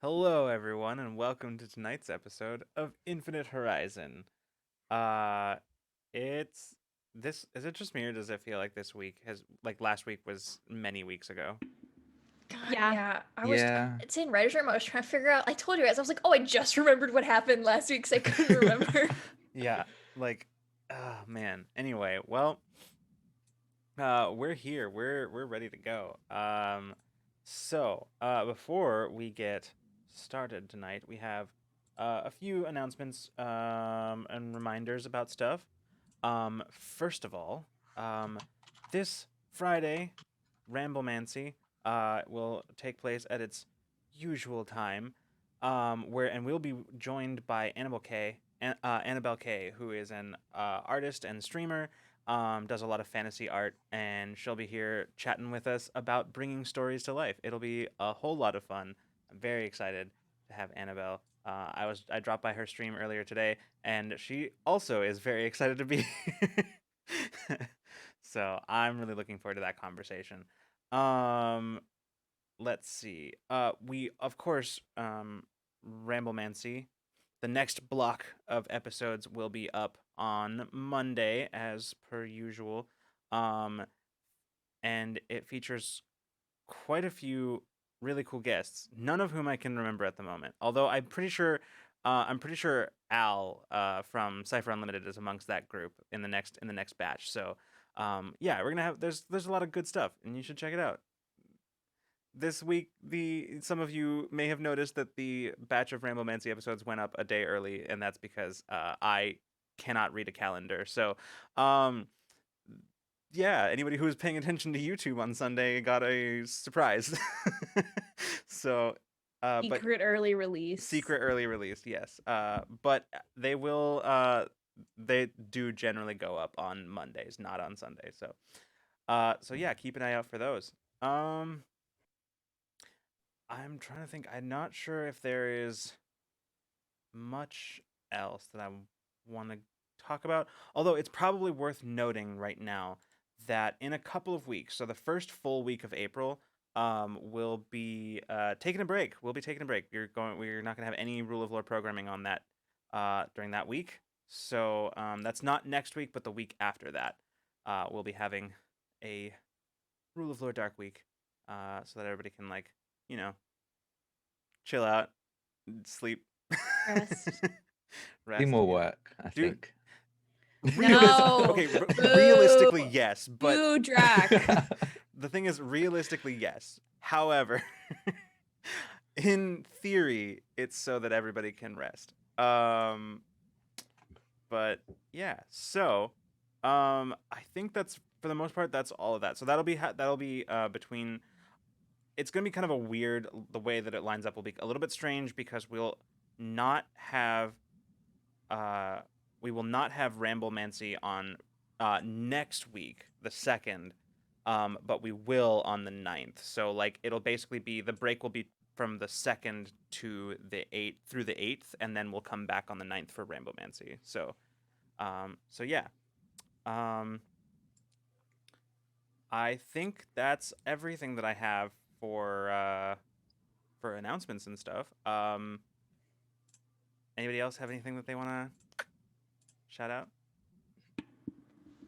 Hello, everyone, and welcome to tonight's episode of Infinite Horizon. Uh, it's this. Is it just me, or does it feel like this week has like last week was many weeks ago? God, Yeah. yeah. Yeah. It's in writer's room. I was trying to figure out. I told you guys. I was like, oh, I just remembered what happened last week because I couldn't remember. Yeah, like, oh man. Anyway, well, we're here. We're ready to go. Before we get started tonight, we have a few announcements and reminders about stuff. First of all, this Friday, Ramblemancy will take place at its usual time, and we'll be joined by Annabelle K, who is an artist and streamer, does a lot of fantasy art, and she'll be here chatting with us about bringing stories to life. It'll be a whole lot of fun. I'm very excited to have Annabelle. I dropped by her stream earlier today, and she also is very excited to be here. So I'm really looking forward to that conversation. Um, let's see. We of course Ramblemancy. The next block of episodes will be up on Monday as per usual. Um, and it features quite a few really cool guests, none of whom I can remember at the moment. Although I'm pretty sure Al from Cypher Unlimited is amongst that group in the next batch. So yeah, we're gonna have there's a lot of good stuff, and you should check it out. This week, the some of you may have noticed that the batch of Ramblemancy episodes went up a day early, and that's because I cannot read a calendar. So um, yeah, anybody who was paying attention to YouTube on Sunday got a surprise. so, but Secret early release. secret early release, yes. But they do generally go up on Mondays, not on Sundays. So yeah, keep an eye out for those. Um, I'm trying to think. I'm not sure if there is much else that I want to talk about. Although it's probably worth noting right now that in a couple of weeks, so the first full week of April, we'll be taking a break. We'll be taking a break. We're not going to have any rule of lore programming on that during that week. So that's not next week, but the week after that, we'll be having a rule of lore dark week, so that everybody can you know chill out, sleep, Rest. Do rest. more Yeah. work, I Do think. No. okay, Boo. realistically, yes, but Boo, Drac. the thing is, realistically, yes. However, in theory, it's so that everybody can rest. But yeah, so I think that's for the most part that's all of that. So that'll be between. It's gonna be kind of a weird. The way that it lines up will be a little bit strange because not have uh, we will not have Ramblemancy on next week, the 2nd, but we will on the 9th. So like it'll basically be the break will be from the 2nd to the 8th through the 8th, and then we'll come back on the 9th for Ramblemancy. So yeah. Um, I think that's everything that I have for announcements and stuff. Anybody else have anything that they want to shout out?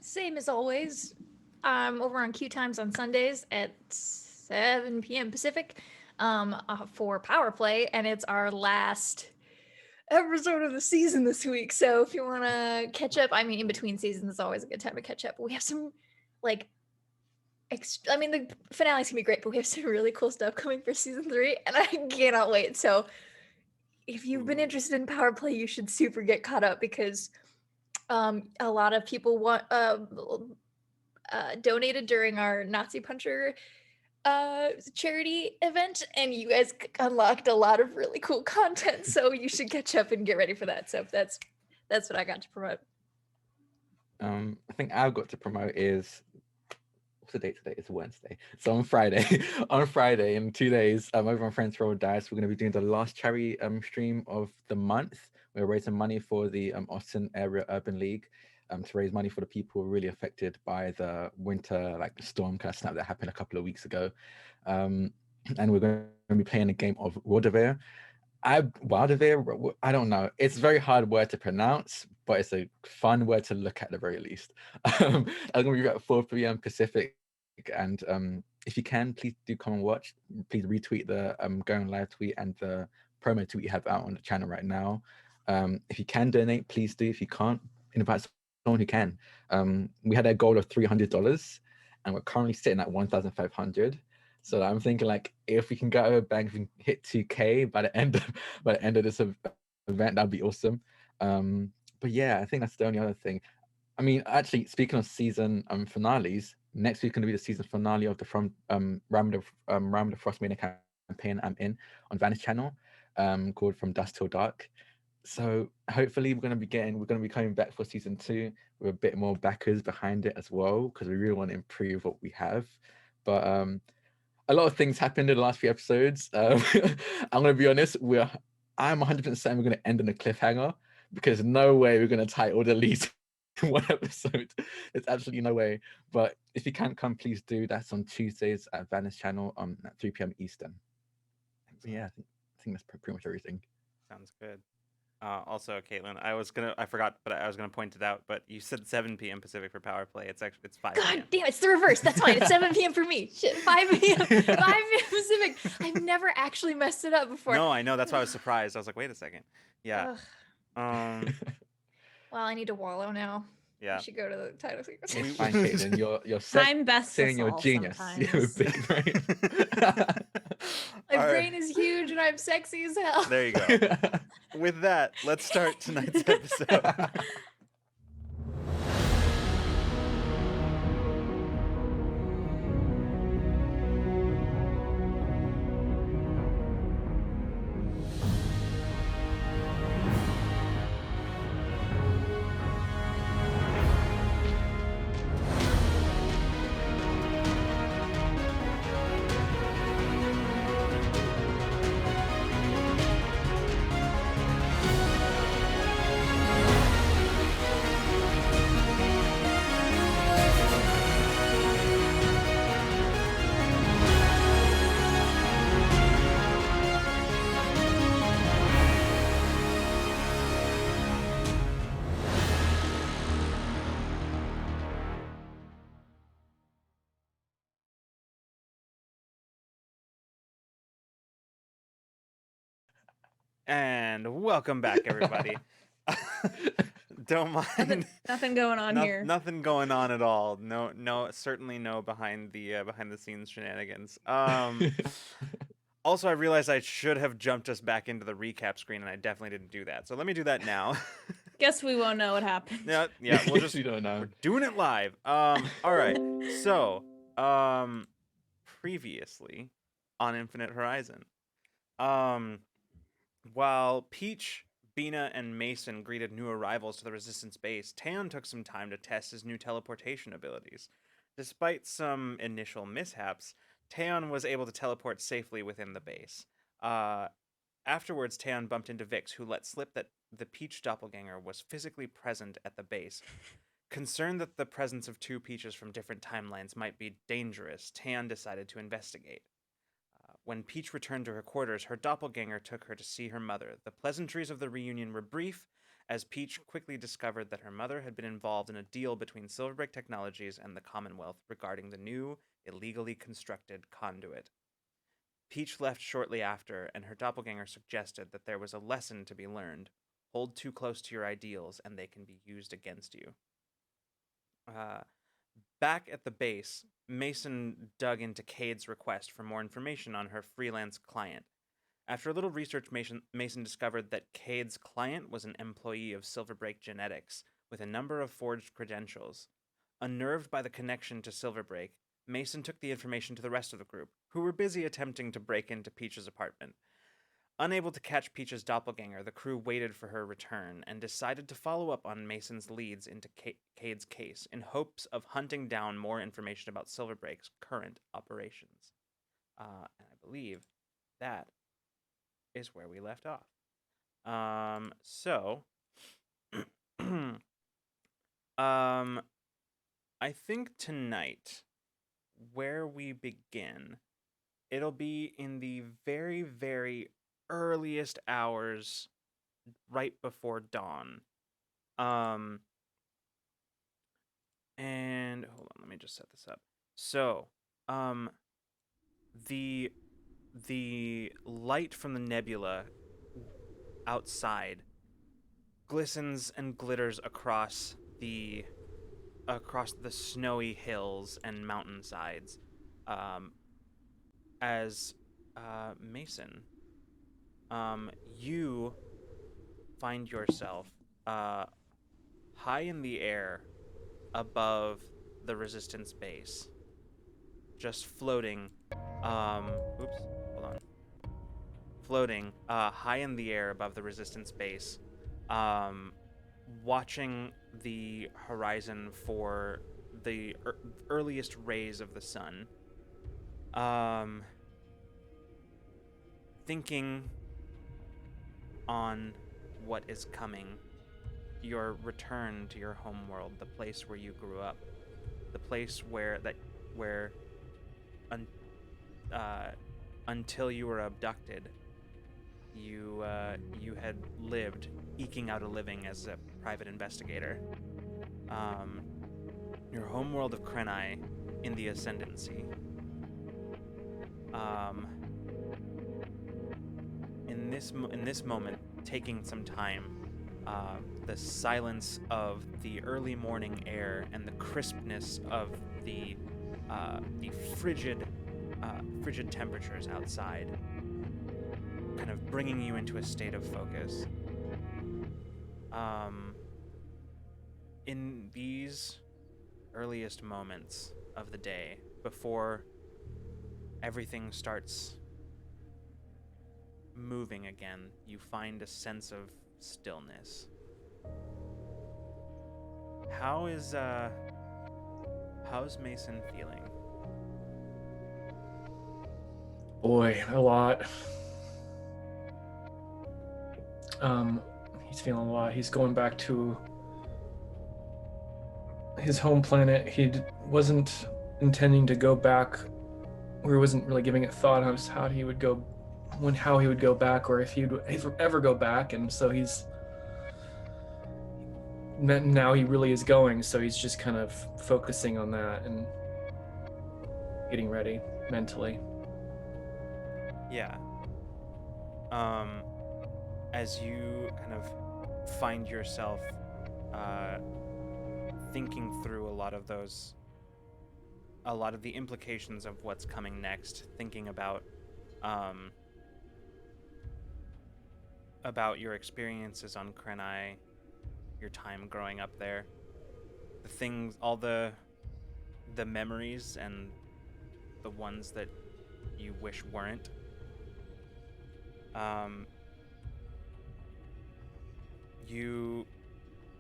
Same as always. Over on Q Times on Sundays at 7 p.m. Pacific for Power Play, and it's our last episode of the season this week. So if you want to catch up, I mean, in between seasons is always a good time to catch up. But we have some like I mean, the finale's gonna be great, but we have some really cool stuff coming for season 3, and I cannot wait. So, if you've been Ooh. interested in Power Play, you should super get caught up because a lot of people donated during our Nazi Puncher charity event, and you guys unlocked a lot of really cool content. So you should catch up and get ready for that. So that's what I got to promote. I think I've got to promote is what's the date today? It's Wednesday. So on Friday, on Friday in 2 days, over on Friends Roll Dice, we're gonna be doing the last charity stream of the month. We're raising money for the Austin Area Urban League. To raise money for the people really affected by the winter storm kind of snap that happened a couple of weeks ago. and we're going to be playing a game of Rodavir. Wildavir, I don't know. It's a very hard word to pronounce, but it's a fun word to look at the very least. I'm going to be at 4 p.m. Pacific, and if you can, please do come and watch. Please retweet the going live tweet and the promo tweet you have out on the channel right now. If you can donate, please do. If you can't, invite someone who can. We had a goal of $300, and we're currently sitting at 1,500. So I'm thinking, like, if we can get over bank, if we can hit 2K by the end of this event, that'd be awesome. But yeah, I think that's the only other thing. I mean, actually, speaking of season finales, next week's gonna be the season finale of the Ram of the Frostmaiden campaign I'm in on Vanish channel, called From Dusk Till Dark. So hopefully we're gonna be coming back for season 2 with a bit more backers behind it as well, because we really want to improve what we have. But a lot of things happened in the last few episodes. I'm gonna be honest. I'm 100% we're gonna end on a cliffhanger, because no way we're gonna tie all the leads in one episode. There's absolutely no way. But if you can't come, please do. That's on Tuesdays at Vanish channel at 3 p.m. Eastern. But yeah, I think that's pretty much everything. Sounds good. Also, Caitlin, I forgot, but I was gonna point it out. But you said 7 p.m. Pacific for Power Play. It's 5 God p.m. damn, it's the reverse. That's fine. It's 7 p.m. for me. Shit, 5 p.m. 5 p.m. Pacific. I've never actually messed it up before. No, I know. That's why I was surprised. I was like, wait a second. Yeah. Ugh. Well, I need to wallow now. Yeah. I should go to the title sequence. It's fine, Caitlin. You're Time bests saying us you're a all genius. You have a sometimes. big brain. My All right. brain is huge and I'm sexy as hell. There you go. With that, let's start tonight's episode. And welcome back, everybody. Don't mind. Nothing going on here. Nothing going on at all. No, certainly no behind the scenes shenanigans. Also, I realized I should have jumped us back into the recap screen, and I definitely didn't do that. So let me do that now. Guess we won't know what happened. Yeah, we'll just We don't know. we're doing it live. All right. So, previously on Infinite Horizon, while Peach, Bina, and Mason greeted new arrivals to the Resistance base, Taeyeon took some time to test his new teleportation abilities. Despite some initial mishaps, Taeyeon was able to teleport safely within the base. Afterwards, Taeyeon bumped into Vix, who let slip that the Peach doppelganger was physically present at the base. Concerned that the presence of two Peaches from different timelines might be dangerous, Taeyeon decided to investigate. When Peach returned to her quarters, her doppelganger took her to see her mother. The pleasantries of the reunion were brief, as Peach quickly discovered that her mother had been involved in a deal between Silverbreak Technologies and the Commonwealth regarding the new, illegally constructed conduit. Peach left shortly after, and her doppelganger suggested that there was a lesson to be learned. Hold too close to your ideals, and they can be used against you. Back at the base, Mason dug into Cade's request for more information on her freelance client. After a little research, Mason discovered that Cade's client was an employee of Silverbreak Genetics, with a number of forged credentials. Unnerved by the connection to Silverbreak, Mason took the information to the rest of the group, who were busy attempting to break into Peach's apartment. Unable to catch Peach's doppelganger, the crew waited for her return and decided to follow up on Mason's leads into Cade's case in hopes of hunting down more information about Silverbreak's current operations. And I believe that is where we left off. I think tonight, where we begin It'll be in the very, very earliest hours right before dawn. And hold on, let me just set this up. So, the light from the nebula outside glistens and glitters across the snowy hills and mountainsides, as Mason, you find yourself high in the air above the resistance base, just floating. Oops, hold on. Floating high in the air above the resistance base, watching the horizon for the earliest rays of the sun. Thinking on what is coming, your return to your home world, the place where you grew up, the place where until you were abducted, you had lived, eking out a living as a private investigator. Your home world of Krenaii in the Ascendancy. In this moment, taking some time, the silence of the early morning air and the crispness of the frigid temperatures outside, kind of bringing you into a state of focus. In these earliest moments of the day, before everything starts moving again, you find a sense of stillness. How's Mason feeling? Boy, a lot. He's feeling a lot. He's going back to his home planet. He wasn't intending to go back, or wasn't really giving it thought on how he would go back, or if he'd ever go back. And so now he really is going. So he's just kind of focusing on that and getting ready mentally. Yeah. As you kind of find yourself thinking through a lot of the implications of what's coming next, thinking about your experiences on Krenaii, your time growing up there, the things, all the memories and the ones that you wish weren't. You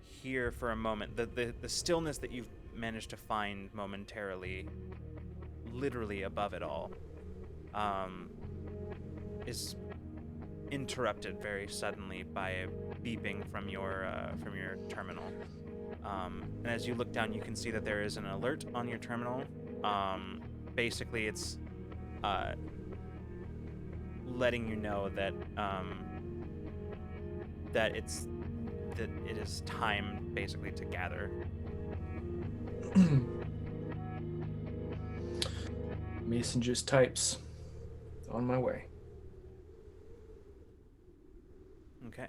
hear for a moment the stillness that you've managed to find momentarily, literally above it all, is interrupted very suddenly by a beeping from your terminal. And as you look down, you can see that there is an alert on your terminal. Basically, it's letting you know that it is time basically to gather. Mason just types, "On my way." Okay.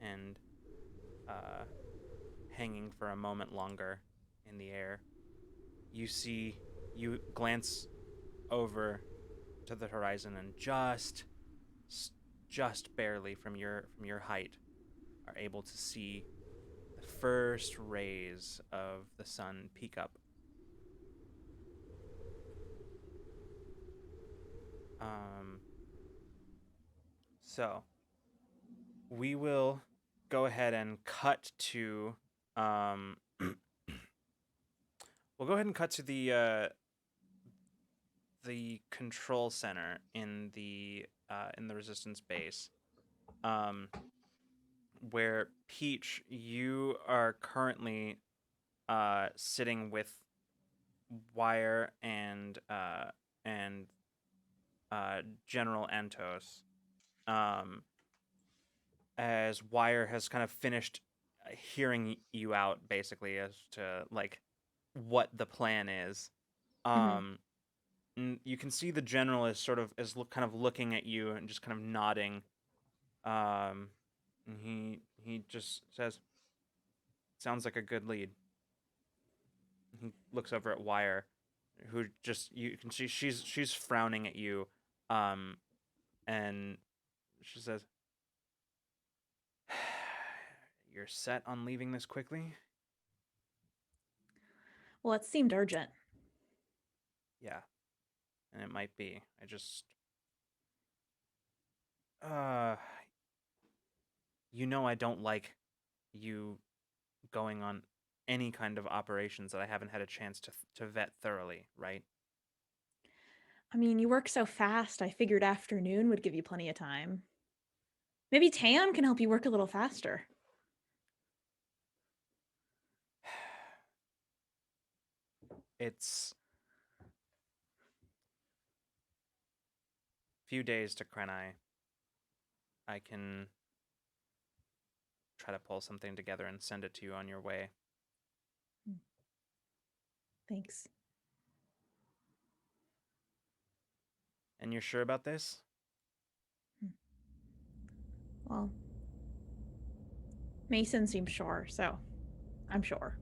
And hanging for a moment longer in the air, you glance over to the horizon and just barely from your height are able to see the first rays of the sun peek up. So we will go ahead and cut to we'll go ahead and cut to the control center in the resistance base, where Peach, you are currently sitting with Wire and General Antos, as Wire has kind of finished hearing you out, basically, as to like what the plan is. You can see the general is kind of looking at you and just kind of nodding. And he just says, "Sounds like a good lead." He looks over at Wire, who just you can see she's frowning at you, and she says, "You're set on leaving this quickly?" Well, it seemed urgent. Yeah, and it might be. I just, I don't like you going on any kind of operations that I haven't had a chance to vet thoroughly, right? I mean, you work so fast, I figured afternoon would give you plenty of time. Maybe Tam can help you work a little faster. It's a few days to Krenaii. I can try to pull something together and send it to you on your way. Thanks. And you're sure about this? Well, Mason seems sure, so I'm sure.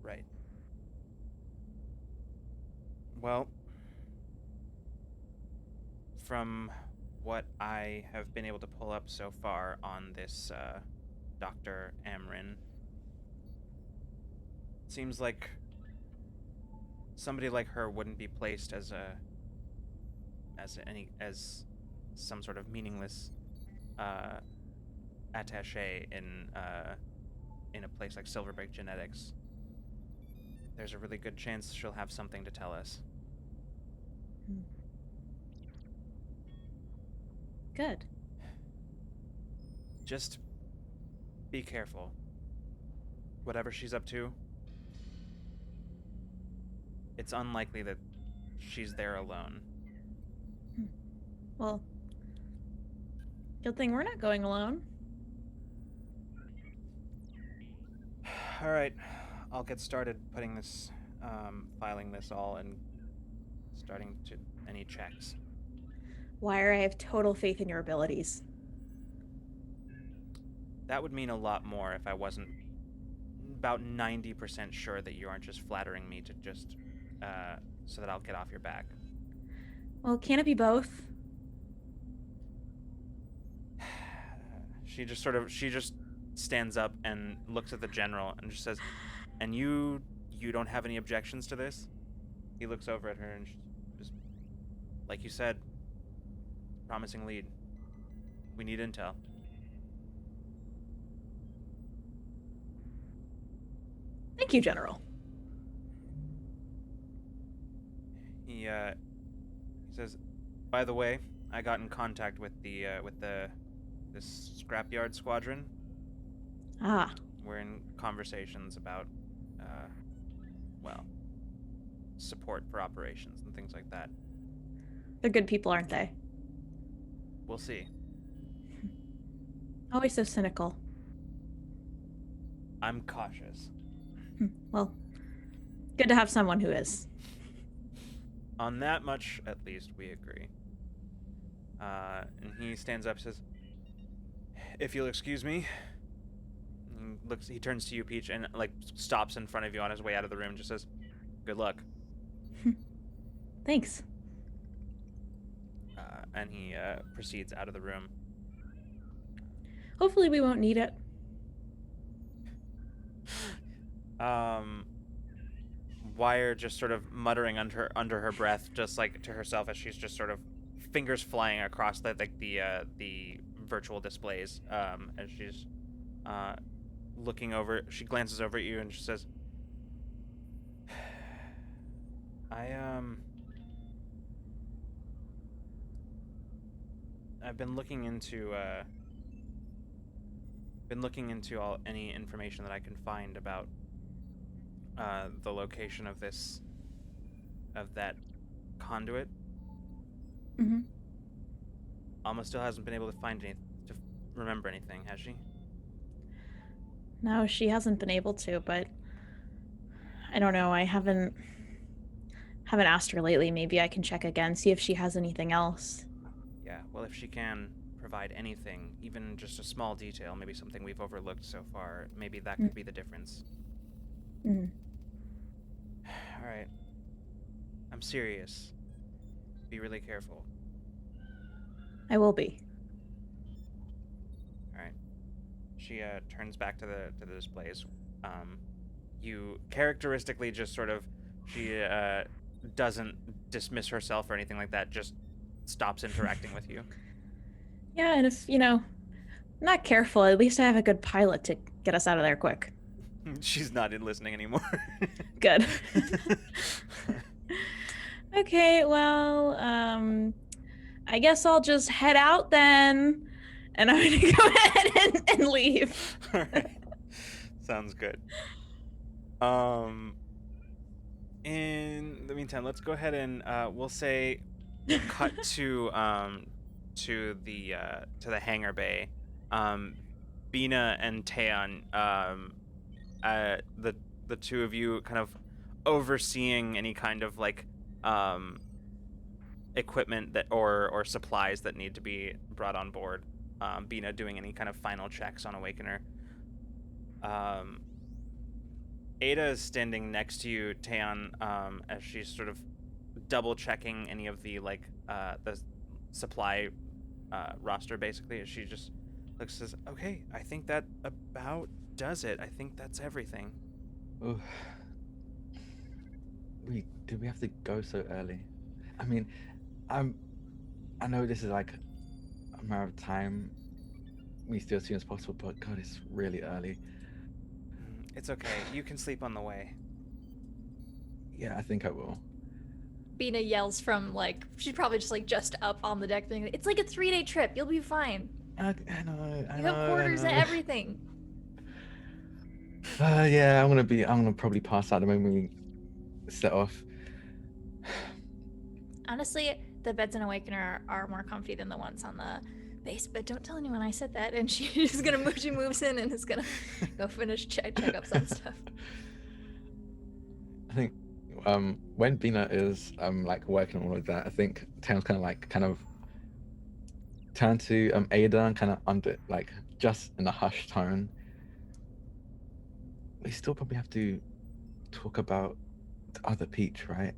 Right. Well, from what I have been able to pull up so far on this Dr. Amrin, it seems like somebody like her wouldn't be placed as some sort of meaningless attaché in a place like Silverbreak Genetics. There's a really good chance she'll have something to tell us. Good. Just be careful. Whatever she's up to, it's unlikely that she's there alone. Well, good thing we're not going alone. All right, I'll get started putting this, filing this all and starting to any checks. Wire, I have total faith in your abilities. That would mean a lot more if I wasn't about 90% sure that you aren't just flattering me to just, so that I'll get off your back. Well, can it be both? She just stands up and looks at the general and just says, "And you don't have any objections to this?" He looks over at her and just, like you said, promising lead. We need intel. Thank you, General. He says, "By the way, I got in contact with this scrapyard squadron. Ah. We're in conversations about, support for operations and things like that. They're good people, aren't they? We'll see." Always so cynical. I'm cautious. Well, good to have someone who is. On that much, at least, we agree. And he stands up and says, "If you'll excuse me." He turns to you, Peach, and stops in front of you on his way out of the room and just says, "Good luck." Thanks. And he proceeds out of the room. Hopefully we won't need it. Wire just sort of muttering under her breath, just like to herself as she's just sort of fingers flying across the virtual displays. As she's looking over, she glances over at you and she says, I've been looking into any information that I can find about the location of that conduit. Hmm. Alma still hasn't been able to to remember anything, has she? No, she hasn't been able to, but I don't know. I haven't asked her lately. Maybe I can check again, see if she has anything else. Yeah, well, if she can provide anything, even just a small detail, maybe something we've overlooked so far, maybe that could be the difference. Mm. All right. I'm serious. Be really careful. I will be. All right. She turns back to the displays. You characteristically just sort of she doesn't dismiss herself or anything like that. Just stops interacting with you. Yeah, and if, I'm not careful, at least I have a good pilot to get us out of there quick. She's not listening anymore. Good. Okay, well, I guess I'll just head out then. And I'm gonna go ahead and leave. All right. Sounds good. In the meantime, let's go ahead and we'll say we'll cut to the hangar bay. Bina and Taeon, the two of you kind of overseeing any kind of like equipment that or supplies that need to be brought on board. Bina doing any kind of final checks on Awakener. Ada is standing next to you, Taeon, as she's sort of double checking any of the the supply roster. Basically, as she just looks and says, "Okay, I think that about does it. I think that's everything." Oh, do we have to go so early? I mean, I know this is like a matter of time. We still as soon as possible, but God, it's really early. It's okay. You can sleep on the way. Yeah, I think I will. Bina yells from she's probably just up on the deck thing. It's like a 3-day trip. You'll be fine. I know. You have quarters and everything. Yeah, I'm gonna probably pass out the moment we set off. Honestly, the beds in Awakener are more comfy than the ones on the base, but don't tell anyone I said that. And she's gonna move. She moves in and is gonna go finish checkups on stuff. I think when Bina is like working on all of that, I think Taeyeon's kind of turn to Ada and kind of under just in a hushed tone. We still probably have to talk about the other Peach, right?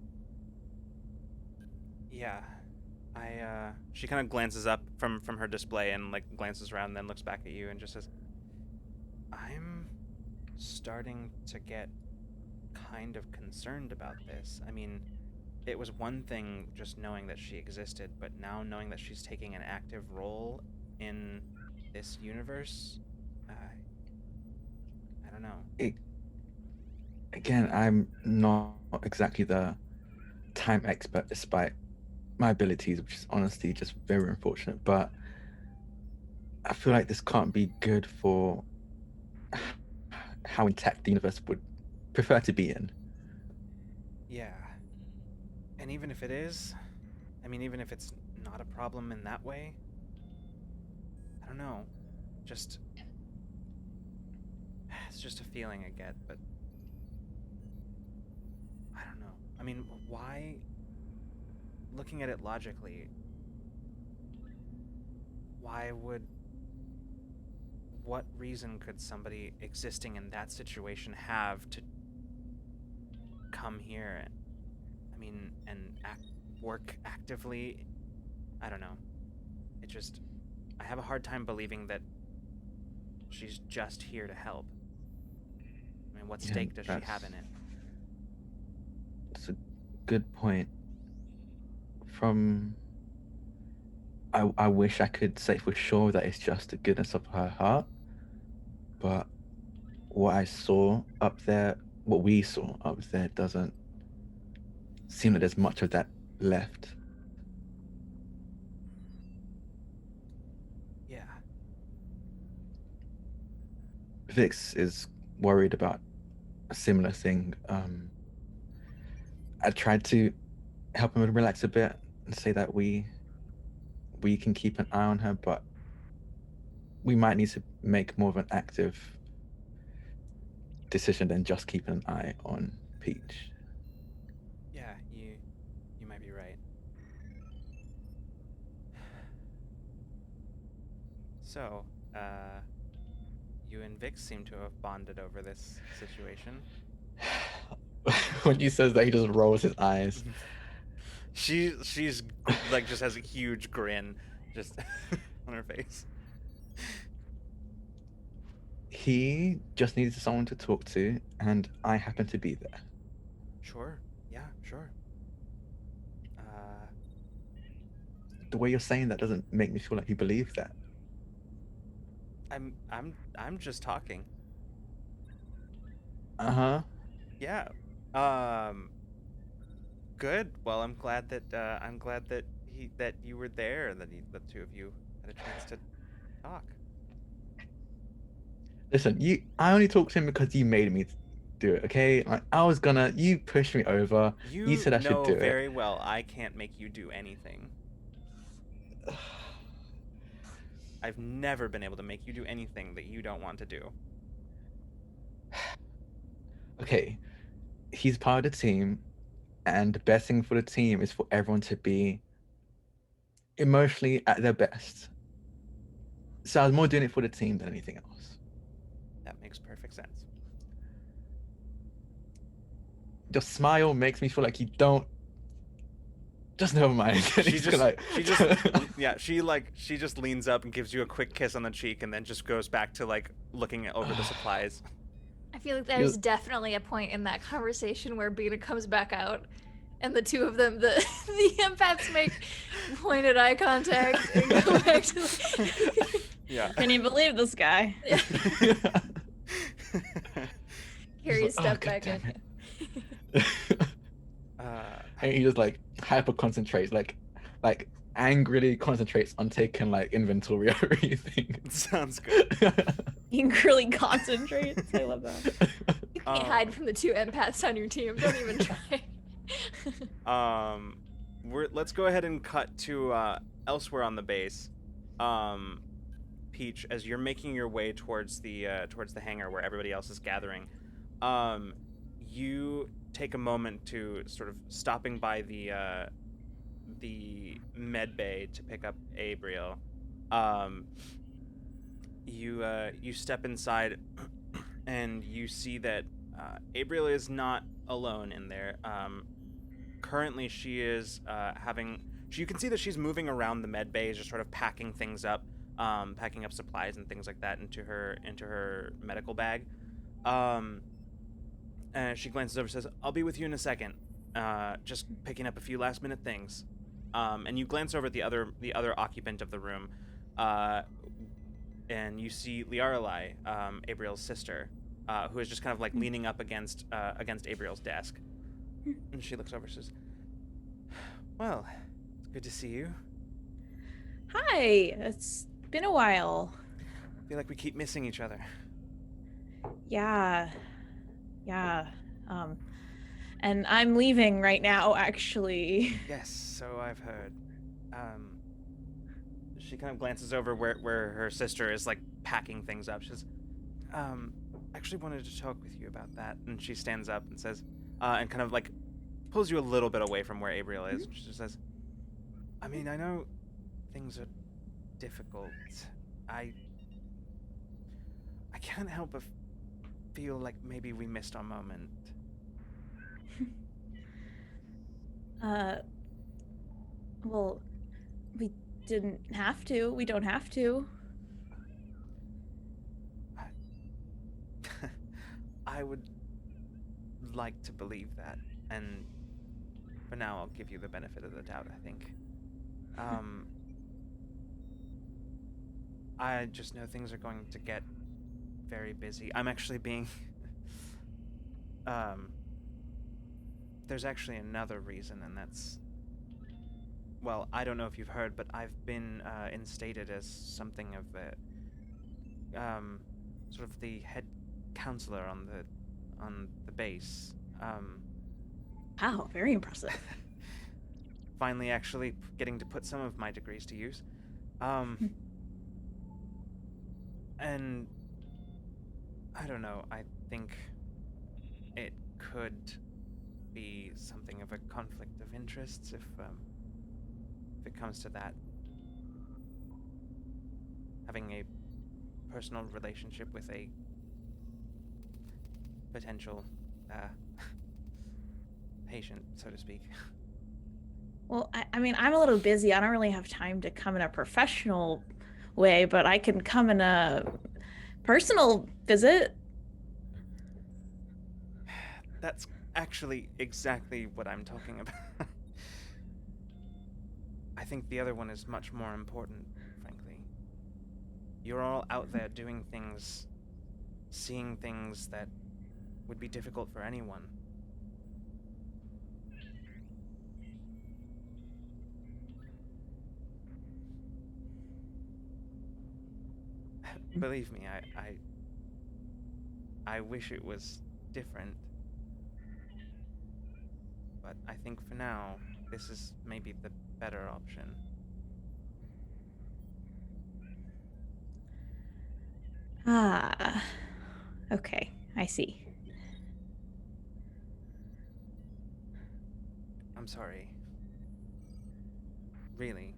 Yeah. She kind of glances up from her display and glances around and then looks back at you and just says, "I'm starting to get kind of concerned about this. I mean, it was one thing just knowing that she existed, but now knowing that she's taking an active role in this universe, I don't know." Again, I'm not exactly the time expert despite my abilities, which is honestly just very unfortunate, but I feel like this can't be good for how intact the universe would prefer to be in. Yeah. And even if it is, I mean, even if it's not a problem in that way, I don't know. It's just a feeling I get, but I don't know. I mean, why, looking at it logically, what reason could somebody existing in that situation have to come here and work actively? I don't know. I have a hard time believing that she's just here to help. I mean, what stake does she have in it? It's a good point. I wish I could say for sure that it's just the goodness of her heart, but what we saw up there doesn't seem that there's much of that left. Yeah. Vix is worried about a similar thing. I tried to help him relax a bit and say that we can keep an eye on her, but we might need to make more of an active decision than just keeping an eye on Peach. Yeah, you might be right. So, you and Vix seem to have bonded over this situation. When he says that, he just rolls his eyes. She's like just has a huge grin just on her face. He just needed someone to talk to, and I happened to be there. Sure. Yeah, sure. The way you're saying that doesn't make me feel like you believe that. I'm just talking. Uh-huh. Yeah. Good. Well, I'm glad that you were there and that the two of you had a chance to talk. Listen, I only talked to him because you made me do it, okay? Like, you pushed me over. You said I should know do very well I can't make you do anything. it. I've never been able to make you do anything that you don't want to do. Okay, he's part of the team, and the best thing for the team is for everyone to be emotionally at their best. So I was more doing it for the team than anything else. That makes perfect sense. Your smile makes me feel like you don't. Just never mind. She just leans up and gives you a quick kiss on the cheek and then just goes back to like looking over the supplies. I feel like there's definitely a point in that conversation where Bina comes back out and the two of them, the empaths make pointed eye contact and go back to Yeah. Can you believe this guy? Carrie step back in. And he just like hyper concentrates, like angrily concentrates on taking like inventory of everything. Sounds good. Angrily concentrates. I love that. You can't hide from the two empaths on your team. Don't even try. Let's go ahead and cut to elsewhere on the base. Peach, as you're making your way towards the hangar where everybody else is gathering, you take a moment to sort of stopping by the med bay to pick up Abriel. You step inside and you see that Abriel is not alone in there. Currently she is you can see that she's moving around the med bay, just sort of packing things up, packing up supplies and things like that into her medical bag. And she glances over and says, "I'll be with you in a second. Just picking up a few last minute things." And you glance over at the other occupant of the room, and you see Liaralai, Abriel's sister, who is just kind of like leaning up against Abriel's desk. And she looks over and says, "Well, it's good to see you. Hi, it's been a while. I feel like we keep missing each other." Yeah. And I'm leaving right now, actually. Yes, so I've heard. She kind of glances over where her sister is like packing things up. She says, actually wanted to talk with you about that. And she stands up and says, and kind of like pulls you a little bit away from where Abriel is. She just says, I mean, I know things are difficult. I can't help but feel like maybe we missed our moment. Well, we didn't have to. We don't have to. I would like to believe that, and for now I'll give you the benefit of the doubt, I think. I just know things are going to get very busy. I'm actually being there's actually another reason, and that's, well, I don't know if you've heard, but I've been instated as something of a sort of the head counselor on on the base. Wow, very impressive. Finally actually getting to put some of my degrees to use. And I don't know, I think it could be something of a conflict of interests if it comes to that. Having a personal relationship with a potential patient, so to speak. Well, I mean, I'm a little busy. I don't really have time to come in a professional way, but I can come in a personal visit. That's actually exactly what I'm talking about. I think the other one is much more important, frankly. You're all out there doing things, seeing things that would be difficult for anyone. Believe me, I wish it was different. But I think for now, this is maybe the better option. Ah, okay, I see. I'm sorry. Really.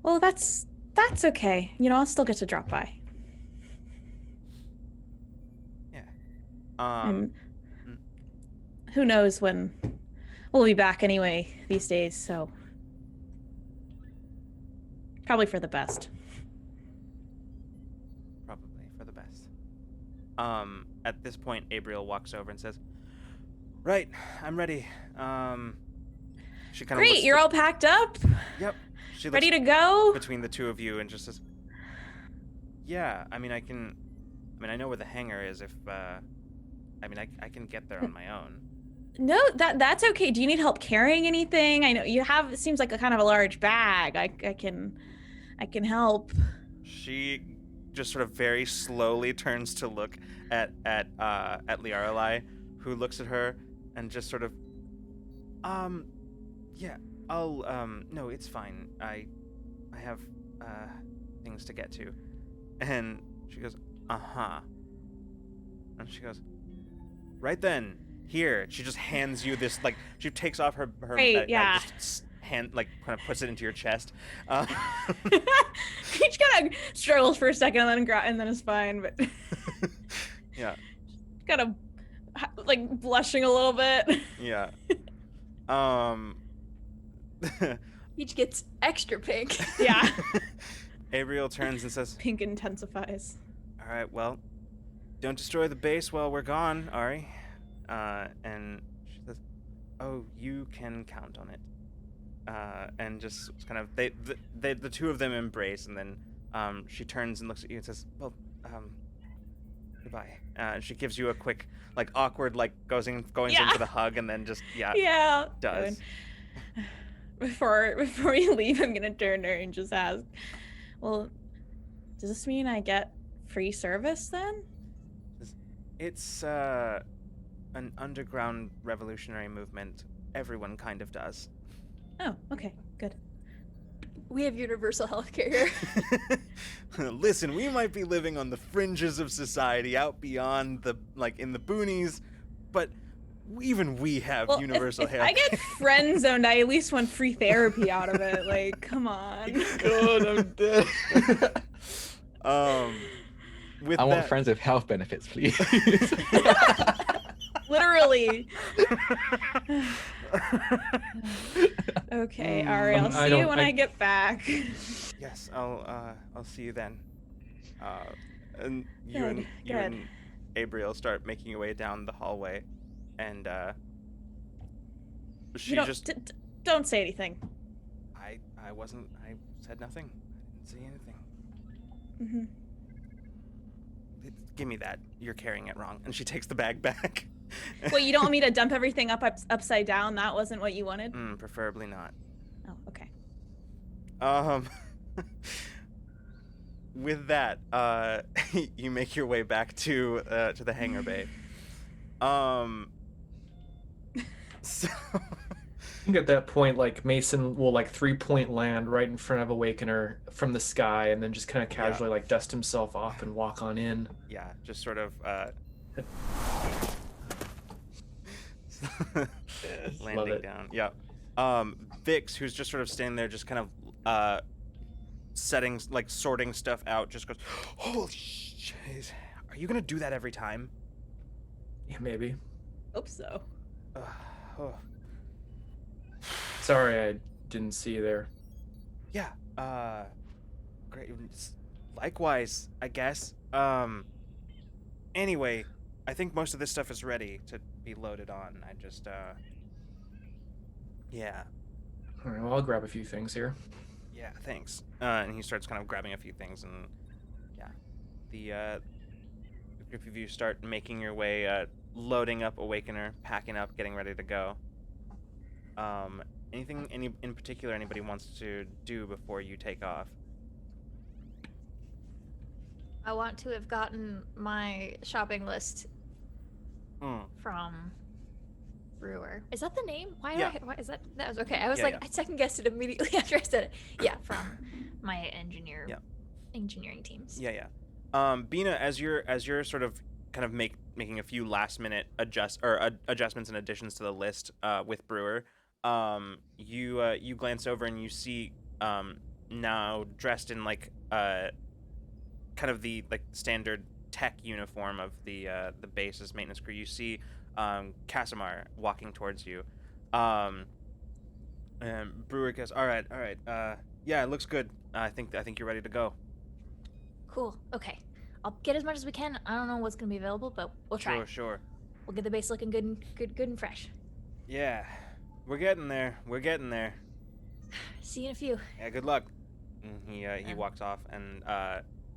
Well, that's okay. You know, I'll still get to drop by. Yeah. And who knows when we'll be back anyway these days, so probably for the best. Probably for the best. At this point, Abriel walks over and says, "Right, I'm ready." She kind of Great, you're all packed up? Yep. She Ready looks to go? between the two of you and just says, "Yeah, I mean, I know where the hangar is if, I can get there on my own." No, that's okay. Do you need help carrying anything? I know you have, it seems like a kind of a large bag. I can help. She just sort of very slowly turns to look at Liaralai, who looks at her and just sort of, yeah, no, it's fine. I have things to get to. And she goes, "Uh-huh." And she goes, "Right then, here." She just hands you this, like, she takes off her Right, yeah. hand, like, kind of puts it into your chest. Each kind of struggles for a second and then is fine, but Yeah. kind of like blushing a little bit. Yeah. Each gets extra pink. Yeah. Abriel turns and says, Pink intensifies. "All right, well, don't destroy the base while we're gone, Ari." And she says, "Oh, you can count on it." And just kind of, the two of them embrace, and then she turns and looks at you and says, "Well, goodbye." And she gives you a quick, like, awkward, like, goes in for the hug, and then just, Yeah. does. Good. Before you leave, I'm gonna turn to her and just ask, well, does this mean I get free service then? It's an underground revolutionary movement. Everyone kind of does. Oh, okay, good. We have universal health care here. Listen, we might be living on the fringes of society, out beyond the, like, in the boonies, but even we have Well, universal if health. I get friend zoned, I at least want free therapy out of it. Like, come on. God, I'm dead. With I want that, friends with health benefits, please. Literally. Okay, Ari, I'll I see you when don't- I get back. Yes, I'll see you then. And you Good, and Abriel start making your way down the hallway, and she You don't, just don't say anything. I said nothing. I didn't say anything. Mm-hmm. Give me that. You're carrying it wrong. And she takes the bag back. Wait, you don't want me to dump everything upside down? That wasn't what you wanted? Preferably not. Oh, okay. with that, you make your way back to the hangar bay. So I think at that point, like Mason will like 3-point land right in front of Awakener from the sky, and then just kind of Yeah. casually like dust himself off and walk on in. yeah, just sort of Love landing it. down. Yeah. Vix, who's just sort of standing there, just kind of sorting stuff out, just goes, "Holy shit! Are you gonna do that every time?" Yeah, maybe. Hope so. Oh. Sorry, I didn't see you there. Yeah. Great. Likewise, I guess. Anyway, I think most of this stuff is ready to be loaded on. I just, yeah. All right, well, I'll grab a few things here. Yeah, thanks. And he starts kind of grabbing a few things, and yeah, the group of you start making your way, loading up Awakener, packing up, getting ready to go. Anything in particular anybody wants to do before you take off? I want to have gotten my shopping list Hmm. from Brewer. Is that the name? Yeah. Why is that? That was okay. I was Yeah, like, yeah. I second guessed it immediately after I said it. Yeah, from my Yeah. engineering teams. Yeah. Bina, as you're sort of kind of making a few last minute adjustments and additions to the list with Brewer, you glance over and you see now dressed in like kind of the like standard tech uniform of the base's maintenance crew. You see Casimir walking towards you. And Brewer goes, all right, yeah, it looks good. I think you're ready to go. Cool. Okay. I'll get as much as we can. I don't know what's gonna be available, but we'll try. Sure. We'll get the base looking good and fresh. Yeah, we're getting there. See you in a few. Yeah, good luck. And he walks off, and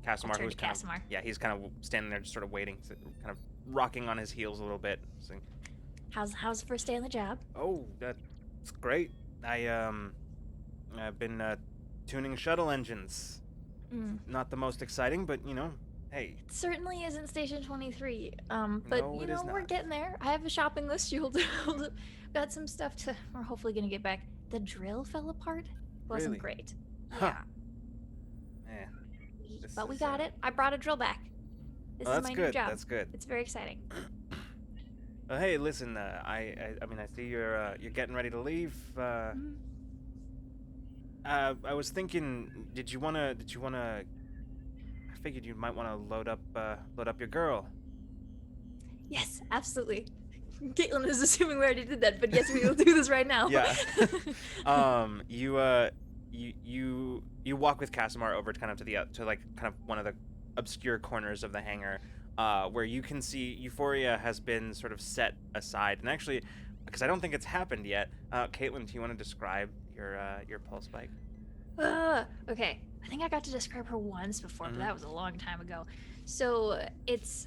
Casimir, turn who's to kind Casimir. of he's kind of standing there, just sort of waiting, kind of rocking on his heels a little bit. Saying, How's the first day on the job? "Oh, that's great. I've been tuning shuttle engines. Not the most exciting, but hey." It certainly isn't Station 23. But No, it is we're not. getting there. I have a shopping list. You hold up. Got some stuff to. We're hopefully gonna get back. The drill fell apart. Wasn't Really? great. Huh. Yeah. Yeah. This But we is, got it. I brought a drill back. This Oh, is that's my good. new job. That's good. It's very exciting. Hey, listen. I mean, I see you're getting ready to leave. Mhm. I was thinking, did you wanna? I figured you might wanna load up your girl. Yes, absolutely. Caitlin is assuming we already did that, but yes, we will do this right now. Yeah. You walk with Casimir over to kind of to like kind of one of the obscure corners of the hangar, where you can see Euphoria has been sort of set aside, and actually, because I don't think it's happened yet. Caitlin, do you want to describe your pulse spike? Okay. I think I got to describe her once before, but that was a long time ago. So it's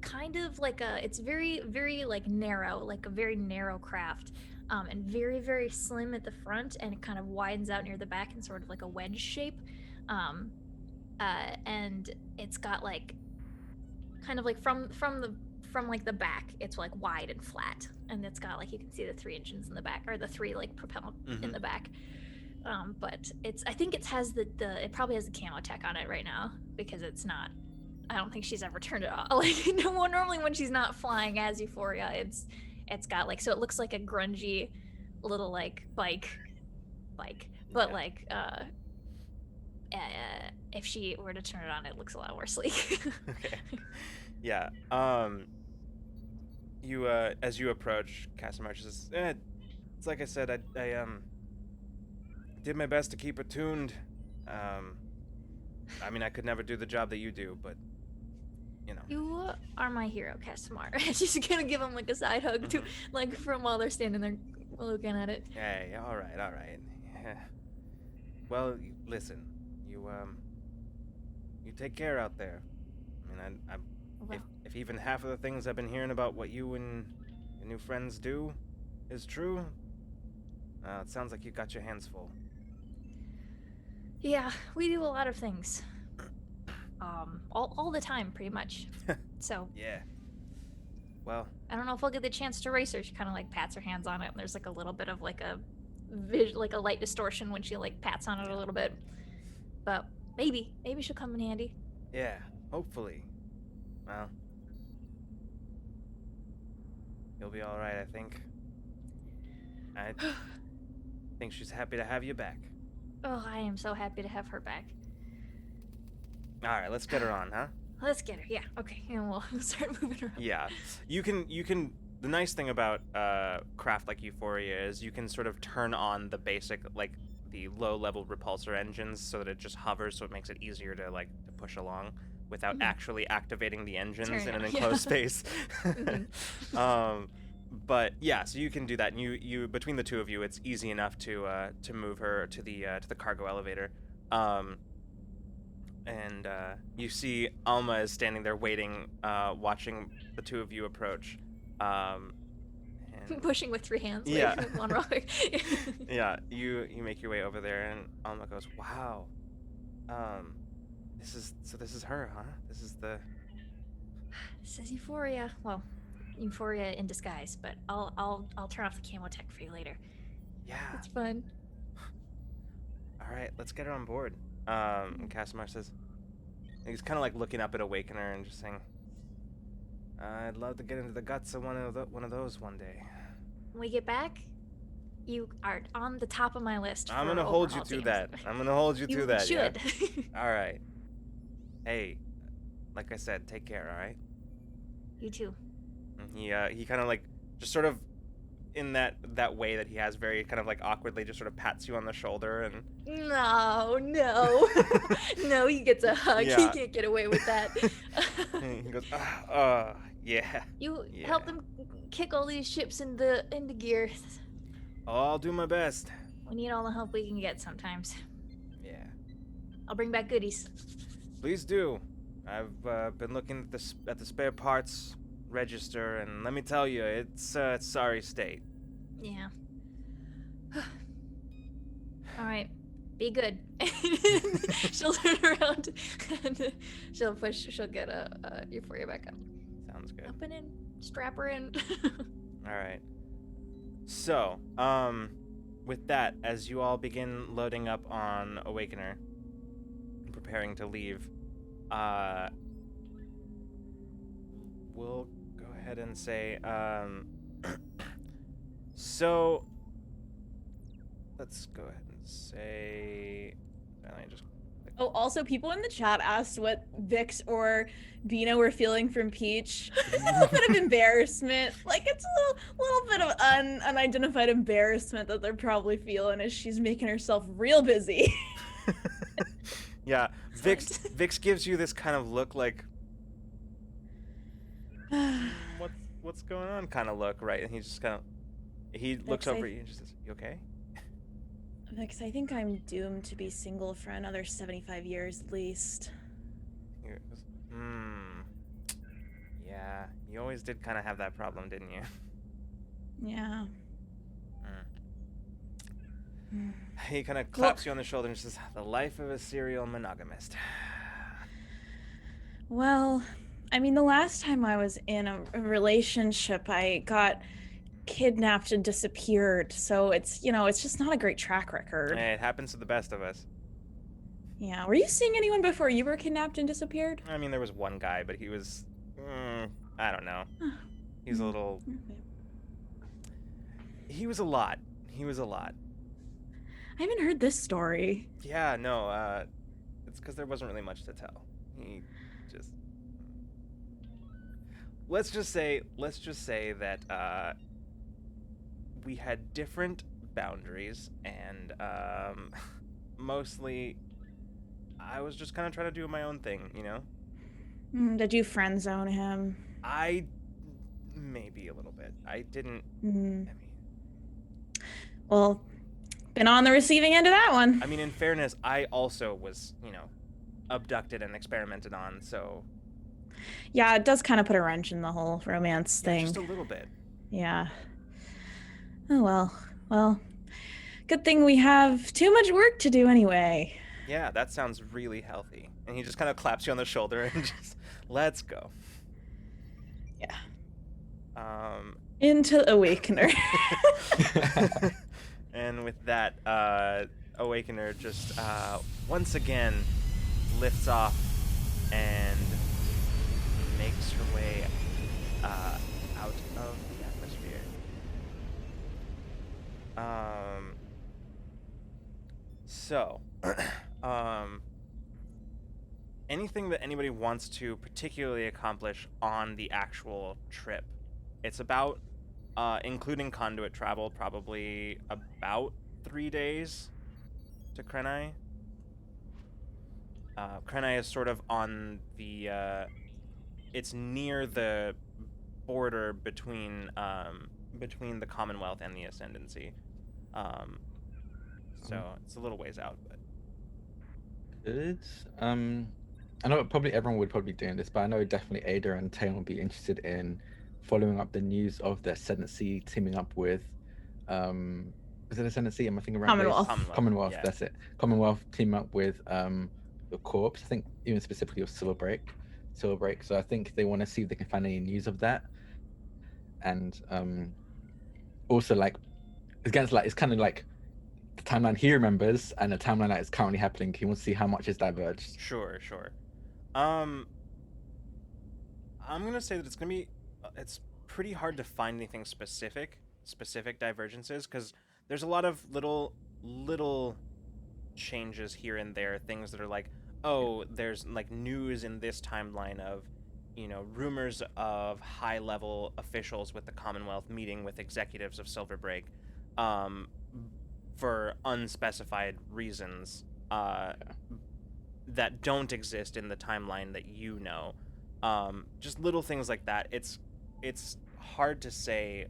kind of like it's very, very like narrow, like a very narrow craft, and very, very slim at the front, and it kind of widens out near the back in sort of like a wedge shape, and it's got like kind of like from like the back, it's like wide and flat, and it's got like you can see the 3 engines in the back, or the 3 like propellant in the back. But I think it has it probably has the camo tech on it right now, because it's not. I don't think she's ever turned it off. Like normally when she's not flying as Euphoria, it's got like, so it looks like a grungy little like bike, but Yeah. like if she were to turn it on, it looks a lot more sleek. Okay. Yeah. You as you approach, Casimir says, "It's like I said. I did my best to keep it tuned. I mean, I could never do the job that you do, but You are my hero, Casimir." She's gonna give him like a side hug too, like from while they're standing there looking at it. Hey, all right. Yeah. Well, listen, you take care out there. I mean, Well, if even half of the things I've been hearing about what you and your new friends do is true, it sounds like you got your hands full. Yeah, we do a lot of things. All the time, pretty much. So Yeah. Well, I don't know if I'll get the chance to race her. She kind of like pats her hands on it, and there's like a little bit of like a like a light distortion when she like pats on it a little bit. But maybe she'll come in handy. yeah, hopefully. Well, you'll be all right, I think. I think she's happy to have you back. Oh, I am so happy to have her back. All right, let's get her on, huh? Let's get her. Yeah. Okay. And we'll start moving her. Yeah, you can. The nice thing about craft like Euphoria is you can sort of turn on the basic, like the low-level repulsor engines, so that it just hovers, so it makes it easier to push along without actually activating the engines Turn in it an on, enclosed space. Mhm. But yeah, so you can do that, and you between the two of you, it's easy enough to move her to the cargo elevator. And you see Alma is standing there waiting, watching the two of you approach. And Pushing with 3 hands. Yeah. Like one rock. yeah, you make your way over there, and Alma goes, "Wow, this is her, huh? This is the This is Euphoria. Well, Euphoria in disguise, but I'll turn off the camo tech for you later. yeah. It's fun. All right, let's get her on board." And Casimir says, he's kind of like looking up at Awakener and just saying, "I'd love to get into the guts of one of those one day." When we get back, you are on the top of my list. I'm for gonna hold you overhaul to teams. that. I'm gonna hold you You to that. Yeah? should. All right. Hey, like I said, take care. All right. You too. And he kind of like just sort of in that way that he has, very kind of like awkwardly, just sort of pats you on the shoulder and No, no, he gets a hug. He Yeah. can't get away with that. he goes, yeah. You Yeah. help them kick all these ships into gear. I'll do my best. We need all the help we can get sometimes. Yeah. I'll bring back goodies. Please do. I've been looking at the spare parts register, and let me tell you, it's sorry state. Yeah. All right. Be good. She'll turn around and she'll get a Euphoria back up. Sounds good. Up and in. Strap her in. All right. So, with that, as you all begin loading up on Awakener, and preparing to leave, we'll go ahead and say, so, let's go ahead and say, let me just, Oh, also, people in the chat asked what Vix or Bino were feeling from Peach. A little bit of embarrassment. Like, it's a little bit of unidentified embarrassment that they're probably feeling as she's making herself real busy. yeah, Vix gives you this kind of look like, what's going on kind of look, right? And he's just kind of, he looks over at you and just says, "You okay?" Vix, I think I'm doomed to be single for another 75 years at least. He goes, yeah, you always did kind of have that problem, didn't you? Yeah. He kind of claps you on the shoulder and says, "The life of a serial monogamist." Well, I mean, the last time I was in a relationship, I got kidnapped and disappeared. So it's just not a great track record. Hey, it happens to the best of us. Yeah. Were you seeing anyone before you were kidnapped and disappeared? I mean, there was one guy, but he was, I don't know. He's a little, Okay. he was a lot. I haven't heard this story. Yeah, no, it's because there wasn't really much to tell. He just, let's just say that we had different boundaries, and mostly I was just kind of trying to do my own thing, you know? Did you friend zone him? Maybe a little bit. I didn't, Mm. I mean, Well, been on the receiving end of that one. I mean, in fairness, I also was, abducted and experimented on, so Yeah, it does kind of put a wrench in the whole romance yeah, thing. just a little bit. Yeah. Oh well. Well, good thing we have too much work to do anyway. Yeah, that sounds really healthy. And he just kind of claps you on the shoulder and just, let's go. Yeah. Um, Into Awakener. and with that, Awakener just once again lifts off and makes her way out of the atmosphere. So, anything that anybody wants to particularly accomplish on the actual trip? It's about, including conduit travel, probably about 3 days to Krenaii. Krenaii is sort of on the, it's near the border between the Commonwealth and the Ascendancy. So it's a little ways out, but Good. I know probably everyone would probably be doing this, but I know definitely Ada and Taylor would be interested in following up the news of the Ascendancy teaming up with, is it Ascendancy? Am I thinking right? Commonwealth. Commonwealth, yeah. that's it. Commonwealth team up with the Corps. I think even specifically with Silverbreak. So I think they want to see if they can find any news of that, and also like against like it's kind of like the timeline he remembers and the timeline that is currently happening. He wants to see how much is diverged. Sure. I'm gonna say that it's gonna be, it's pretty hard to find anything specific divergences, because there's a lot of little changes here and there, things that are like, oh, there's like news in this timeline of, rumors of high-level officials with the Commonwealth meeting with executives of Silverbreak, for unspecified reasons, that don't exist in the timeline that you know. Just little things like that. It's hard to say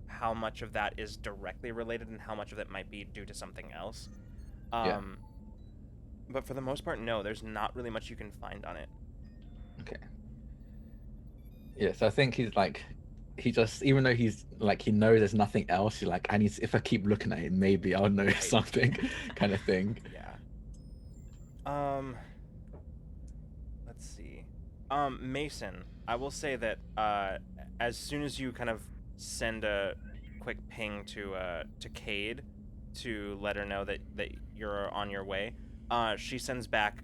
how much of that is directly related and how much of it might be due to something else. But for the most part, no, there's not really much you can find on it. Okay. Yeah, so I think he's like, he just, even though he's like, he knows there's nothing else, he's like, if I keep looking at it, maybe I'll know something, kind of thing. Yeah. Let's see. Mason, I will say that as soon as you kind of send a quick ping to Cade to let her know that you're on your way, she sends back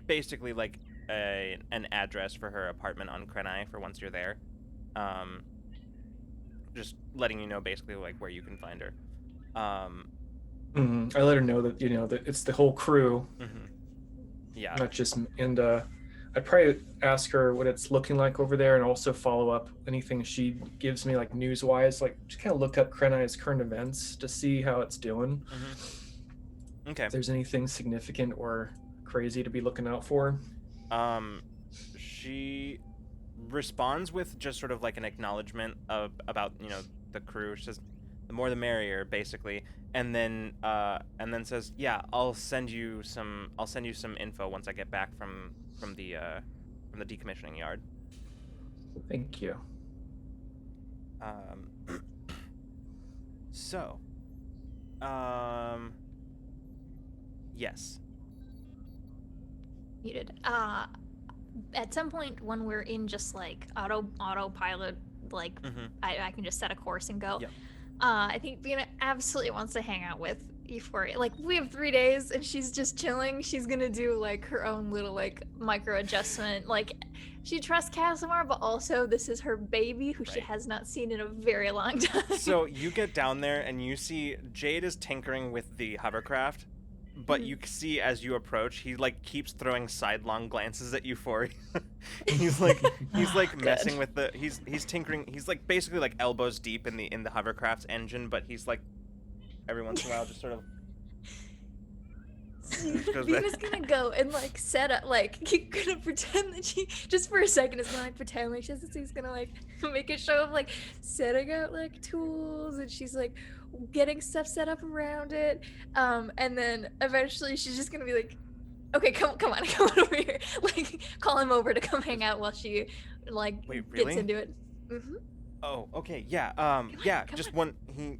basically like an address for her apartment on Krenaii for once you're there. Just letting you know basically like where you can find her. I let her know that that it's the whole crew, Yeah. not just. And I'd probably ask her what it's looking like over there, and also follow up anything she gives me like news wise, like just kind of look up Krenai's current events to see how it's doing. Okay. If there's anything significant or crazy to be looking out for. She responds with just sort of like an acknowledgement about the crew. She says, "The more the merrier," basically, and then says, "Yeah, I'll send you some info once I get back from the decommissioning yard." Thank you. So, yes. Muted. At some point when we're in just like autopilot, like I can just set a course and go. Yep. I think Vina absolutely wants to hang out with Euphoria. Like, we have 3 days and she's just chilling. She's gonna do like her own little like micro adjustment. Like, she trusts Casimir, but also this is her baby who she Right. has not seen in a very long time. So you get down there and you see Jade is tinkering with the hovercraft, but you see as you approach, he like keeps throwing sidelong glances at Euphoria. he's like messing with the he's tinkering. He's like basically like elbows deep in the hovercraft's engine, but he's like every once in a while just sort of goes back. Vina's gonna go and like set up, like, gonna pretend that she just for a second is gonna like pretend like she's gonna like make a show of like setting out like tools, and she's like getting stuff set up around it, and then eventually she's just gonna be like, okay, come on over here, like call him over to come hang out while she like Wait, gets really? into it. Oh, okay, yeah, on, yeah, come just on. one. He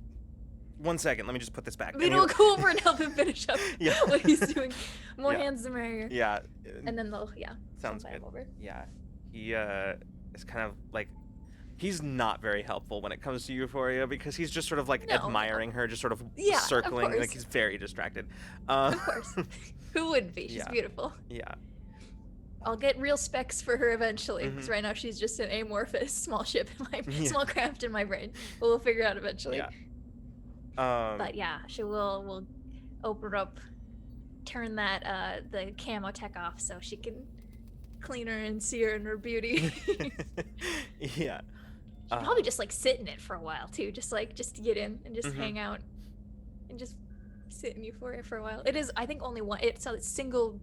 1 second. Let me just put this back. Vina will go over and help him finish up Yeah. what he's doing. More Yeah. hands the merrier. Yeah. And then they'll, Sounds slide him good. over. Yeah. He is kind of like, he's not very helpful when it comes to Euphoria because he's just sort of like No. admiring her, just sort of Yeah, of circling. Like course. he's very distracted. Of course. Who wouldn't be? She's Yeah. beautiful. Yeah. I'll get real specs for her eventually, because Mhm. right now she's just an amorphous small ship in my Yeah. small craft in my brain. But we'll figure it out eventually. Yeah. But yeah, we'll open her up, turn that the camo tech off so she can clean her and see her in her beauty. Yeah. She'll probably just like sit in it for a while too, just to get in and just Mhm. hang out and just sit in Euphoria for a while. It is, I think, only one. It's single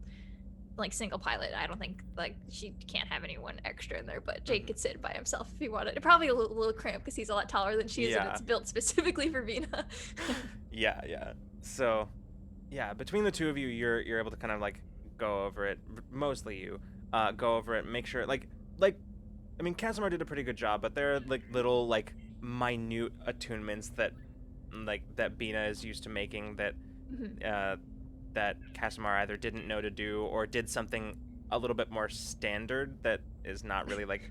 pilot. I don't think like she can't have anyone extra in there, but Jake could sit by himself if he wanted. Probably a little cramped because he's a lot taller than she is, and Yeah. it's built specifically for Vina. Yeah. So, yeah, between the two of you, you're able to kind of like go over it. Mostly you go over it, make sure like I mean, Casimir did a pretty good job, but there are like little like minute attunements that Bina is used to making that Mhm. that Casimir either didn't know to do or did something a little bit more standard that is not really like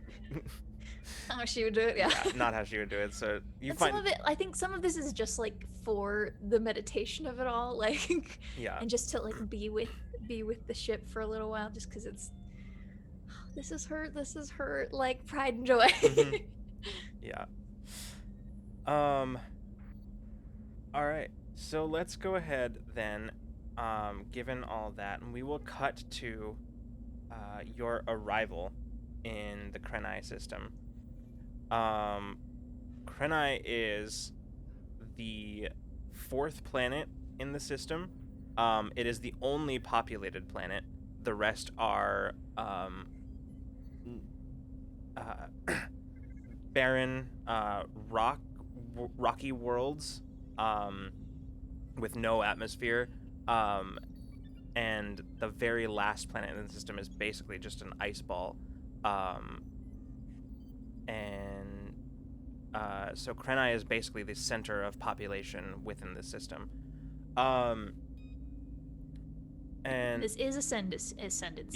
How she would do it, yeah. not how she would do it. So you And find some of it, I think some of this is just like for the meditation of it all, like, yeah. and just to like be with the ship for a little while, just because it's this is her like pride and joy. Mhm. Yeah. All right. So let's go ahead then. Given all that, and we will cut to your arrival in the Krenaii system. Krenaii is the 4th planet in the system. It is the only populated planet. The rest are barren, rocky worlds with no atmosphere. And the very last planet in the system is basically just an ice ball. So Krenaii is basically the center of population within the system. And This is ascendancy yeah,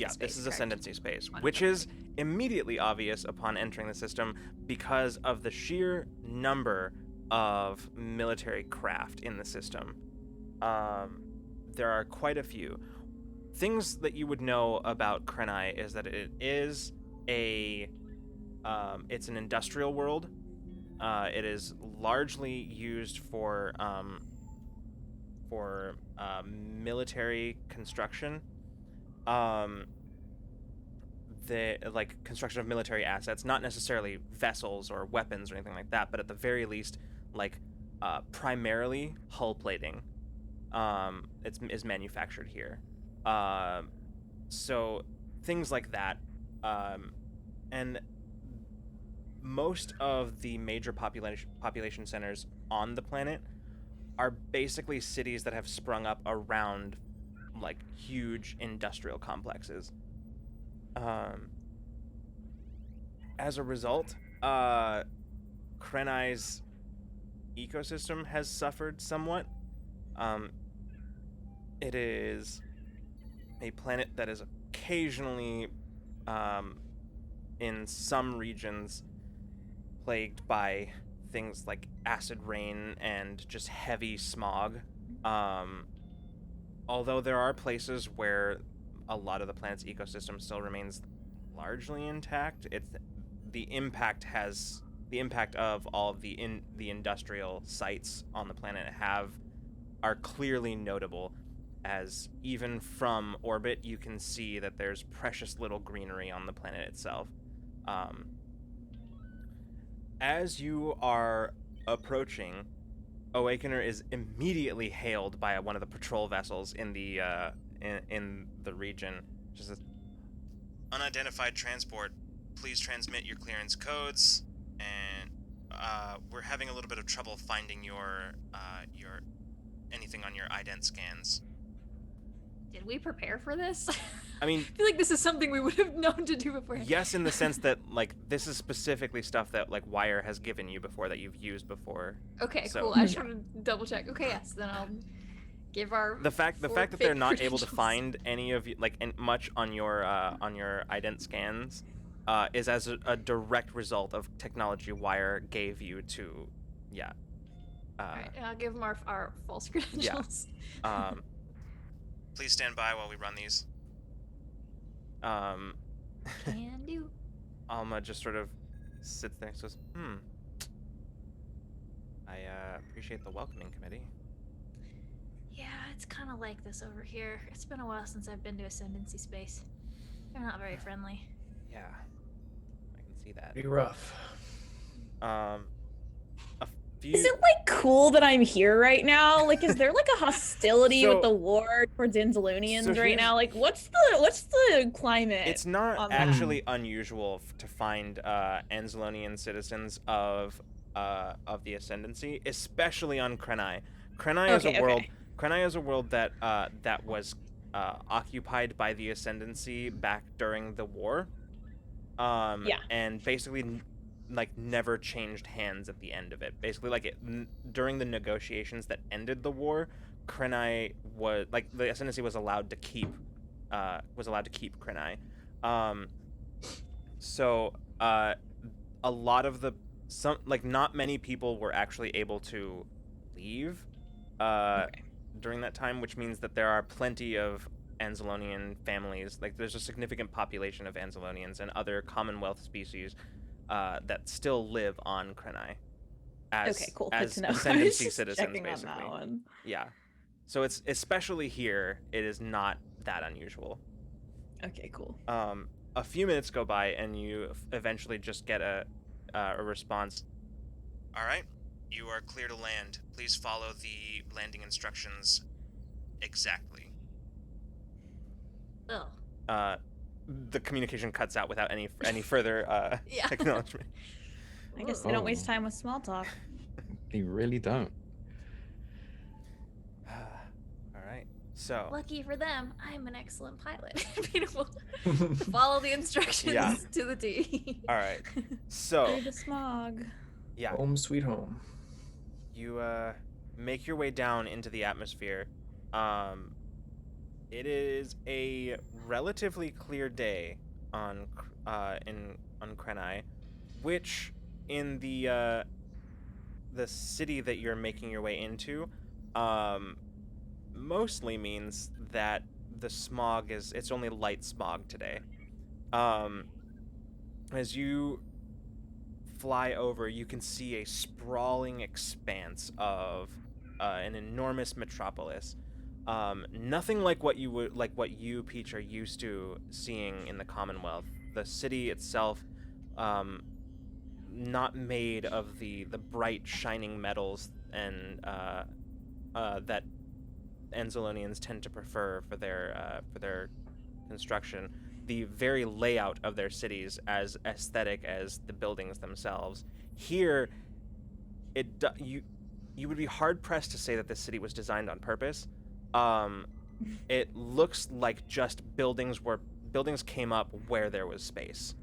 space. this is correct? ascendancy space, Wonderful. which is immediately obvious upon entering the system because of the sheer number of military craft in the system. There are quite a few. Things that you would know about Krenaii is that it is it's an industrial world. It is largely used for military construction. The like construction of military assets, not necessarily vessels or weapons or anything like that, but at the very least, like primarily hull plating. Is manufactured here. So things like that, and most of the major population centers on the planet are basically cities that have sprung up around like huge industrial complexes. As a result, Krenaai's ecosystem has suffered somewhat. It is a planet that is occasionally, in some regions, plagued by things like acid rain and just heavy smog. Although there are places where a lot of the planet's ecosystem still remains largely intact, the impact of all of the industrial sites on the planet are clearly notable, as even from orbit you can see that there's precious little greenery on the planet itself. As you are approaching, Awakener is immediately hailed by one of the patrol vessels in the region. Just says, "Unidentified transport. Please transmit your clearance codes, and we're having a little bit of trouble finding your anything on your ident scans." Did we prepare for this? I mean, I feel like this is something we would have known to do before. yes, in the sense that like this is specifically stuff that like Wire has given you before that you've used before. Okay, So- cool. I just wanted to double check. Okay, yes, then I'll give our The fact that fake they're not able to credentials. find any of you like much on your ident scans is as a direct result of technology Wire gave you to, yeah. Alright, I'll give them our false credentials. Please stand by while we run these. Can do. Alma just sort of sits there and says, I appreciate the welcoming committee. Yeah, it's kind of like this over here. It's been a while since I've been to Ascendancy space. They're not very friendly. Yeah, I can see that. Be rough. A few. Is it like cool that I'm here right now? Like, is there like a hostility So- with the war towards Anzalonians so right here's- now? Like, what's the climate? It's not on that? actually unusual to find Anzalonian citizens of the Ascendancy, especially on Krenaii. Krenaii is Okay, a world. okay. Krenaii is a world that that was occupied by the Ascendancy back during the war. Yeah. And basically, like, never changed hands at the end of it. Basically, like during the negotiations that ended the war, Krenaii was like the Ascendancy was allowed to keep Krenaii. So a lot of not many people were actually able to leave during that time, which means that there are plenty of Anzalonian families. Like, there's a significant population of Anzalonians and other Commonwealth species that still live on Krenaii as Okay, cool. Good as to know. I was Ascendancy just citizens, checking on basically. that one. Yeah. So it's especially here, it is not that unusual. Okay, cool. A few minutes go by, and you eventually just get a response. All right, you are clear to land. Please follow the landing instructions exactly. Ugh. The communication cuts out without any further Yeah. acknowledgement. I guess they don't waste Oh. time with small talk. They really don't. All right. So Lucky for them, I'm an excellent pilot. Beautiful. Follow the instructions Yeah. to the T. all right. So Through the smog. yeah, Home sweet home. you make your way down into the atmosphere. It is a relatively clear day on Krenaii, which in the city that you're making your way into, mostly means that the smog it's only light smog today. As you fly over, you can see a sprawling expanse of an enormous metropolis. Nothing like what you, Peach, are used to seeing in the Commonwealth. The city itself, not made of the bright shining metals and that Anzalonians tend to prefer for their construction. The very layout of their cities as aesthetic as the buildings themselves. Here, you would be hard pressed to say that this city was designed on purpose. It looks like just buildings came up where there was space,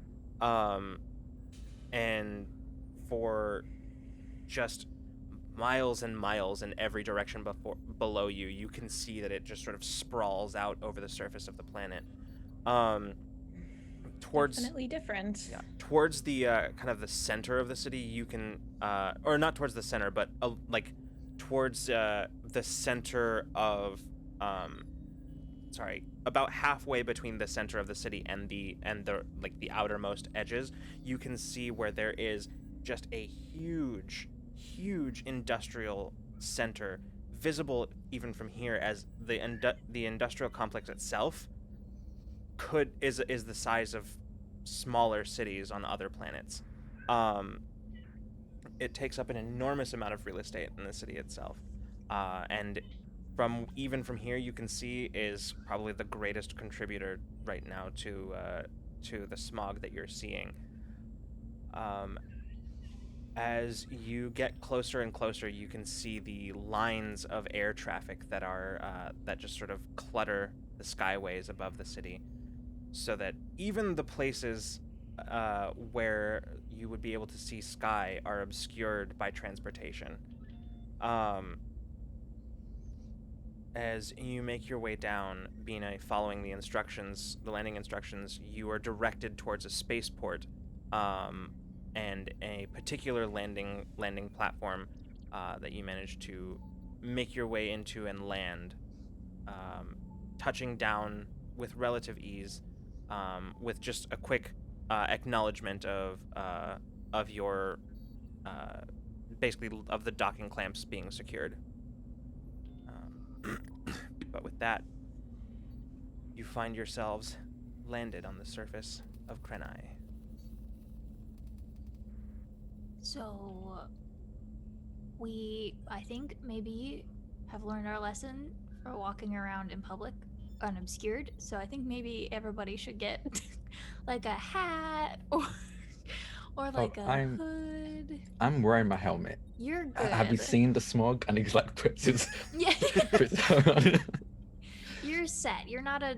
and for just miles and miles in every direction below you, you can see that it just sort of sprawls out over the surface of the planet. Towards Definitely different. towards the kind of the center of the city, you can or not towards the center, but like towards the center of about halfway between the center of the city and the outermost edges, you can see where there is just a huge industrial center, visible even from here, as the industrial complex itself is the size of smaller cities on other planets. It takes up an enormous amount of real estate in the city itself, and from here you can see is probably the greatest contributor right now to the smog that you're seeing. As you get closer and closer, you can see the lines of air traffic that just sort of clutter the skyways above the city. so that even the places where you would be able to see sky are obscured by transportation. As you make your way down, Bina, following the landing instructions, you are directed towards a spaceport, and a particular landing platform that you manage to make your way into and land, touching down with relative ease, with just a quick acknowledgement of your basically of the docking clamps being secured. But with that, you find yourselves landed on the surface of Krenaii. So, I think, maybe have learned our lesson for walking around in public unobscured. So I think maybe everybody should get like a hat or like a hood. I'm wearing my helmet. You're good. Have you seen the smog? And he's like puts his Yeah. puts his helmet on. You're set. You're not a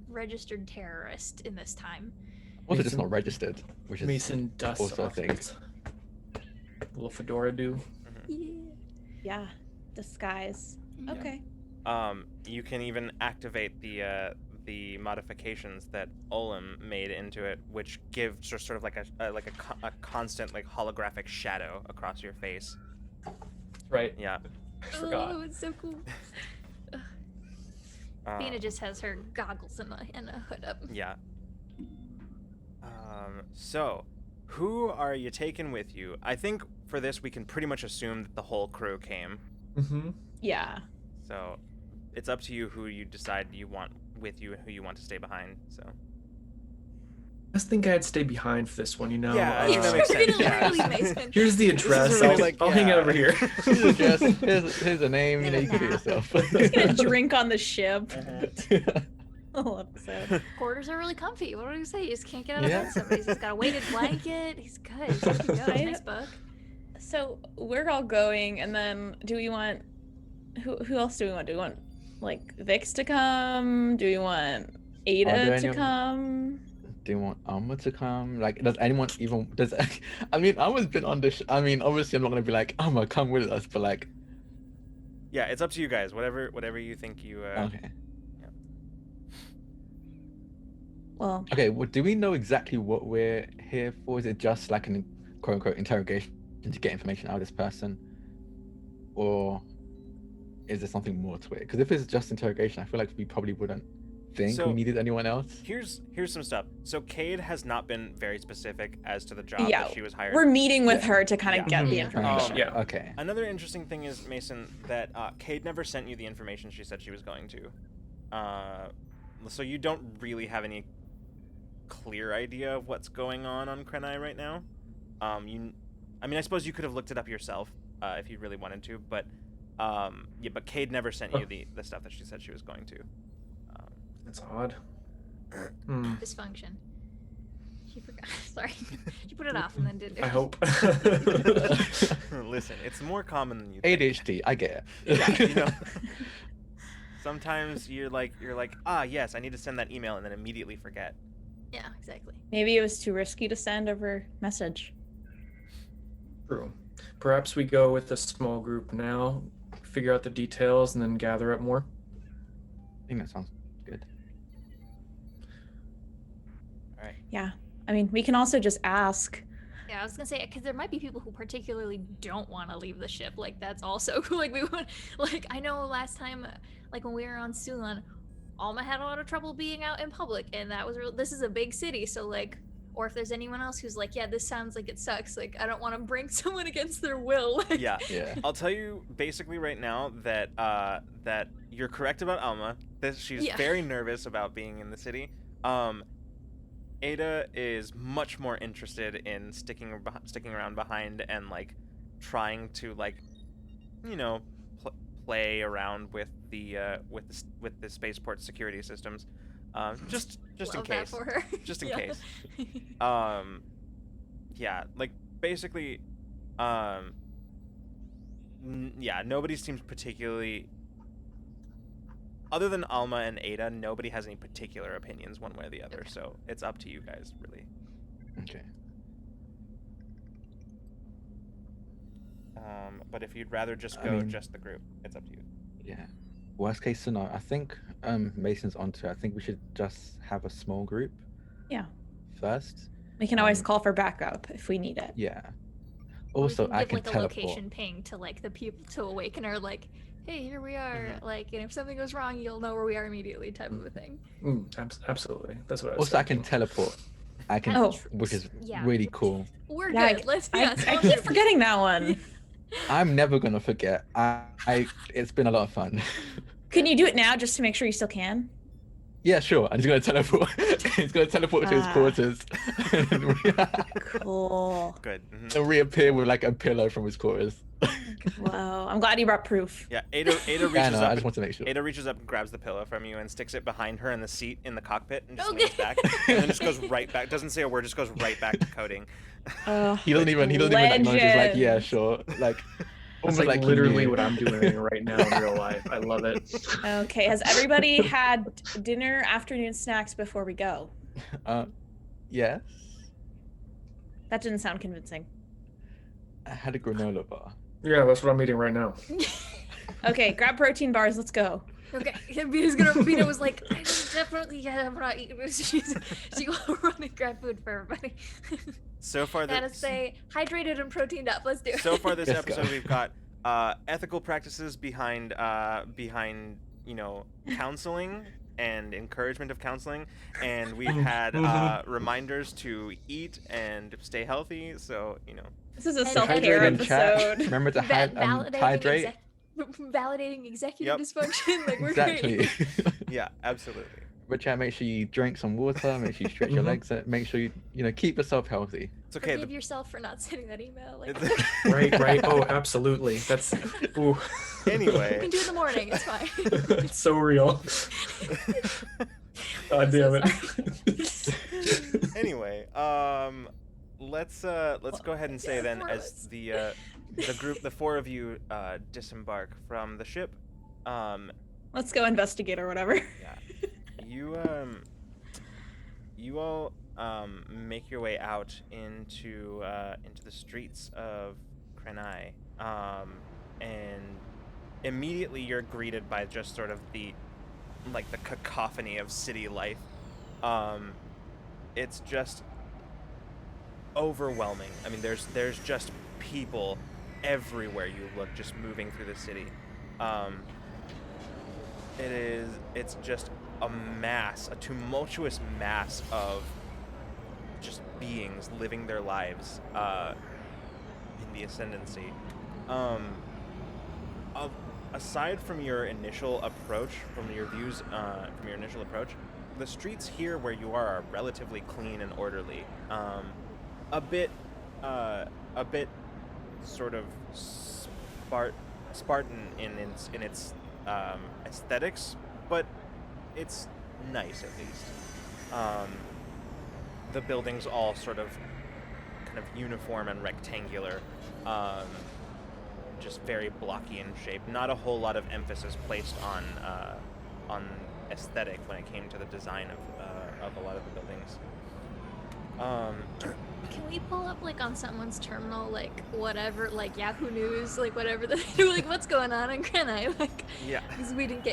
registered terrorist in this time. Also, just not registered, which is Mason dust also a off thing. his little fedora do. Yeah. Yeah. Disguise. Yeah. Okay. You can even activate the modifications that Olim made into it, which give sort of like a constant like holographic shadow across your face. Right. Yeah. I forgot. Oh, it's so cool. Bina just has her goggles and a hood up. Yeah. So, who are you taking with you? I think for this we can pretty much assume that the whole crew came. Mm-hmm. Yeah. So, it's up to you who you decide you want with you and who you want to stay behind. So. I just think I'd stay behind for this one, you know. Yeah, I think that makes sense. Literally, Mason. Here's the address. really I'll, like- I'll hang yeah. out over here. Here's a dress, here's a name, you know, you can do it yourself. He's gonna drink on the ship. Uh-huh. Whole episode. Quarters are really comfy. What do you say? You just can't get out of Yeah. bed. Somebody's just got a weighted blanket. He's good. He's good to go. Nice book. So we're all going, and then do we want who else do we want? Do we want like Vix to come? Do we want Ada to anyone- come? Do you want Alma to come? Like, does anyone even does? I mean, Alma's been on this. I mean, obviously, I'm not gonna be like, Alma, come with us, but like, Yeah, it's up to you guys. Whatever you think you. okay, Well, okay. Well, do we know exactly what we're here for? Is it just like an quote unquote interrogation to get information out of this person, or is there something more to it? Because if it's just interrogation, I feel like we probably wouldn't think So- we needed anyone else. Here's some stuff. So Cade has not been very specific as to the job Yeah, that she was hired. we're meeting with Yeah. her to kind of Yeah. get the Yeah. information. Yeah. Okay. Another interesting thing is, Mason, that Cade never sent you the information she said she was going to. So you don't really have any clear idea of what's going on Krenaii right now. I mean, I suppose you could have looked it up yourself if you really wanted to, but but Cade never sent you the stuff that she said she was going to. That's odd. Hmm. Dysfunction. She forgot. Sorry. She put it off and then did it. I hope. Listen, it's more common than you think. ADHD, I get it. Yeah, you know. Sometimes you're like, yes, I need to send that email, and then immediately forget. Yeah, exactly. Maybe it was too risky to send over message. True. Perhaps we go with a small group now, figure out the details, and then gather up more. I think that sounds good. All right. Yeah. I mean, we can also just ask. Yeah, I was gonna say because there might be people who particularly don't want to leave the ship. Like that's also like we want. Like I know last time, like when we were on Sulan, Alma had a lot of trouble being out in public, and that was real. This is a big city, so like, or if there's anyone else who's like, yeah, this sounds like it sucks. Like I don't want to bring someone against their will. Like, Yeah. Yeah. I'll tell you basically right now that that you're correct about Alma. She's Yeah. very nervous about being in the city. Ada is much more interested in sticking around behind and like trying to like, you know, play around with the spaceport security systems, just in love that case. for her. Just in Yeah. case. Yeah, like basically, yeah, nobody seems particularly other than Alma and Ada, nobody has any particular opinions one way or the other. So it's up to you guys, really. Okay. But if you'd rather just I go mean- just the group, it's up to you. Yeah. Worst case scenario, I think Mason's onto it. I think we should just have a small group. Yeah. First. We can always Um, call for backup if we need it. Yeah. Or we Also, can I give can like a teleport. location ping to like the people to Awakener, like, hey, here we are. Like, and if something goes wrong, you'll know where we are immediately, type of a thing. Absolutely. That's what I was Also, I can thinking. teleport. I can, Oh. which is Yeah. really cool. We're Yeah, good. Let's I so keep forgetting that one. I'm never gonna forget. It's been a lot of fun. Can you do it now just to make sure you still can? Yeah, sure. I'm just gonna teleport. He's gonna teleport to his Ah. quarters and Cool. Good. and reappear with like a pillow from his quarters. Whoa. I'm glad you brought proof. Yeah, Ada reaches Yeah, no, I up. just want to make sure. Ada reaches up and grabs the pillow from you and sticks it behind her in the seat in the cockpit and just Okay. leans back, and then just goes right back. Doesn't say a word, just goes right back to coding. He doesn't even acknowledge. He's like, yeah, Legend. sure. Like, It's almost like he literally knew. what I'm doing right now in real life. I love it. Okay. Has everybody had dinner, afternoon snacks before we go? Yes. That didn't sound convincing. I had a granola bar. Yeah, that's what I'm eating right now. Okay, grab protein bars. Let's go. Okay, Vita was like, I definitely I'm not eating this. She will run and grab food for everybody. So far, Gotta stay hydrated and proteined up. Let's do it. so far this Let's go. episode, we've got ethical practices behind counseling and encouragement of counseling, and we've had reminders to eat and stay healthy. So This is a And self-care Hydrate in chat. episode. Remember to hydrate. Validating executive Yep. dysfunction. Like we're Exactly. great. yeah, absolutely. But chat, make sure you drink some water. Make sure you stretch your legs. Make sure you keep yourself healthy. It's okay. Forgive yourself for not sending that email. Like, Right. Oh, absolutely. That's. Ooh. you Anyway, can do it in the morning. It's fine. It's so real. God damn it. anyway, let's go ahead and say Yeah, then, more or as less. the group, the four of you disembark from the ship. Let's go investigate or whatever. Yeah. You all make your way out into the streets of Krenaii, and immediately you're greeted by just sort of the cacophony of city life. It's just overwhelming. I mean, there's just people everywhere you look, just moving through the city. It's just a tumultuous mass of just beings living their lives in the Ascendancy. Aside from your initial approach, from your initial approach, the streets here where you are relatively clean and orderly. A bit sort of Spartan in its aesthetics, but it's nice at least. The buildings all sort of kind of uniform and rectangular, just very blocky in shape. Not a whole lot of emphasis placed on aesthetic when it came to the design of a lot of the buildings. Can we pull up like on someone's terminal, like whatever, like Yahoo News, like whatever the like what's going on in Krenaii, like Yeah. because we didn't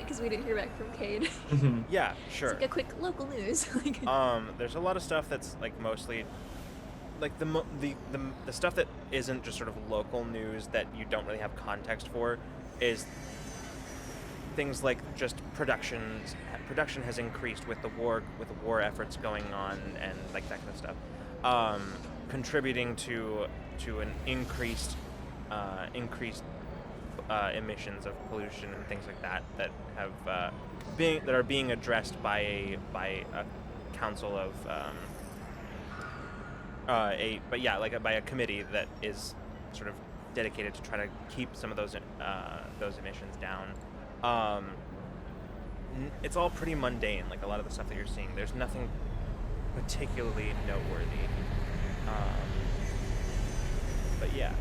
hear back from Cade. Yeah, sure. It's like a quick local news. Like, There's a lot of stuff that's like mostly like the stuff that isn't just sort of local news that you don't really have context for is things like just production has increased with the war efforts going on and like that kind of stuff, contributing to an increased emissions of pollution and things like that are being addressed by a council of by a committee that is sort of dedicated to try to keep some of those emissions down. It's all pretty mundane, like a lot of the stuff that you're seeing. There's nothing particularly noteworthy. But yeah.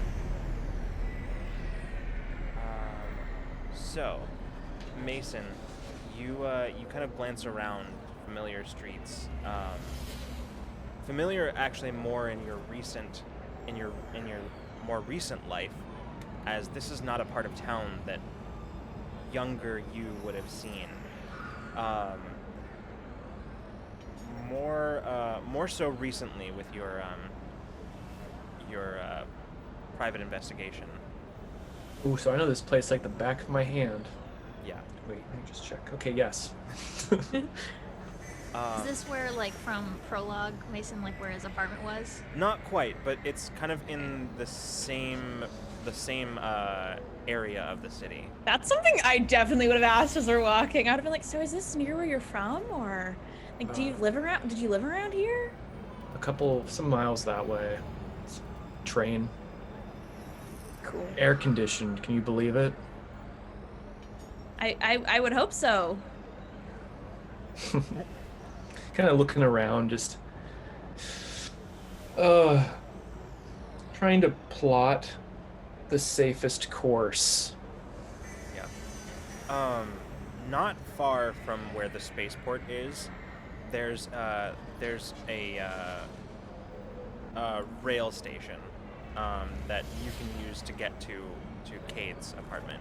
So, Mason, you kind of glance around familiar streets. Familiar actually more in your more recent life, as this is not a part of town that younger you would have seen. More so recently with your private investigation. Ooh, so I know this place like the back of my hand. Yeah. Wait, let me just check. Okay, yes. Is this where, like, from Prologue, Mason, like, where his apartment was? Not quite, but it's kind of in the same area of the city. That's something I definitely would have asked as we're walking. I'd have been like, so is this near where you're from, or like, did you live around here? Some miles that way. Train. Cool. Air conditioned, can you believe it? I would hope so. Kind of looking around, just trying to plot the safest course. Yeah. Not far from where the spaceport is, there's a rail station that you can use to get to Cade's apartment.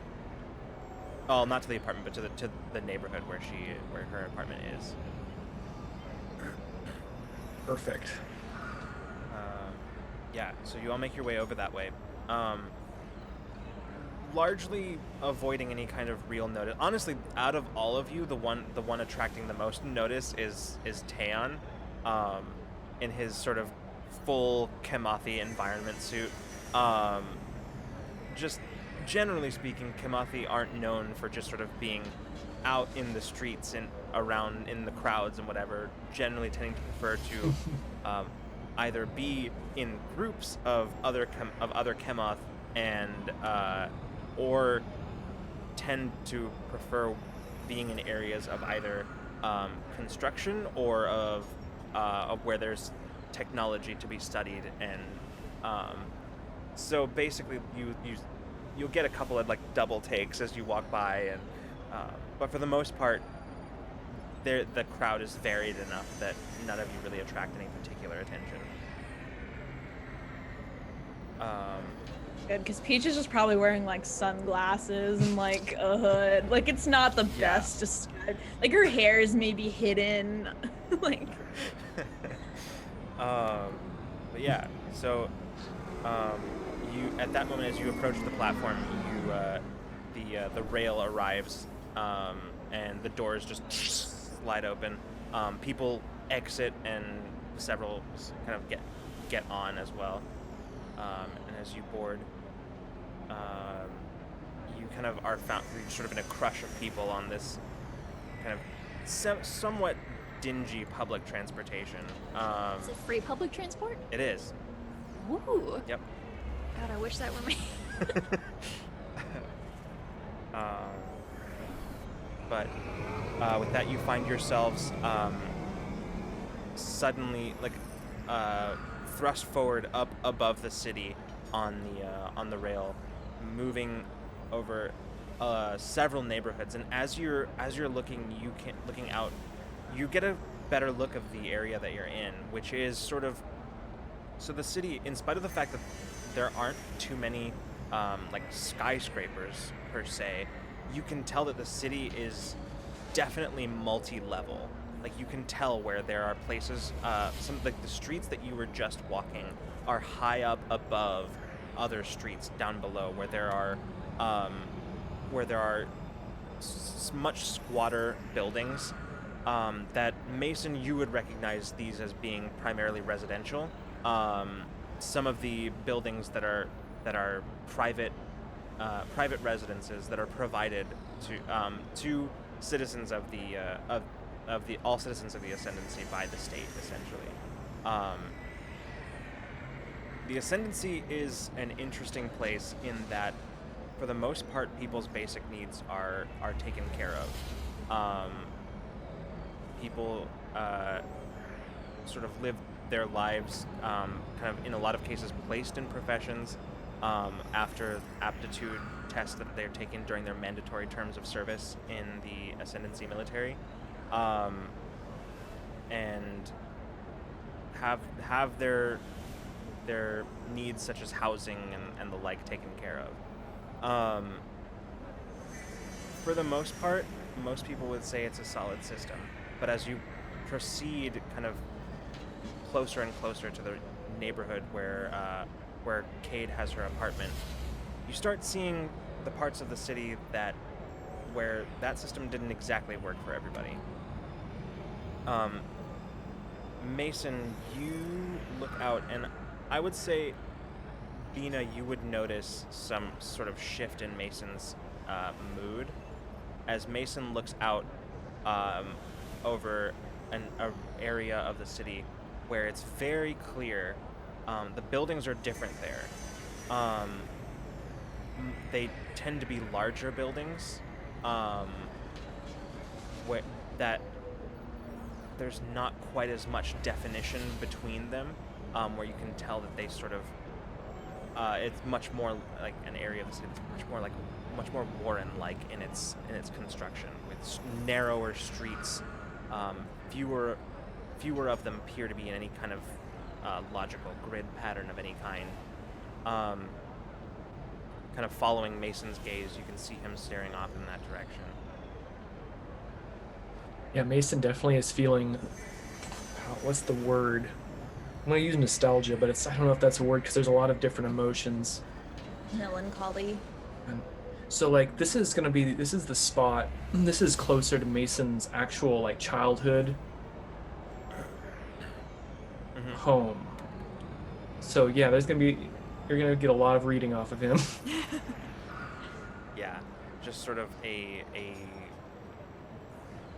Oh, not to the apartment, but to the neighborhood where her apartment is. Perfect. Yeah, so you all make your way over that way. Largely avoiding any kind of real notice. Honestly, out of all of you, the one attracting the most notice is Taeon, in his sort of full Kemathi environment suit. Just generally speaking, Kemathi aren't known for just sort of being out in the streets and around in the crowds and whatever. Generally tending to prefer to either be in groups of other Kemoth and or tend to prefer being in areas of either construction or of where there's technology to be studied, and so basically you'll get a couple of like double takes as you walk by, and but for the most part the crowd is varied enough that none of you really attract any particular attention. Good, because Peach is just probably wearing like sunglasses and like a hood. Like, it's not the best described. Like, her hair is maybe hidden. Like. But yeah, so you at that moment as you approach the platform, the rail arrives, and the doors just slide open. People exit, and several kind of get on as well. And as you board, you kind of are found sort of in a crush of people on this kind of somewhat dingy public transportation. Is it free public transport? It is. Ooh. Yep. God, I wish that were me. But with that, you find yourselves suddenly thrust forward up above the city on the rail, moving over several neighborhoods. And as you're looking out, you get a better look of the area that you're in, which is sort of, so the city, in spite of the fact that there aren't too many like skyscrapers per se, you can tell that the city is definitely multi-level. Like, you can tell where there are places, some like the streets that you were just walking are high up above other streets down below, where there are much squatter buildings. That Mason, you would recognize these as being primarily residential. Some of the buildings that are private residences that are provided to citizens of all citizens of the Ascendancy by the state, essentially. The Ascendancy is an interesting place in that, for the most part, people's basic needs are taken care of. People sort of live their lives kind of, in a lot of cases, placed in professions after aptitude tests that they're taking during their mandatory terms of service in the Ascendancy military, and have their needs such as housing and the like taken care of. For the most part, most people would say it's a solid system, but as you proceed kind of closer and closer to the neighborhood where Cade has her apartment, you start seeing the parts of the city where that system didn't exactly work for everybody. Mason, you look out, and I would say, Bina, you would notice some sort of shift in Mason's mood as Mason looks out over an area of the city where it's very clear. The buildings are different there. They tend to be larger buildings, where that there's not quite as much definition between them, where you can tell that they sort of it's much more like an area of the city that's much more Warren-like in its construction, with narrower streets. Fewer of them appear to be in any kind of logical grid pattern of any kind. Kind of following Mason's gaze, you can see him staring off in that direction. Yeah, Mason definitely is feeling. What's the word? I'm gonna use nostalgia, but I don't know if that's a word because there's a lot of different emotions. Melancholy. And so like this is the spot. This is closer to Mason's actual like childhood home. So yeah, you're gonna get a lot of reading off of him. Yeah, just sort of a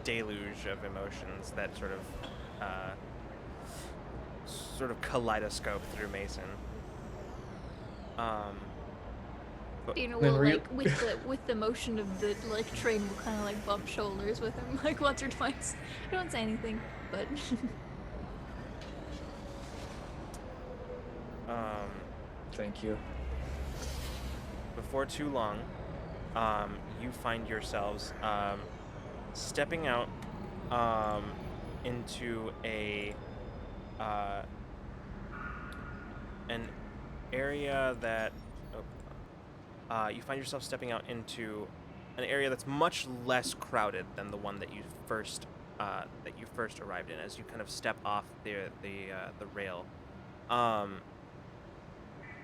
deluge of emotions that sort of kaleidoscope through Mason. You know, Then well, real- like with the motion of the like train, we'll kind of like bump shoulders with him like once or twice. I don't say anything, but Thank you. Before too long, you find yourselves stepping out into an area that you find yourself stepping out into an area that's much less crowded than the one that you first arrived in. As you kind of step off the rail,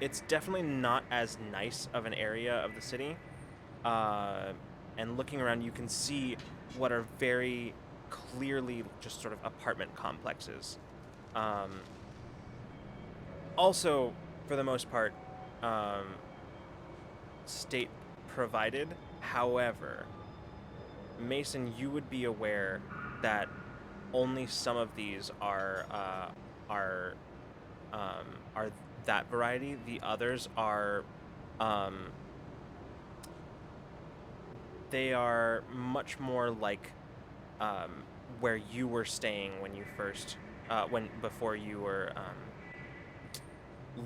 it's definitely not as nice of an area of the city. And looking around, you can see what are very clearly just sort of apartment complexes. Also, for the most part, state provided. However, Mason, you would be aware that only some of these are that variety. The others are they are much more like where you were staying when you first before you were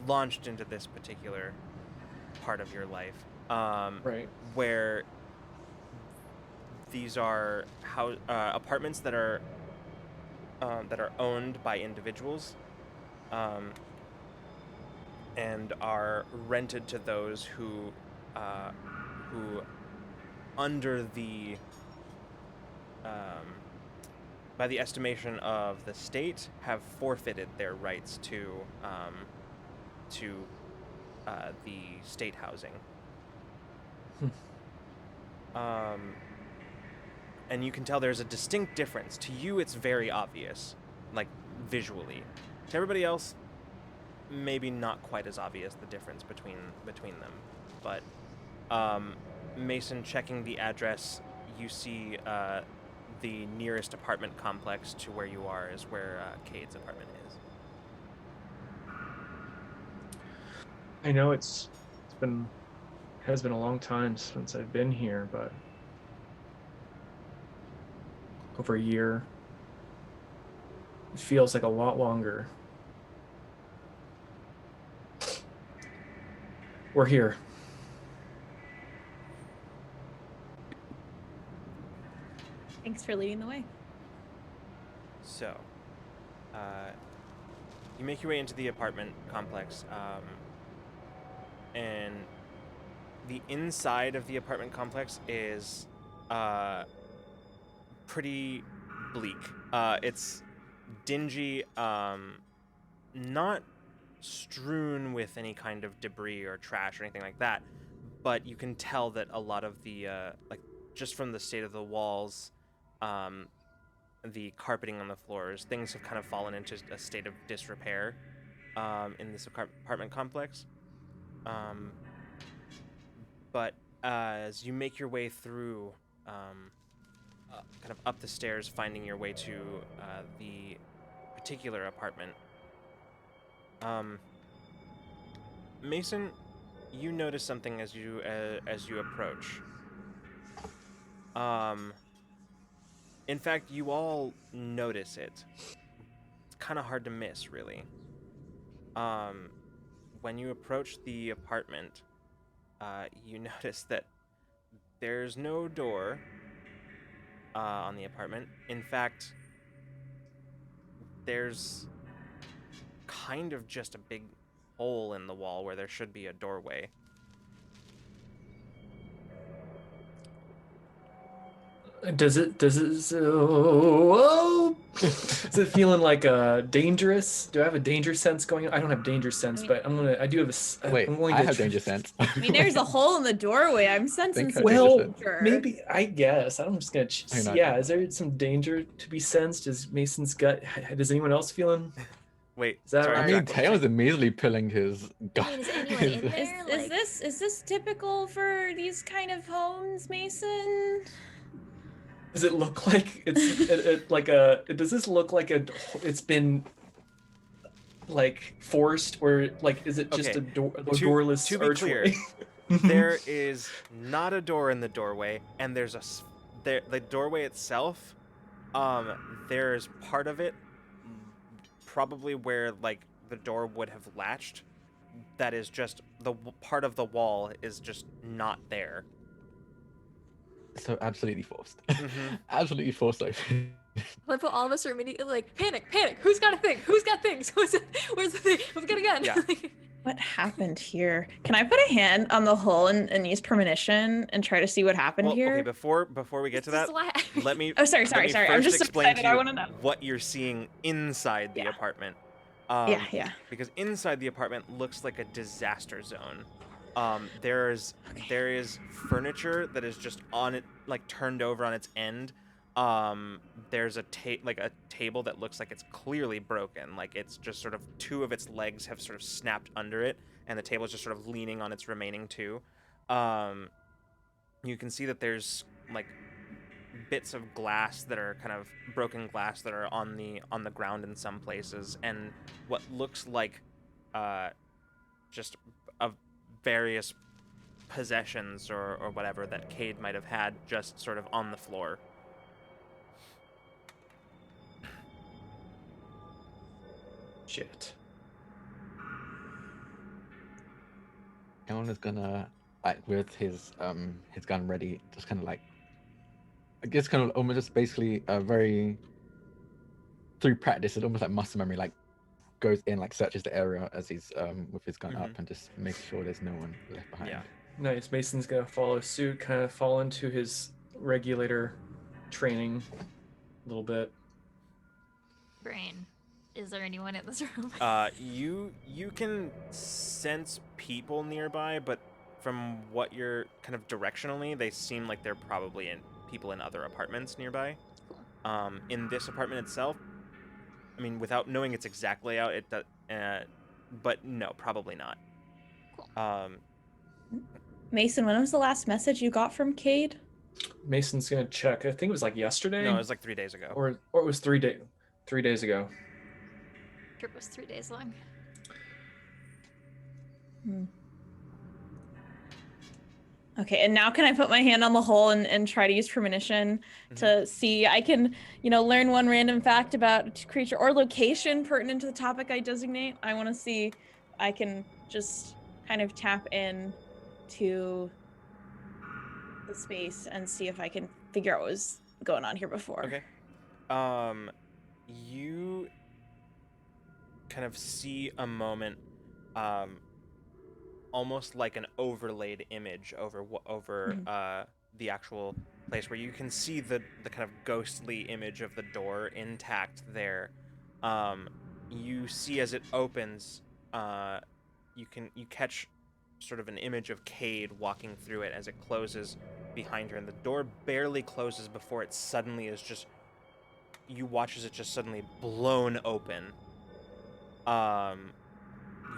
launched into this particular part of your life, Right. where these are apartments that are owned by individuals, and are rented to those who under the by the estimation of the state, have forfeited their rights to the state housing. And you can tell there's a distinct difference. To you, it's very obvious, like visually. To everybody else, maybe not quite as obvious the difference between them. But Mason, checking the address, you see the nearest apartment complex to where you are is where Cade's apartment is. I know has been a long time since I've been here, but over a year. It feels like a lot longer. We're here. Thanks for leading the way. So, you make your way into the apartment complex, and the inside of the apartment complex is pretty bleak. It's dingy, not strewn with any kind of debris or trash or anything like that, but you can tell that a lot of the like just from the state of the walls, the carpeting on the floors, things have kind of fallen into a state of disrepair in this apartment complex. But as you make your way through, kind of up the stairs, finding your way to the particular apartment, Mason, you notice something as you approach. In fact, you all notice it. It's kind of hard to miss, really. When you approach the apartment, you notice that there's no door on the apartment. In fact, there's kind of just a big hole in the wall where there should be a doorway. Does it is it feeling like dangerous? Do I have a danger sense going on? I don't have danger sense, but I do have a Wait, I'm going I to have danger sense. I mean, there's a hole in the doorway. I'm sensing some Well, danger. maybe, I guess. I'm just gonna Hang on. yeah, is there some danger to be sensed? Is Mason's gut, does anyone else feeling? Wait, Is that sorry, right? I mean, Jack, what Tail was is immediately pulling his gun. I mean, is anyone in there? Is this typical for these kind of homes, Mason? Does it look like it's like does this look like it's been like forced, or like is it just Okay, a doorless to be archway? clear, there is not a door in the doorway, and there's the doorway itself. There's part of it, probably where like the door would have latched, that is just the part of the wall is just not there. So absolutely forced. Mhm. Absolutely forced. Like, Like, all of us are immediately like, panic! Who's got a thing? Who's got things? Where's the thing? We've got a gun. Yeah. What happened here? Can I put a hand on the hole and use premonition and try to see what happened Well, here? okay, before we get to that, let me Oh, sorry. let me I'm first just so explain excited. to I you want to know. what you're seeing inside the Yeah. apartment. Yeah. Because inside the apartment looks like a disaster zone. There is furniture that is just on it, like turned over on its end. There's a table that looks like it's clearly broken. Like it's just sort of two of its legs have sort of snapped under it, and the table is just sort of leaning on its remaining two. You can see that there's like bits of glass that are kind of broken glass that are on the ground in some places, and what looks like just of various possessions or whatever that Cade might have had just sort of on the floor. Shit. Alan is gonna, like, with his gun ready, just kind of like, I guess kind of almost just basically through practice, it's almost like muscle memory, like goes in, like searches the area as he's with his gun up and just makes sure there's no one left behind. Yeah. Nice. Mason's gonna follow suit, kind of fall into his regulator training a little bit. Brain. Is there anyone in this room? You can sense people nearby, but from what you're kind of directionally, they seem like they're probably people in other apartments nearby. In this apartment itself, I mean, without knowing its exact layout, it does, but no, probably not. Cool. Mason, when was the last message you got from Cade? Mason's gonna check. I think it was like yesterday. No, it was like 3 days ago. or it was 3 days ago. Trip was 3 days long. Okay, and now can I put my hand on the hole and try to use premonition to see I can, learn one random fact about a creature or location pertinent to the topic I designate? I want to see I can just kind of tap in to the space and see if I can figure out what was going on here before. Okay. You kind of see a moment, almost like an overlaid image over the actual place, where you can see the kind of ghostly image of the door intact there. You see as it opens, you catch sort of an image of Cade walking through it as it closes behind her, and the door barely closes before it suddenly is just, you watch as it just suddenly blown open.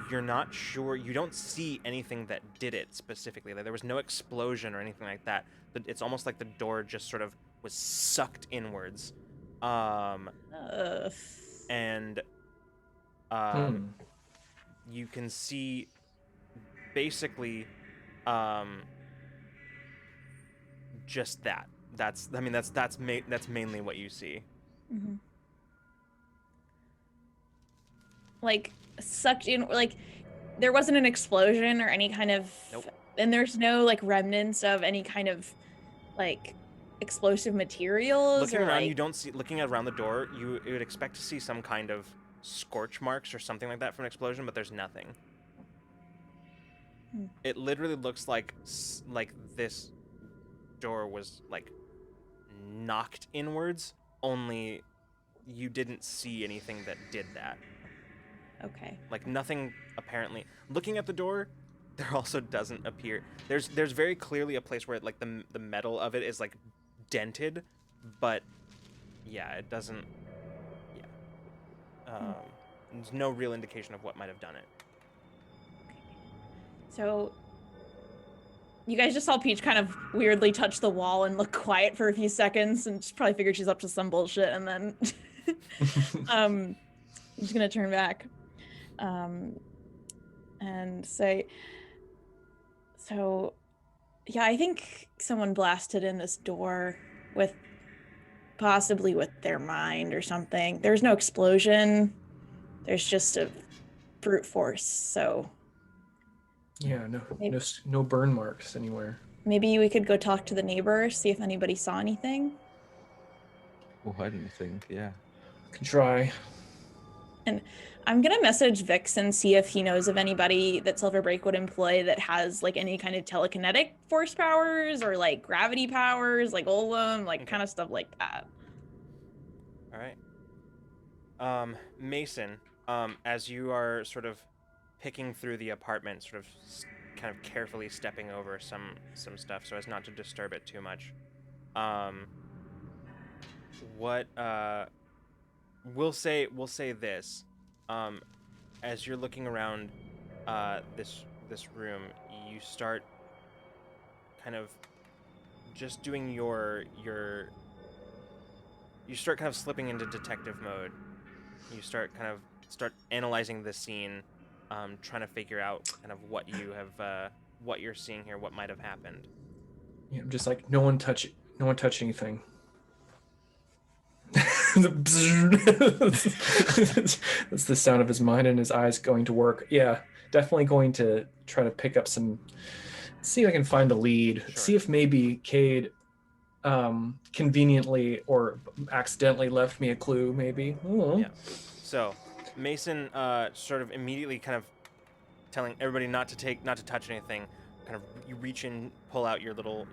You're not sure, you don't see anything that did it specifically. Like, there was no explosion or anything like that. But it's almost like the door just sort of was sucked inwards. And you can see basically just that. That's mainly what you see. Mm-hmm. Like, sucked in, like, there wasn't an explosion or any kind of... Nope. And there's no, like, remnants of any kind of, like, explosive materials? Looking or around, like... you don't see, looking around the door, you would expect to see some kind of scorch marks or something like that from an explosion, but there's nothing. It literally looks like this door was, like, knocked inwards, only you didn't see anything that did that. Okay. Like, nothing apparently. Looking at the door, there also doesn't appear. There's very clearly a place where it, like, the metal of it is, like, dented, but yeah, it doesn't. Yeah. There's no real indication of what might have done it. So, you guys just saw Peach kind of weirdly touch the wall and look quiet for a few seconds, and she probably figured she's up to some bullshit, and then I'm just gonna turn back and say, so, yeah, I think someone blasted in this door with, possibly with their mind or something. There's no explosion. There's just a brute force, so... Yeah, no burn marks anywhere. Maybe we could go talk to the neighbors, see if anybody saw anything. Or heard anything, yeah. Can try. And I'm gonna message Vix and see if he knows of anybody that Silverbreak would employ that has, like, any kind of telekinetic force powers or, like, gravity powers, like Golem, like, kind of stuff like that. All right. Mason, as you are sort of picking through the apartment, sort of kind of carefully stepping over some stuff so as not to disturb it too much. We'll say this. As you're looking around this room, you start kind of just doing you start kind of slipping into detective mode. You start analyzing the scene, trying to figure out kind of what you're seeing here, what might have happened. Yeah, I'm just like, no one touch anything. That's the sound of his mind and his eyes going to work. Yeah, definitely going to try to pick up see if I can find a lead. Sure. See if maybe Cade conveniently or accidentally left me a clue, maybe. Yeah. So Mason sort of immediately kind of telling everybody not to touch anything. Kind of, you reach in, pull out your little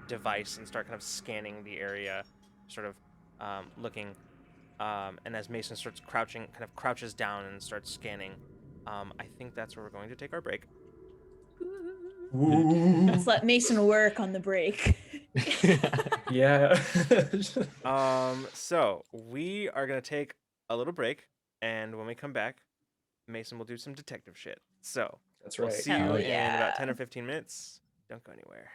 device and start kind of scanning the area, sort of looking. And as Mason starts crouching, kind of crouches down and starts scanning. I think that's where we're going to take our break. Let's let Mason work on the break. Yeah. So we are gonna take a little break, and when we come back, Mason will do some detective shit. So That's we'll right. see you Hell in yeah. about 10 or 15 minutes. Don't go anywhere.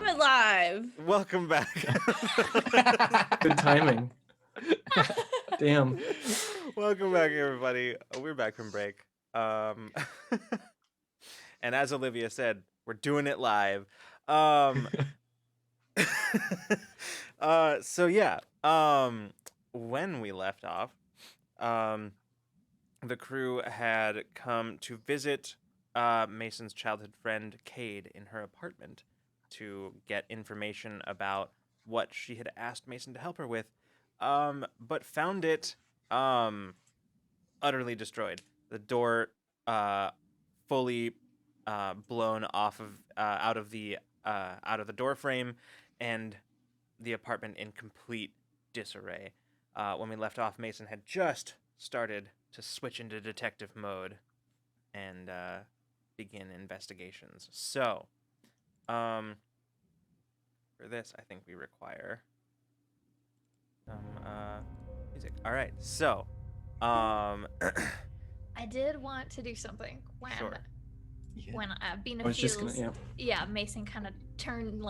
it live. Welcome back. Good timing. Damn. Welcome back, everybody. We're back from break. And as Olivia said, we're doing it live. So yeah. When we left off, the crew had come to visit Mason's childhood friend Cade in her apartment to get information about what she had asked Mason to help her with, but found it utterly destroyed. The door fully blown off of out of the door frame, and the apartment in complete disarray. When we left off, Mason had just started to switch into detective mode and begin investigations. So, for this, I think we require some music. All right, so, I did want to do something when Sure. Yeah. when Bina I was feels just gonna, Mason kind of turn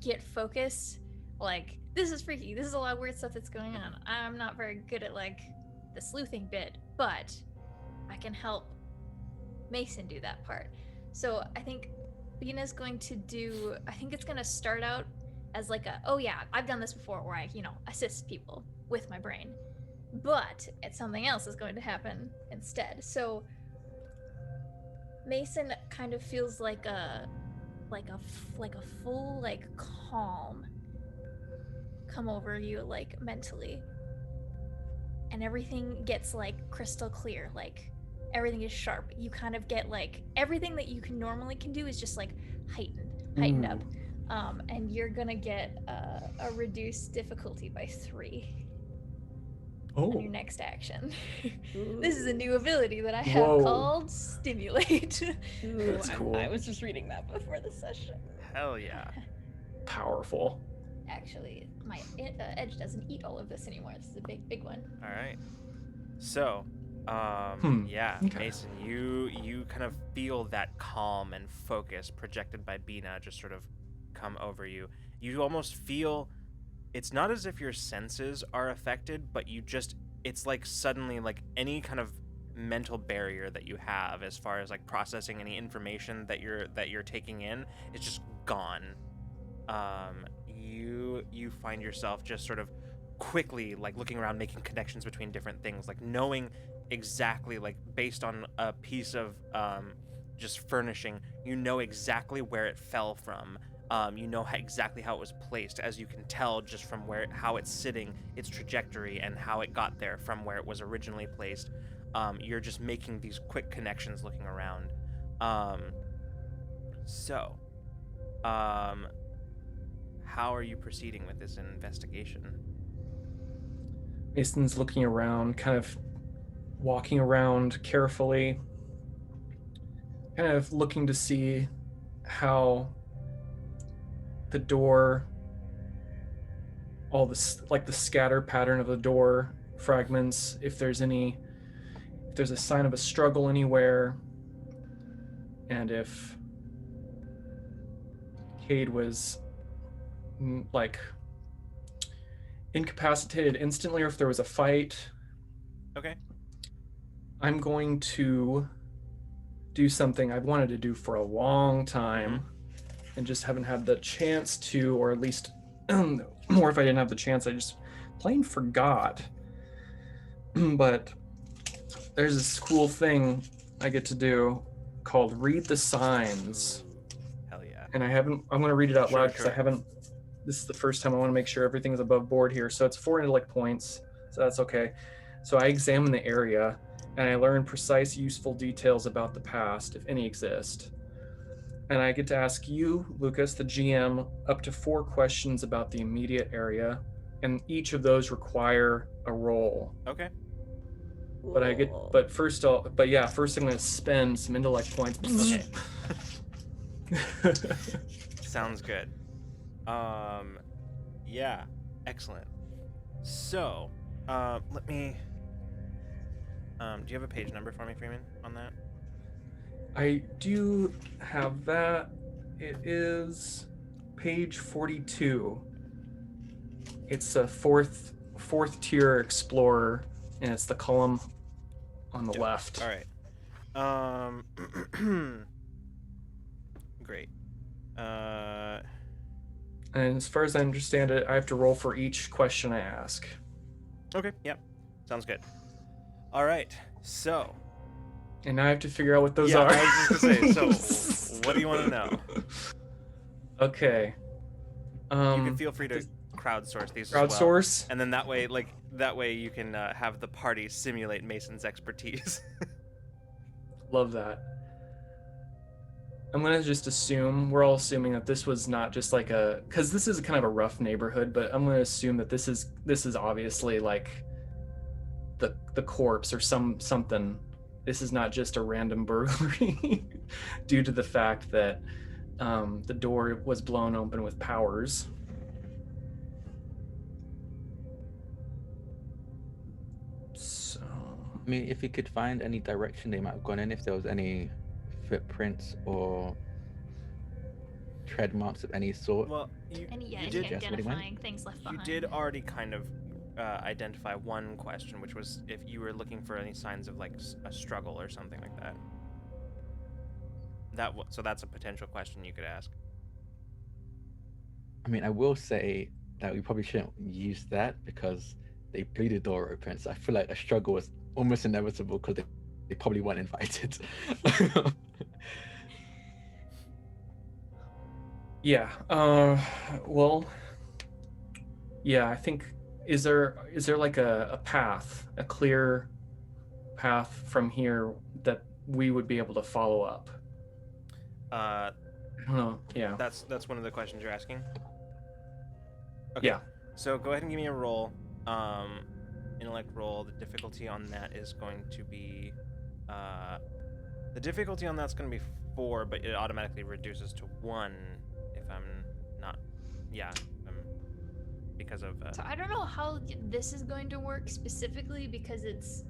get focused. This is freaky. This is a lot of weird stuff that's going on. I'm not very good at the sleuthing bit, but I can help Mason do that part. So I think Bina's going to do. I think it's going to start out as I've done this before, where I assist people with my brain, but something else is going to happen instead. So Mason kind of feels like a full calm come over you mentally, and everything gets crystal clear. Everything is sharp. You kind of get everything that you normally can do is just heightened up. And you're gonna get a reduced difficulty by 3 on your next action. This is a new ability that I have Whoa. called Stimulate. Ooh, That's cool. I was just reading that before the session. hell yeah. Powerful. Actually, my edge doesn't eat all of this anymore. This is a big one. All right. So, yeah, Okay. Mason, you kind of feel that calm and focus projected by Bina just sort of come over you. You almost feel, it's not as if your senses are affected, but it's suddenly any kind of mental barrier that you have as far as processing any information that you're taking in is just gone. You find yourself just sort of quickly looking around, making connections between different things, knowing exactly based on a piece of just furnishing, you know exactly where it fell from. You know exactly how it was placed, as you can tell just from how it's sitting, its trajectory, and how it got there from where it was originally placed. You're just making these quick connections looking around. How are you proceeding with this investigation? Mason's looking around, kind of walking around carefully, kind of looking to see how the door, all this, the scatter pattern of the door fragments, if there's a sign of a struggle anywhere, and if Cade was incapacitated instantly, or if there was a fight. Okay. I'm going to do something I've wanted to do for a long time and just haven't had the chance to, or at least, or if I didn't have the chance, I just plain forgot. But there's this cool thing I get to do called Read the Signs. Hell yeah. And I'm going to read it out Sure, loud because sure. I haven't, this is the first time I want to make sure everything's above board here. So it's 4 intellect points, so that's okay. So I examine the area and I learn precise, useful details about the past, if any exist. And I get to ask you, Lucas, the GM, up to 4 questions about the immediate area, and each of those require a roll. Okay. But first I'm going to spend some intellect points. Okay. Sounds good. Yeah, excellent. So, let me. Do you have a page number for me, Freeman, on that? I do have that. It is page 42. It's a fourth tier explorer, and it's the column on the left. All right. Great. And as far as I understand it, I have to roll for each question I ask. Okay. Yep. Sounds good. All right. So. And now I have to figure out what those Yeah, are. I was just gonna say. So, what do you want to know? Okay. You can feel free to crowdsource these as well. Crowdsource? And then that way you can have the party simulate Mason's expertise. Love that. I'm gonna just assume, we're all assuming that this was not just like because this is kind of a rough neighborhood, but I'm gonna assume that this is obviously like the corpse or something. This is not just a random burglary due to the fact that the door was blown open with powers. So, I mean, if you could find any direction they might have gone in, if there was any footprints or tread marks of any sort. Well, you Any did identifying things left you behind. did already kind of identify one question, which was if you were looking for any signs of like a struggle or something like that. So that's a potential question you could ask. I mean, I will say that we probably shouldn't use that because they blew the door open. So I feel like a struggle was almost inevitable because they probably weren't invited. yeah. Well, yeah, I think is there like a path, a clear path from here that we would be able to follow up? I don't know. Yeah. That's one of the questions you're asking. Okay. Yeah. So go ahead and give me a roll. Intellect roll. The difficulty on that is going to be the difficulty on that's going to be 4, but it automatically reduces to 1 if I'm not. Yeah. Because of. So I don't know how this is going to work specifically because it's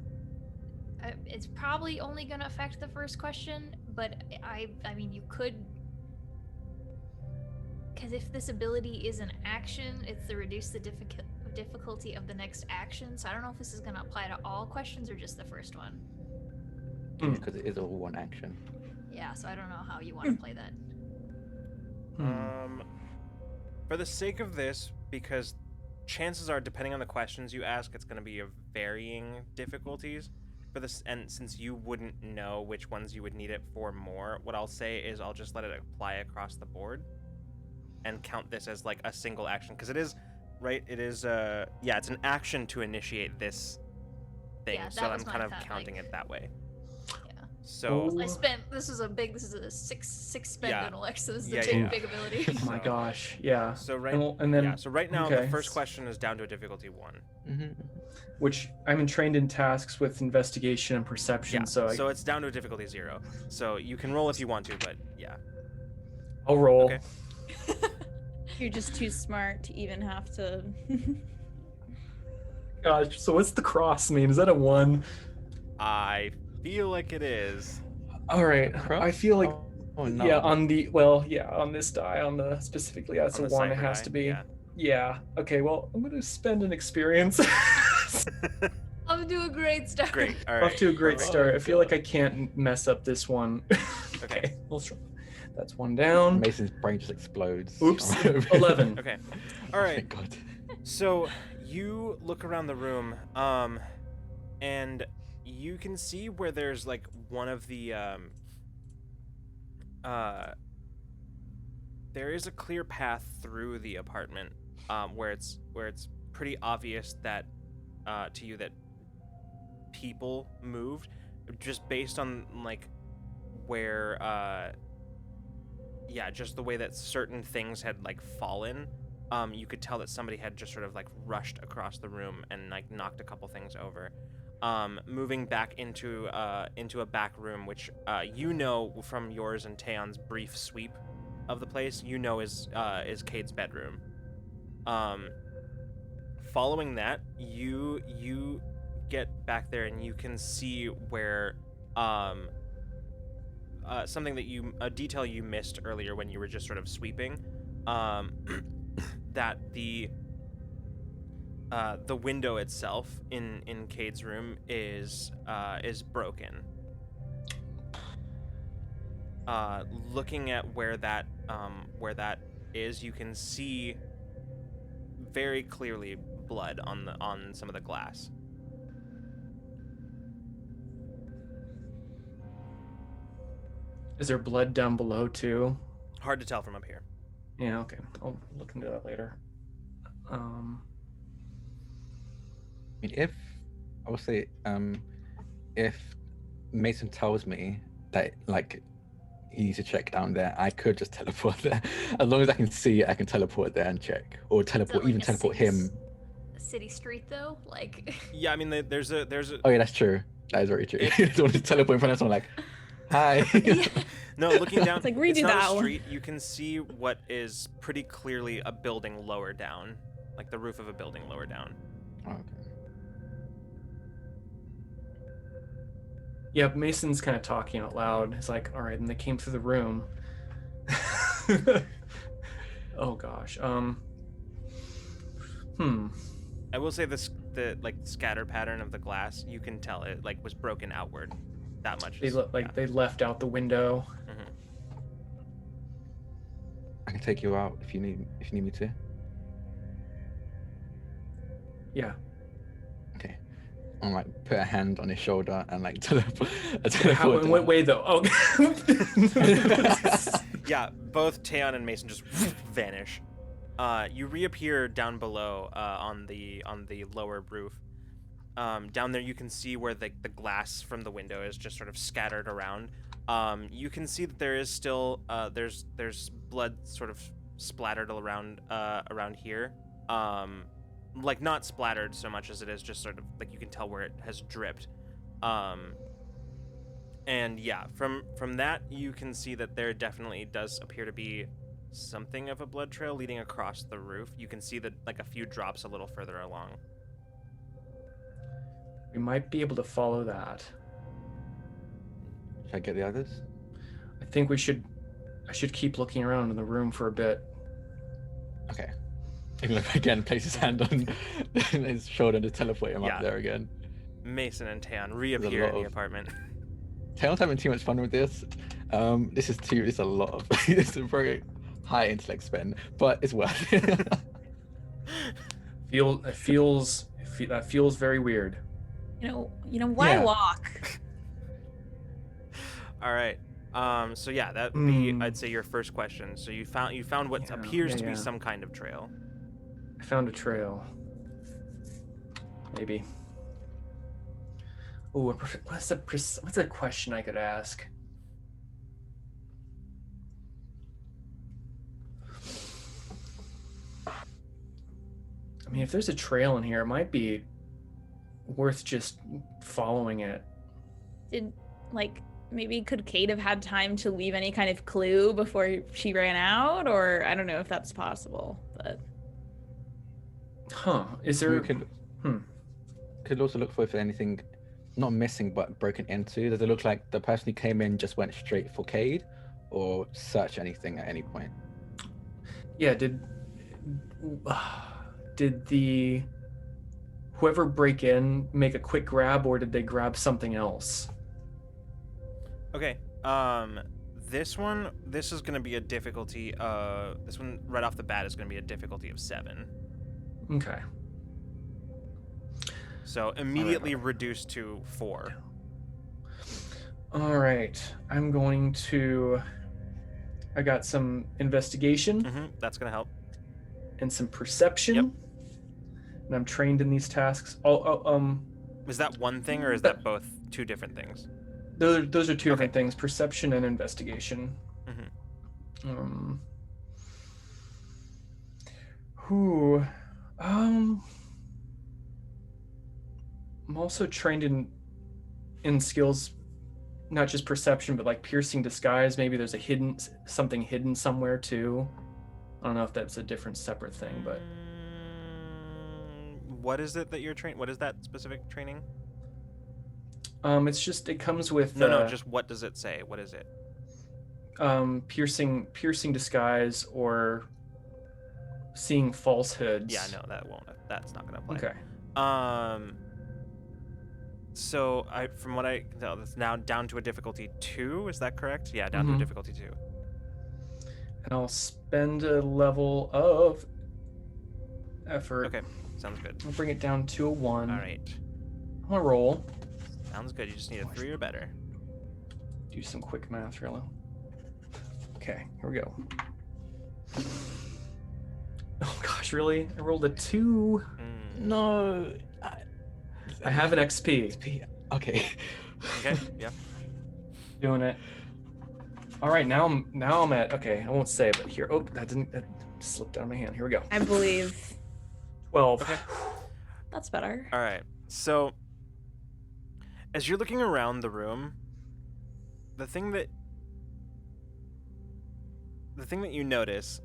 probably only going to affect the first question, but I mean you could, because if this ability is an action, it's to reduce the difficulty of the next action. So I don't know if this is going to apply to all questions or just the first one. Because it is all one action. Yeah, so I don't know how you want to play that. For the sake of this, because chances are, depending on the questions you ask, it's going to be of varying difficulties. For this, and since you wouldn't know which ones you would need it for more, what I'll say is I'll just let it apply across the board, and count this as like a single action, because it is, right? It is, yeah, it's an action to initiate this thing, Yeah, so that I'm was my kind of thought, counting like- it that way. Yeah. So. I spent. This is a six spend Yeah. intellect, so this is Yeah, a yeah, big ability. Oh my So- gosh. Yeah. So right, And then yeah. So right now, okay. the first question is down to a difficulty 1. Which I'm trained in tasks with investigation and perception, Yeah. so it's down to a difficulty 0. So you can roll if you want to, but yeah. I'll roll. Okay. You're just too smart to even have to. Gosh, so what's the cross mean? Is that a 1? I feel like it is. All right. I feel like Oh no. yeah, on this die, on the specifically as On a the 1 it Cypher has die, to be. yeah. Yeah. Okay, well, I'm going to spend an experience. Off to a great start. Great. All right. Off to a great Perfect. start. I feel like I can't mess up this one. Okay. Let's try. That's 1 down. Mason's brain just explodes. Oops. 11. Okay. All Oh my right. God. So you look around the room, and you can see where there's like one of the there is a clear path through the apartment, where it's pretty obvious that to you that people moved, just based on like where just the way that certain things had like fallen. You could tell that somebody had just sort of like rushed across the room and like knocked a couple things over. Moving back into a back room, which you know from yours and Taeon's brief sweep of the place, you know is Cade's bedroom. Following that, you get back there and you can see where something that a detail you missed earlier when you were just sort of sweeping. that the window itself in Cade's room is broken. Looking at where that is, you can see very clearly blood on some of the glass. Is there blood down below too? Hard to tell from up here. Yeah, okay. I'll look into that later. I mean, if I would say, if Mason tells me that like he needs to check down there, I could just teleport there. As long as I can see it, I can teleport there and check, or teleport, even teleport him. City street though, like. Yeah, I mean, there's a. Oh yeah, that's true. That is very true. Don't just teleport in front of someone like, hi. Yeah. No, looking down, It's like, redo it's not that a one. street. You can see what is pretty clearly a building lower down, like the roof of a building lower down. Okay. Yeah, Mason's kind of talking out loud. He's like, all right, and they came through the room. Oh gosh. I will say the like scatter pattern of the glass, you can tell it like was broken outward. That much. They left out the window. Mhm. I can take you out if you need me to. Yeah. Okay. I'm like put a hand on his shoulder and like teleport. How, in what way though? Oh. Yeah, both Taeon and Mason just vanish. You reappear down below on the lower roof. Down there you can see where the glass from the window is just sort of scattered around. You can see that there is still there's blood sort of splattered around here. Like not splattered so much as it is just sort of like you can tell where it has dripped. And yeah, from that you can see that there definitely does appear to be something of a blood trail leading across the roof. You can see that like a few drops a little further along. We might be able to follow that. Should I get the others? I think I should keep looking around in the room for a bit. Okay. Even if again place his hand on his shoulder to teleport him Yeah. up there again. Mason and Taeon reappear in the apartment. Taeon's having too much fun with this. This is a lot of it's a very high intellect spend, but it's worth it. That feels very weird. You know why Yeah. walk? All right. So yeah, that would be I'd say your first question. So you found what Yeah, appears to yeah. be some kind of trail. I found a trail. Maybe. Oh, what's a question I could ask? I mean, if there's a trail in here, it might be worth just following it. Did maybe could Kate have had time to leave any kind of clue before she ran out, or I don't know if that's possible, but Huh? Is We there? could also look for if anything not missing but broken into. Does it look like the person who came in just went straight for Cade, or search anything at any point? Yeah. Did the whoever break in make a quick grab, or did they grab something else? Okay. This is going to be a difficulty. This one right off the bat is going to be a difficulty of 7. Okay. So immediately reduced to 4. All right. I'm going to. I got some investigation That's going to help. and some perception. Yep. And I'm trained in these tasks. Is that one thing or is that both two different things? Those are two Okay. different things: perception and investigation. Mhm. I'm also trained in skills, not just perception, but like piercing disguise. Maybe there's something hidden somewhere too. I don't know if that's a different separate thing, but What is it that you're trained? What is that specific training? it comes with No, just what does it say? What is it? piercing disguise or seeing falsehoods. Yeah, no, that's not gonna apply. Okay. So from what I can tell, it's now down to a difficulty 2. Is that correct? Yeah, down to a Mhm. difficulty 2. And I'll spend a level of effort. Okay, sounds good. I'll bring it down to a 1. All right, I'm gonna roll. sounds good. You just need a 3 or better. Do some quick math, really. Okay, here we go. Oh gosh, really? I rolled a 2. No. I have an XP. XP. Okay. Okay, yeah. Doing it. All right, now I'm at. Okay, I won't say, but here. Oh, that slipped out of my hand. Here we go. I believe 12. Okay. that's better. All right. So, as you're looking around the room, the thing that you notice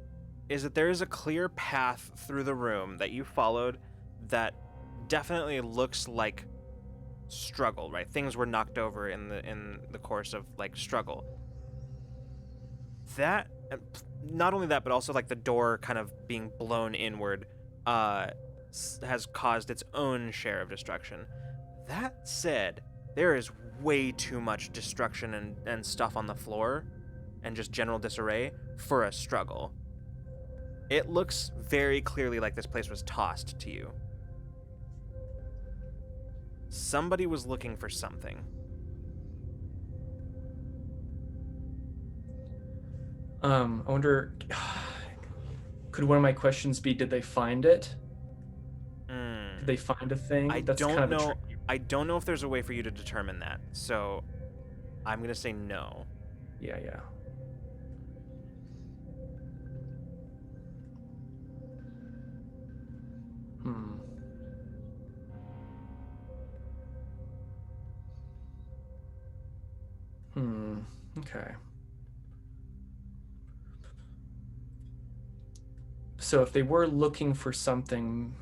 is that there is a clear path through the room that you followed that definitely looks like struggle, right? Things were knocked over in the course of like struggle. That, not only that, but also like the door kind of being blown inward has caused its own share of destruction. That said, there is way too much destruction and stuff on the floor and just general disarray for a struggle. It looks very clearly like this place was tossed to you. Somebody was looking for something. I wonder, could one of my questions be, did they find it? Did they find a thing? I That's don't kind of know. a tricky... I don't know if there's a way for you to determine that. So I'm going to say no. Yeah. Okay. So if they were looking for something,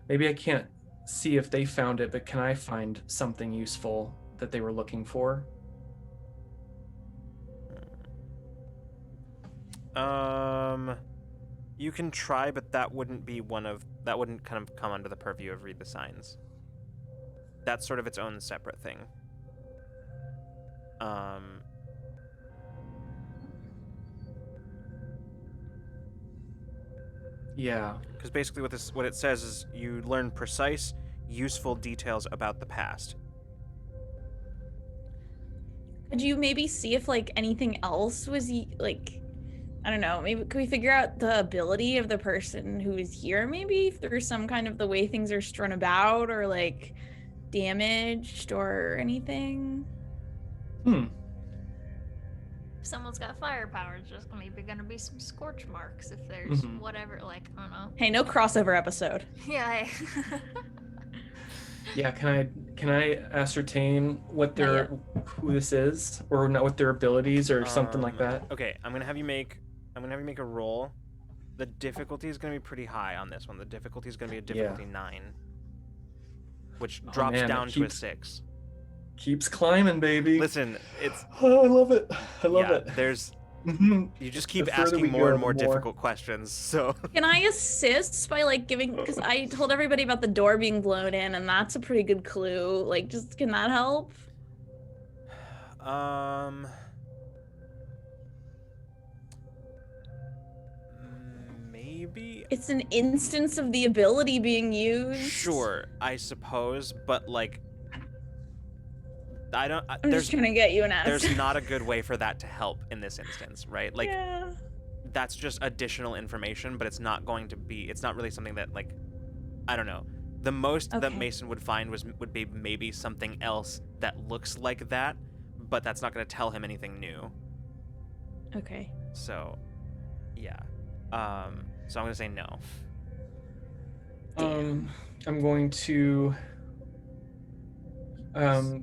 maybe I can't see if they found it, but can I find something useful that they were looking for? You can try, but that wouldn't kind of come under the purview of read the signs. That's sort of its own separate thing. Yeah. Because basically what it says is you learn precise, useful details about the past. Could you maybe see if like anything else was like, I don't know, maybe could we figure out the ability of the person who is here maybe through some kind of the way things are strewn about or like damaged or anything? If someone's got firepower, it's just maybe gonna be some scorch marks if there's whatever, like, I don't know. Hey, no crossover episode. Yeah. Yeah, can I ascertain what who this is, or not, what their abilities or something like that? Okay, I'm gonna have you make a roll. The difficulty is gonna be pretty high on this one. The difficulty is gonna be a difficulty 9, which drops man, down it to a keeps- 6. Keeps climbing, baby. Listen, it's Oh, I love it. I love yeah, it. There's Mhm. you just keep The further asking we more go, and more the more- difficult questions. So Can I assist by like giving, because I told everybody about the door being blown in and that's a pretty good clue. Like, just can that help? Maybe. It's an instance of the ability being used. Sure, I suppose, but like, I don't. I'm just trying to get you an answer. There's not a good way for that to help in this instance, right? Like, yeah. that's just additional information, but it's not going to be. It's not really something that, like, I don't know. The most that Okay. Mason would find would be maybe something else that looks like that, but that's not going to tell him anything new. Okay. So, yeah. So I'm gonna say no. Damn. I'm going to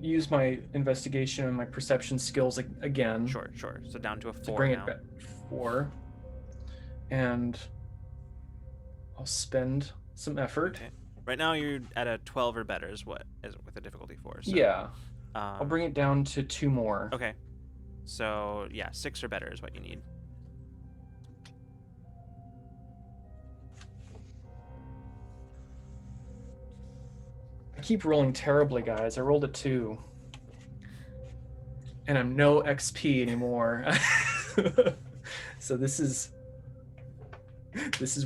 use my investigation and my perception skills again. Sure. So down to a 4 To bring now. it back 4, and I'll spend some effort. Okay. Right now you're at a 12 or better is with a difficulty 4. So, Yeah, I'll bring it down to 2 more. Okay. So yeah, 6 or better is what you need. keep rolling terribly, guys. I rolled a 2. And I'm no XP anymore. So this is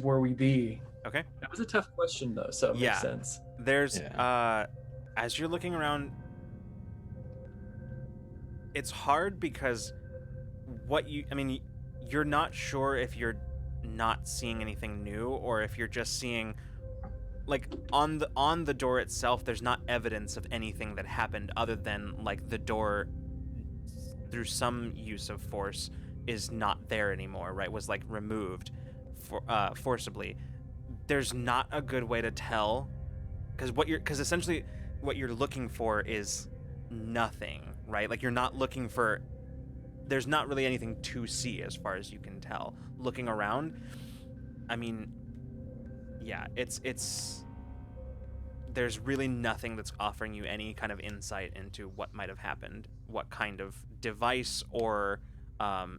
where we be. Okay. That was a tough question though, so it Yeah. makes sense. There's as you're looking around, it's hard because you're not sure if you're not seeing anything new or if you're just seeing, like, on the door itself, there's not evidence of anything that happened other than, like, the door through some use of force is not there anymore, right? Was, like, removed forcibly. There's not a good way to tell, because essentially what you're looking for is nothing, right? Like, you're not looking for, there's not really anything to see as far as you can tell. Looking around, I mean, yeah, it's there's really nothing that's offering you any kind of insight into what might have happened, what kind of device or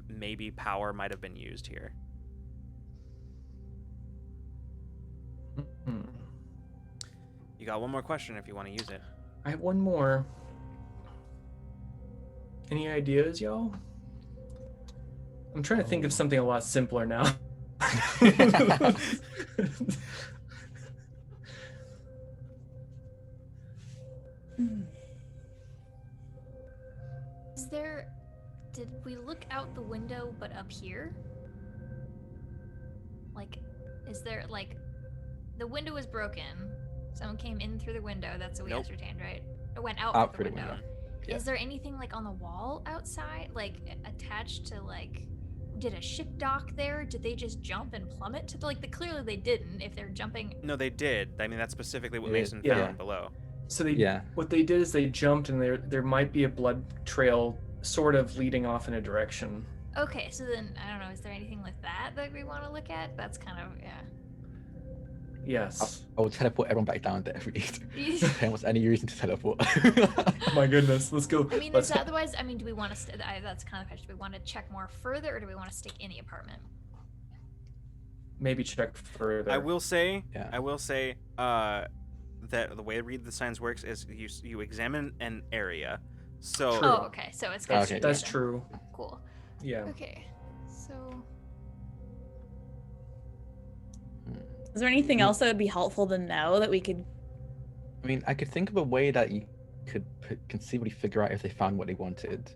maybe power might have been used here. Hmm. You got one more question if you want to use it. I have one more. Any ideas, y'all? I'm trying to think of something a lot simpler now. Did we look out the window but up here? Like, is there, like, the window was broken. Someone came in through the window, that's what we Nope. ascertained, right? It went out Out through the through the window. window. Yeah. Is there anything, like, on the wall outside? Like, attached to, like, did a ship dock there? Did they just jump and plummet to the, like, clearly they didn't if they're jumping. No, they did. I mean, that's specifically what Yeah. Mason Yeah. found below. So Yeah. what they did is they jumped, and there might be a blood trail sort of leading off in a direction. Okay, so then, I don't know, is there anything like that we want to look at? That's kind of, yeah. Yes. I will teleport everyone back down there, Reed. There was any reason to teleport. Oh my goodness, let's go. I mean, Let's is otherwise, I mean, do we want to, that's kind of the question, do we want to check more further, or do we want to stick in the apartment? maybe check further. I will say, Yeah. that the way Read the Signs works is you examine an area. So True. Oh, okay, so it's That's, Okay. that's true. Cool. Yeah. Okay, so Is there anything else that would be helpful to know that we could? I mean, I could think of a way that you could conceivably figure out if they found what they wanted,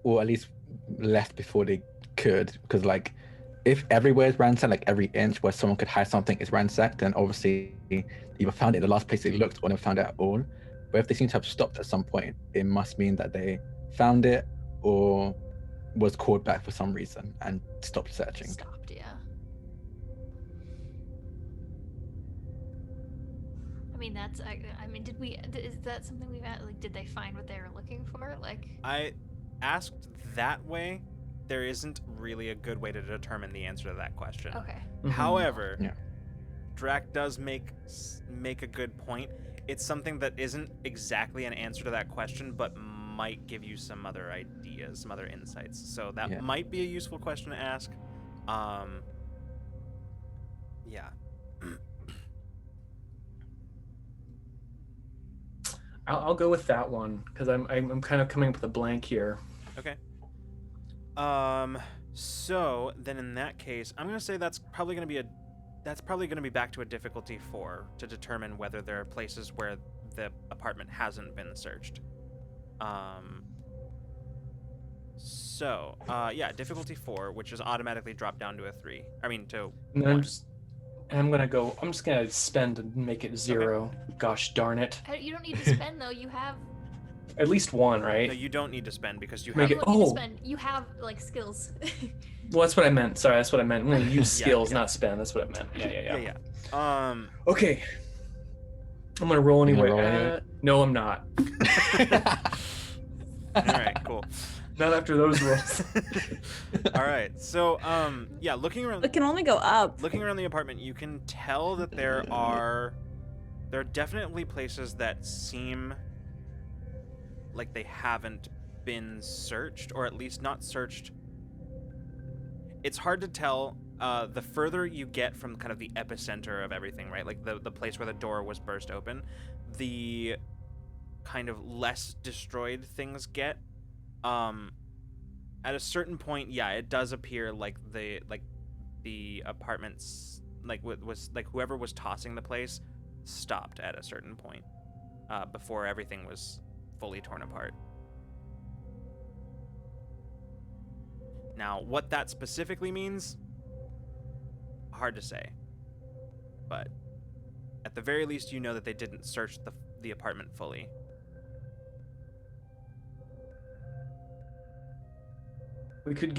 or at least left before they could. Because, like, if everywhere is ransacked, like every inch where someone could hide something is ransacked, then obviously they either found it in the last place they looked or never found it at all. But if they seem to have stopped at some point, it must mean that they found it or was called back for some reason and stopped searching. stopped, yeah. I mean, that's, I mean, is that something we've had, like, did they find what they were looking for? Like, I asked that way. There isn't really a good way to determine the answer to that question. okay. Mhm. However, Yeah. Drac does make a good point. It's something that isn't exactly an answer to that question, but might give you some other ideas, some other insights. So that Yeah. might be a useful question to ask. Yeah. I'll go with that one because I'm kind of coming up with a blank here. Okay. So then in that case, I'm gonna say that's probably gonna be back to a difficulty 4 to determine whether there are places where the apartment hasn't been searched. Yeah, difficulty 4, which is automatically dropped down to a 3. I mean to And then 1. I'm just gonna spend and make it 0. Gosh darn it! You don't need to spend, though. You have, At least one, right? No, you don't need to spend because you Make have it- you don't need to oh. spend. You have, like, skills. Well, that's what I meant. Sorry, that's what I meant. I'm gonna use Yeah, skills, yeah. not spend. That's what I meant. Yeah. yeah. Okay. I'm gonna roll You anyway. gonna roll anyway? No, I'm not. All right, cool. Not after those rolls. All right. So, yeah, looking around It can only go up. the apartment, you can tell that there are definitely places that seem like they haven't been searched, or at least not searched. It's hard to tell the further you get from kind of the epicenter of everything, right? Like the place where the door was burst open, the kind of less destroyed things get, at a certain point, yeah, it does appear like the apartments, like was like whoever was tossing the place stopped at a certain point, before everything was fully torn apart. Now, what that specifically means, hard to say. But at the very least, you know that they didn't search the apartment fully. We could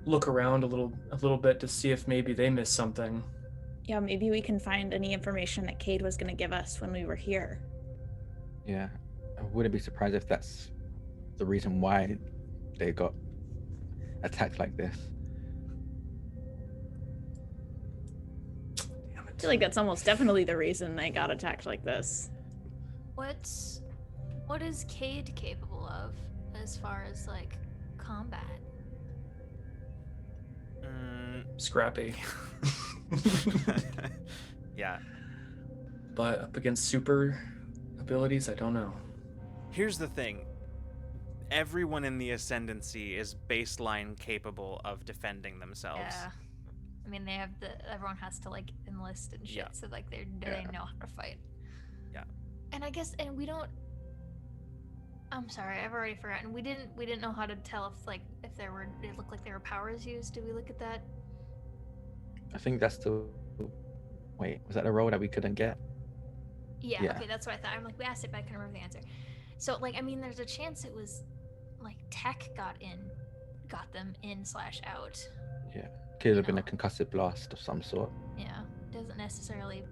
look around a little bit to see if maybe they missed something. Yeah, maybe we can find any information that Cade was going to give us when we were here. Yeah, I wouldn't be surprised if that's the reason why they got attacked like this. Damn it. I feel like that's almost definitely the reason they got attacked like this. What is Cade capable of as far as like combat? Scrappy. Yeah. But up against super abilities, I don't know. Here's the thing. Everyone in the Ascendancy is baseline capable of defending themselves. Yeah. I mean, everyone has to like enlist and shit, Yeah. so like they Yeah. know how to fight. Yeah. And I guess, and we don't. I'm sorry, I've already forgotten. We didn't know how to tell if there were. It looked like there were powers used. Did we look at that? I think that's the. Wait, was that the role that we couldn't get? Yeah. Yeah. Okay, that's what I thought. I'm like, we asked it, but I couldn't remember the answer. So like, I mean, there's a chance it was like tech got them in/out. Yeah, could have been No. a concussive blast of some sort. Yeah, doesn't necessarily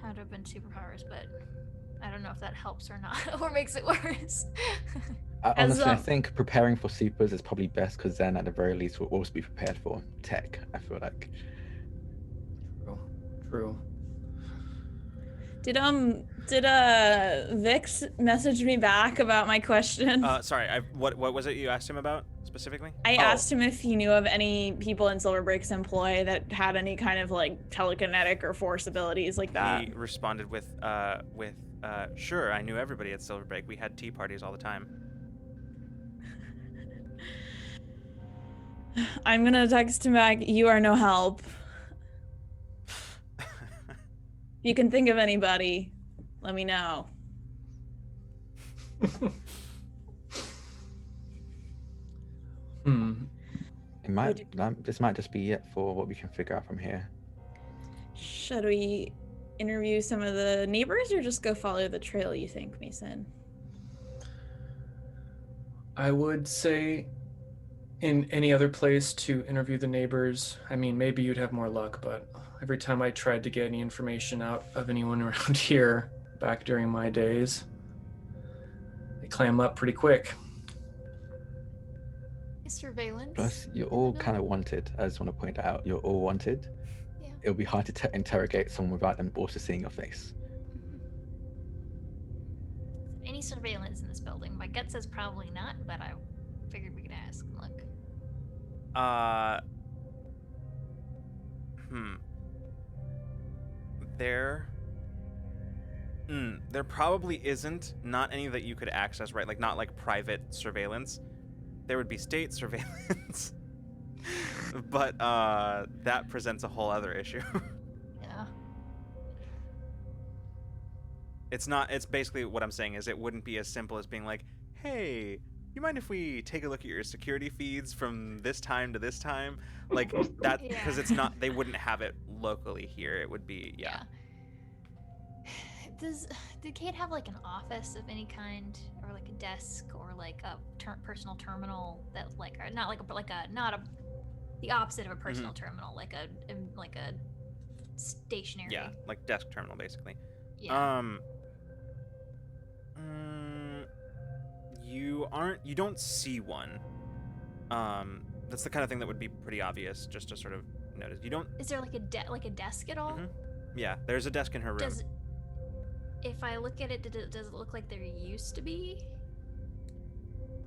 have to have been superpowers, but I don't know if that helps or not, or makes it worse. Honestly, I a- think preparing for supers is probably best because then at the very least we'll also be prepared for tech. I feel like. True. Did Vix message me back about my question? Sorry, what was it you asked him about specifically? I Oh, asked him if he knew of any people in Silverbreak's employ that had any kind of like telekinetic or force abilities like that. He responded with sure, I knew everybody at Silverbreak. We had tea parties all the time. I'm gonna text him back. You are no help. If you can think of anybody, let me know. This might just be it for what we can figure out from here. Should we interview some of the neighbors or just go follow the trail, you think, Mason? I would say in any other place to interview the neighbors. I mean, maybe you'd have more luck, but every time I tried to get any information out of anyone around here back during my days, they clam up pretty quick. Surveillance. Plus, you're all kind of wanted. I just want to point out, you're all wanted. Yeah. It'll be hard to interrogate someone without them also seeing your face. Any surveillance in this building? My gut says probably not, but I figured we could ask. Look. There probably isn't. Not any that you could access, right? Like not like private surveillance. There would be state surveillance. But that presents a whole other issue. Yeah. It's basically what I'm saying is it wouldn't be as simple as being like, hey, you mind if we take a look at your security feeds from this time to this time? Like that, because Yeah. it's not, they wouldn't have it locally here. It would be, yeah. Did Kate have like an office of any kind, or like a desk, or like a personal terminal that like, or not like a, but like a not a, the opposite of a personal terminal, like a stationary. Yeah, like desk terminal basically. Yeah. You don't see one. That's the kind of thing that would be pretty obvious just to sort of notice. You don't. Is there like a desk at all? Yeah, there's a desk in her room. If I look at it, does it look like there used to be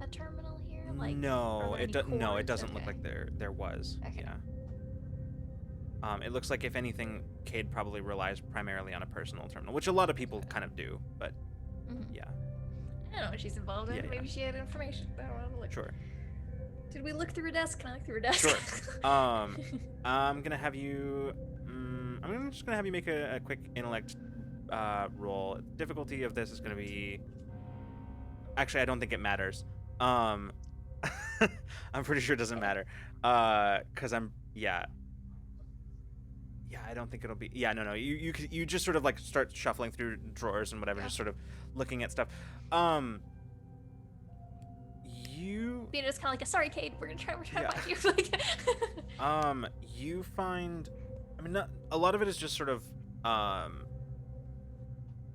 a terminal here? Like, no, are there it any no, it cords? doesn't look Okay. like there was. Okay. Yeah. It looks like, if anything, Cade probably relies primarily on a personal terminal, which a lot of people kind of do, but Mhm. yeah, I don't know what she's involved in. Yeah, yeah. Maybe she had information. I don't know. Like, sure. did we look through her desk? Can I look through her desk? Sure. I'm gonna have you. I'm just gonna have you make a quick intellect roll. Difficulty of this is gonna be. Actually, I don't think it matters. I'm pretty sure it doesn't matter. Cause yeah. I don't think it'll be. Yeah, no. You just sort of like start shuffling through drawers and whatever, Yeah. just sort of looking at stuff. You. Being just kind of like, sorry, Cade, we're trying Yeah. to find you. Like, You find, I mean, not, a lot of it is just sort of,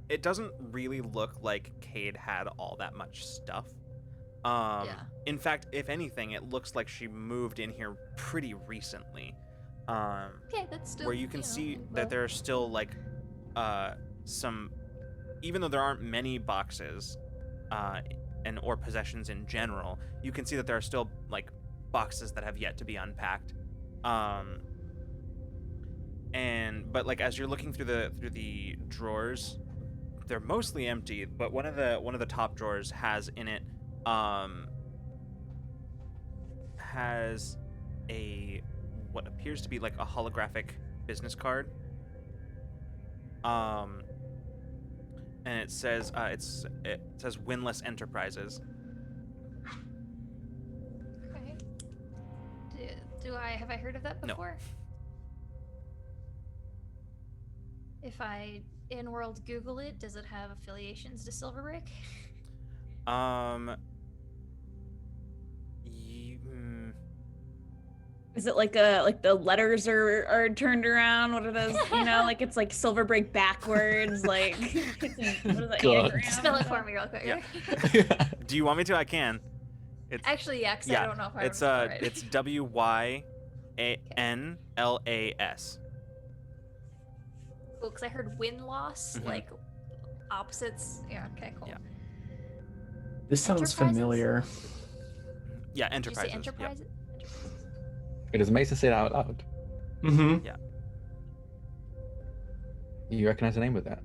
it doesn't really look like Cade had all that much stuff. Yeah. In fact, if anything, it looks like she moved in here pretty recently. okay, that's still. Where you can see that well, there are still, like, some, even though there aren't many boxes, or possessions in general, you can see that there are still, like, boxes that have yet to be unpacked. But like, as you're looking through the drawers, they're mostly empty, but one of the top drawers has in it has what appears to be like a holographic business card. And it says Winless Enterprises. Okay. Have I heard of that No. before? If I in-world Google it, does it have affiliations to Silverbrick? Is it like the letters are turned around? What are those? Like it's like Silverbrick backwards. Like what is that? God. Anagram? Spell it for me real quick. Yeah. Do you want me to? I can. It's Actually, yeah, 'cause yeah, I don't know if I it's remember right. it's WYANLAS. Cool, because I heard win-loss, Mhm. like opposites. Yeah, okay, cool. Yeah. This sounds Enterprises? familiar. Yeah, Did you say Enterprises. Yep. enterprise? Does Mason say it out loud? Mm-hmm. You recognize the name of that?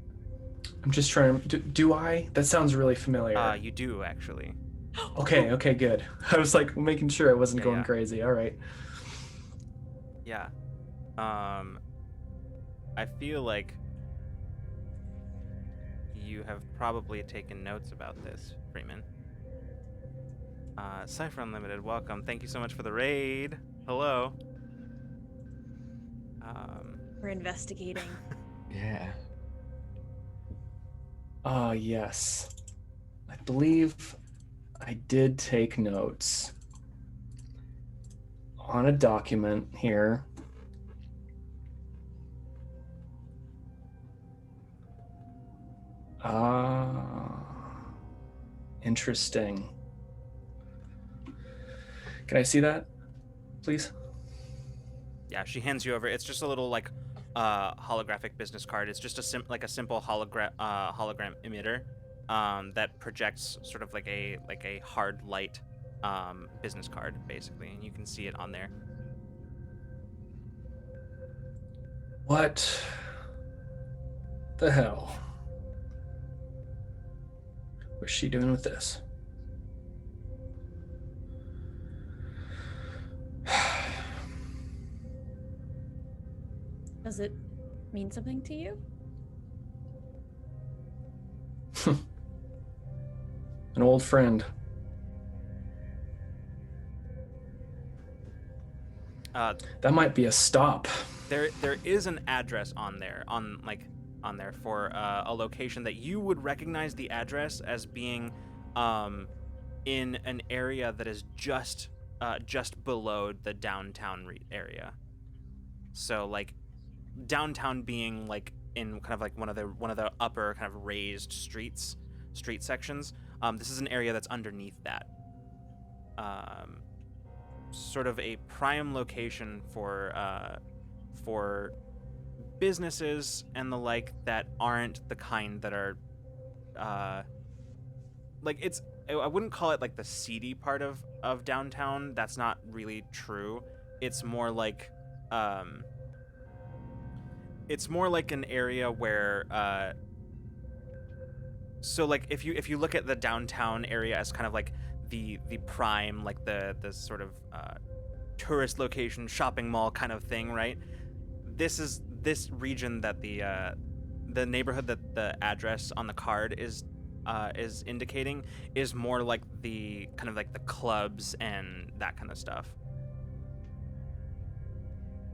I'm just trying to. Do I? That sounds really familiar. You do actually. Okay, good. I was like making sure I wasn't Yeah, going yeah. crazy. All right. Yeah. I feel like you have probably taken notes about this, Freeman. Cypher Unlimited, welcome. Thank you so much for the raid. Hello. We're investigating. Yeah. Yes. I believe I did take notes on a document here. Interesting. Can I see that, please? Yeah, she hands you over. It's just a little like holographic business card. It's just a simple hologram emitter that projects sort of like a hard light business card basically, and you can see it on there. What the hell was she doing with this? Does it mean something to you? An old friend. That might be a stop. There is an address on there for a location that you would recognize the address as being in an area that is just below the downtown area. So like downtown being like in kind of like one of the upper kind of raised street sections. This is an area that's underneath that. Sort of a prime location for businesses and the like that aren't the kind that are like I wouldn't call it like the seedy part of downtown. That's not really true. It's more like it's more like an area where so like if you look at the downtown area as kind of like the prime, like the sort of tourist location, shopping mall kind of thing, right? This region that the neighborhood that the address on the card is indicating is more like the kind of like the clubs and that kind of stuff.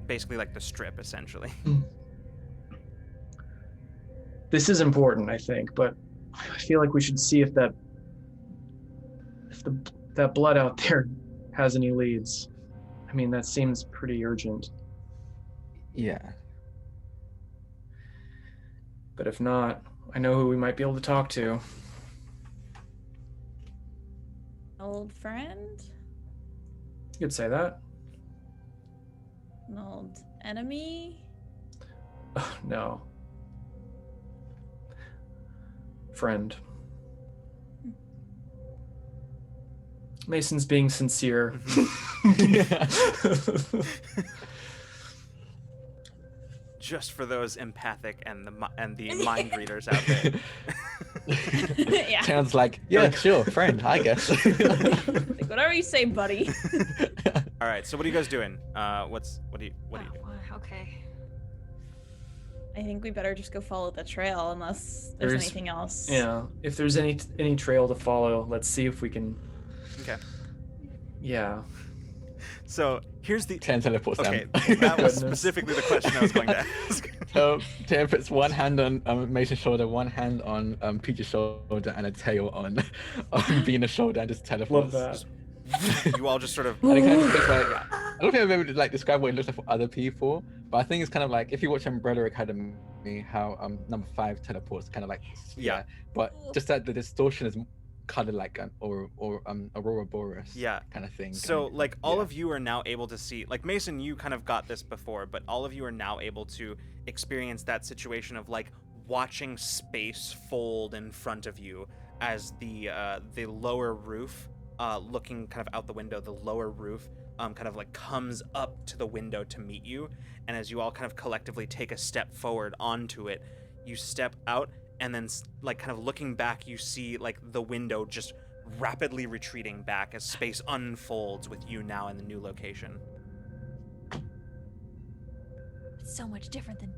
Basically like the Strip, essentially. This is important, I think, but I feel like we should see if that blood out there has any leads. I mean, that seems pretty urgent. Yeah. But if not, I know who we might be able to talk to. Old friend? You could say that. An old enemy? No. Friend. Mason's being sincere. Just for those empathic and the mind readers out there. Yeah. Sounds like, yeah, sure, friend, I guess. Like, whatever you say, buddy. All right, so what are you guys doing? What do you do? Okay. I think we better just go follow the trail unless there's There's- anything else. Yeah. If there's any trail to follow, let's see if we can. Okay. Yeah. So here's the 10 teleports okay. down. That was Goodness. specifically the question I was going to ask. So 10 puts one hand on Mason's shoulder, one hand on Peach's shoulder, and a tail on Venus' shoulder, and just teleports. Love that. You all just sort of And it kind of looks like, I don't think I've ever like described what it looks like for other people, but I think it's kind of like if you watch Umbrella Academy, how number 5 teleports kind of like Yeah. but just that the distortion is colored like an Aurora Boreas Yeah. kind of thing. So, kind like, all yeah. of you are now able to see, like, Mason, you kind of got this before, but all of you are now able to experience that situation of, like, watching space fold in front of you as the lower roof, looking kind of out the window, the lower roof, kind of, like, comes up to the window to meet you, and as you all kind of collectively take a step forward onto it, you step out, and then, like, kind of looking back, you see, like, the window just rapidly retreating back as space unfolds with you now in the new location. It's so much different than.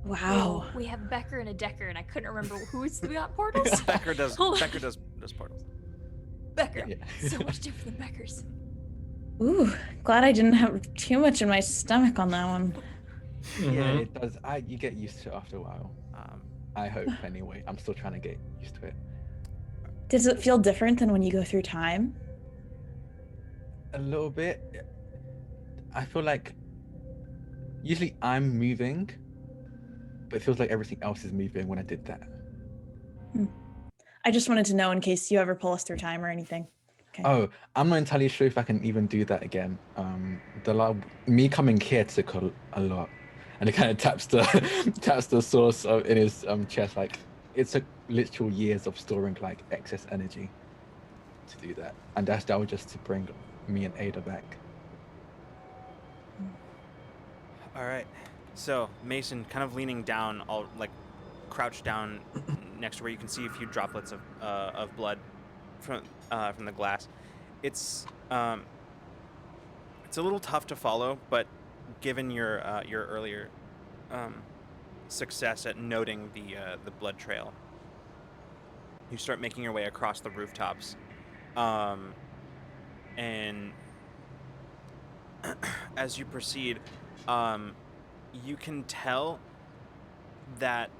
Wow. We have Becker and a Decker, and I couldn't remember who's got portals. Becker does Hold on. does portals. Becker. Yeah. So much different than Becker's. Ooh, glad I didn't have too much in my stomach on that one. Yeah, Mhm. it does. You get used to it after a while. I hope anyway. I'm still trying to get used to it. Does it feel different than when you go through time? A little bit. I feel like usually I'm moving, but it feels like everything else is moving when I did that. I just wanted to know in case you ever pull us through time or anything. Okay. Oh, I'm not entirely sure if I can even do that again. Me coming here took a lot, and it kind of taps the source in his chest. Like it took literal years of storing like excess energy to do that, and that was just to bring me and Ada back. All right. So Mason, kind of leaning down, all like crouched down next to where you can see a few droplets of blood from the glass. It's a little tough to follow, but given your earlier success at noting the blood trail, you start making your way across the rooftops, and as you proceed, you can tell that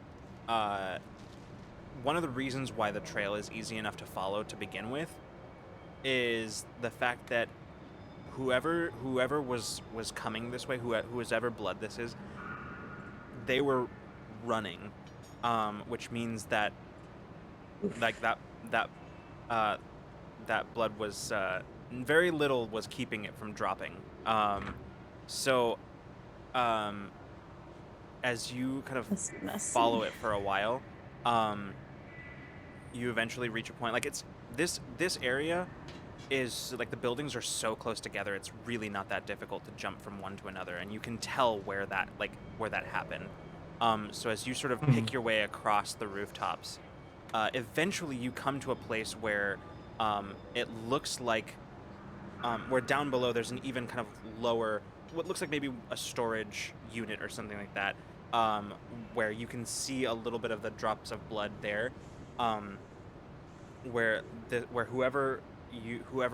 one of the reasons why the trail is easy enough to follow to begin with is the fact that whoever was coming this way, whoever blood this is, they were running, which means that like that blood was very little was keeping it from dropping. So as you kind of That's messy. follow it for a while, you eventually reach a point, like it's this area is like the buildings are so close together, it's really not that difficult to jump from one to another, and you can tell where that happened. So as you sort of pick your way across the rooftops, eventually you come to a place where it looks like where down below there's an even kind of lower, what looks like maybe a storage unit or something like that, where you can see a little bit of the drops of blood there, where whoever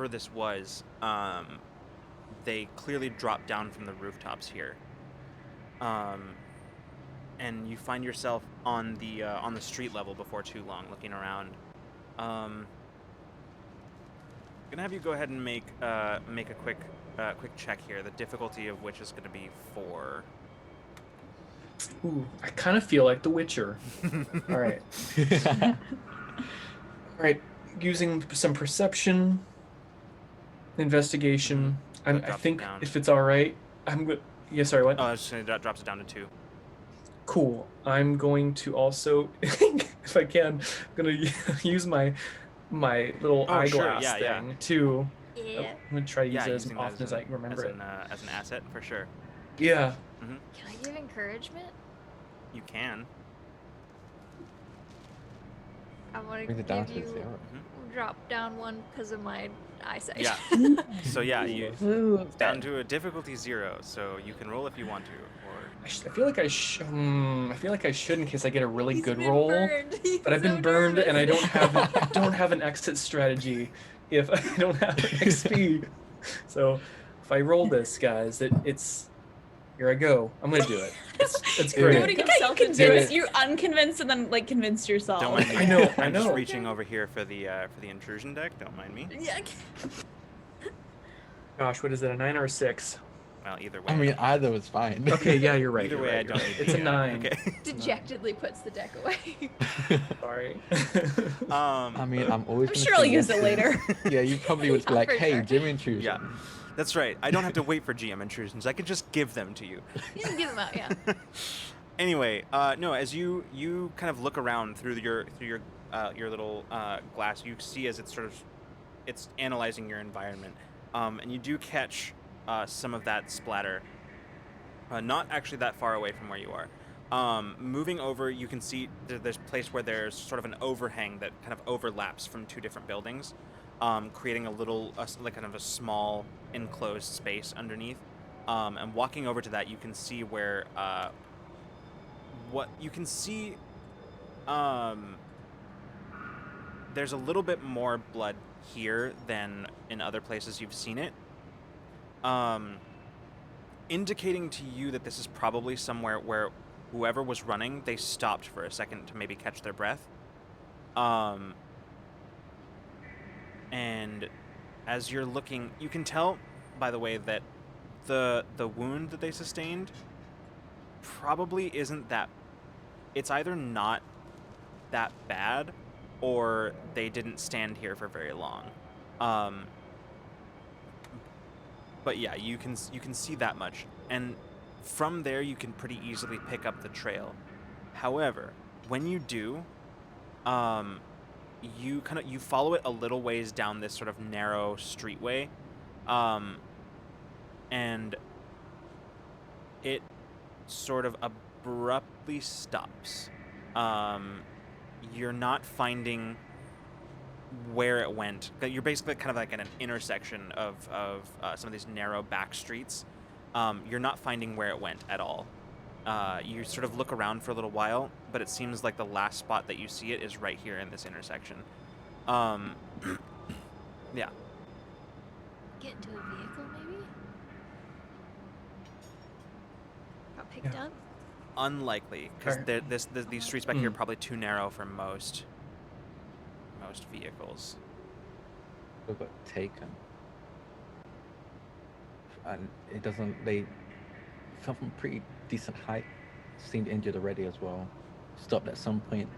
this was, they clearly dropped down from the rooftops here, and you find yourself on the street level before too long, looking around. Gonna have you go ahead and make a quick check here. The difficulty of which is gonna be 4. Ooh, I kind of feel like The Witcher. All right. All right. Using some perception, investigation. I Drops it think down. if it's all right, I'm good. Yeah, sorry, what? Oh, I was just saying that drops it down to 2. Cool. I'm going to also, if I can, I'm gonna use my little Oh, sure, eyeglass yeah, thing too. Yeah. I'm gonna try to use it as using that often as I remember it. as an asset for sure. Yeah. Can I give encouragement? You can. I'm gonna Bring it down give to you 0. drop down 1 because of my eyesight. Yeah. So yeah, you Ooh, down to a difficulty 0. So you can roll if you want to, or I feel like I should in case I get a really He's good been roll. burned. He's But I've been so burned and I nervous. don't have an exit strategy if I don't have XP. So if I roll this, guys, it's here I go. I'm gonna do it. It's Do great. it. Putting You himself Do convinced, it. you unconvinced and then like convinced yourself. don't mind me. I know, I I'm just know. reaching over here for the intrusion deck. Don't mind me. Yeah. Gosh, what is it? A 9 or a 6? Well, either way. I mean, either was fine. Okay, yeah, you're right. Either you're way, right, I you're don't right. need It's a the, 9. Okay. Dejectedly puts the deck away. Sorry. I mean, I'm always. I'm gonna sure say I'll use yes it to- later. Yeah, you probably would be Yeah, like, for "Hey, sure. gym intrusion." Yeah. That's right. I don't have to wait for GM intrusions. I can just give them to you. You can give them out, yeah. Anyway, no. As you kind of look around through your little glass, you see as it's analyzing your environment, and you do catch some of that splatter. Not actually that far away from where you are. Moving over, you can see there's a place where there's sort of an overhang that kind of overlaps from 2 different buildings, creating a little, like kind of a small enclosed space underneath. And walking over to that, you can see where, what you can see, there's a little bit more blood here than in other places you've seen it. Indicating to you that this is probably somewhere where whoever was running, they stopped for a second to maybe catch their breath. And as you're looking, you can tell, by the way, that the wound that they sustained probably isn't that. It's either not that bad, or they didn't stand here for very long. But yeah, you can see that much, and from there you can pretty easily pick up the trail. However, when you do, you follow it a little ways down this sort of narrow streetway, and it sort of abruptly stops. You're not finding where it went. You're basically kind of like at an intersection of some of these narrow back streets. You're not finding where it went at all. You sort of look around for a little while, but it seems like the last spot that you see it is right here in this intersection. Yeah. Get into a vehicle, maybe? Got picked Yeah. up? Unlikely, because Alright. these streets back here are probably too narrow for most vehicles. We got taken, and it doesn't. They fell from pretty decent height. Seemed injured already as well. Stopped at some point.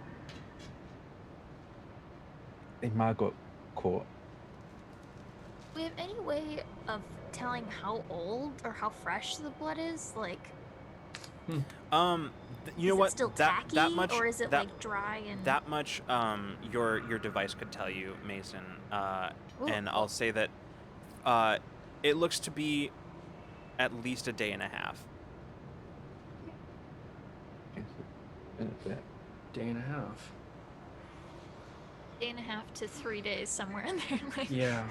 They might have got caught. Do we have any way of telling how old or how fresh the blood is? Like, You know Is what? it still that tacky, much or is it that like dry and? that much your device could tell you, Mason. Ooh, And cool. I'll say that it looks to be at least a day and a half. Day and a half. Day and a half to 3 days, somewhere in there. Like, Yeah.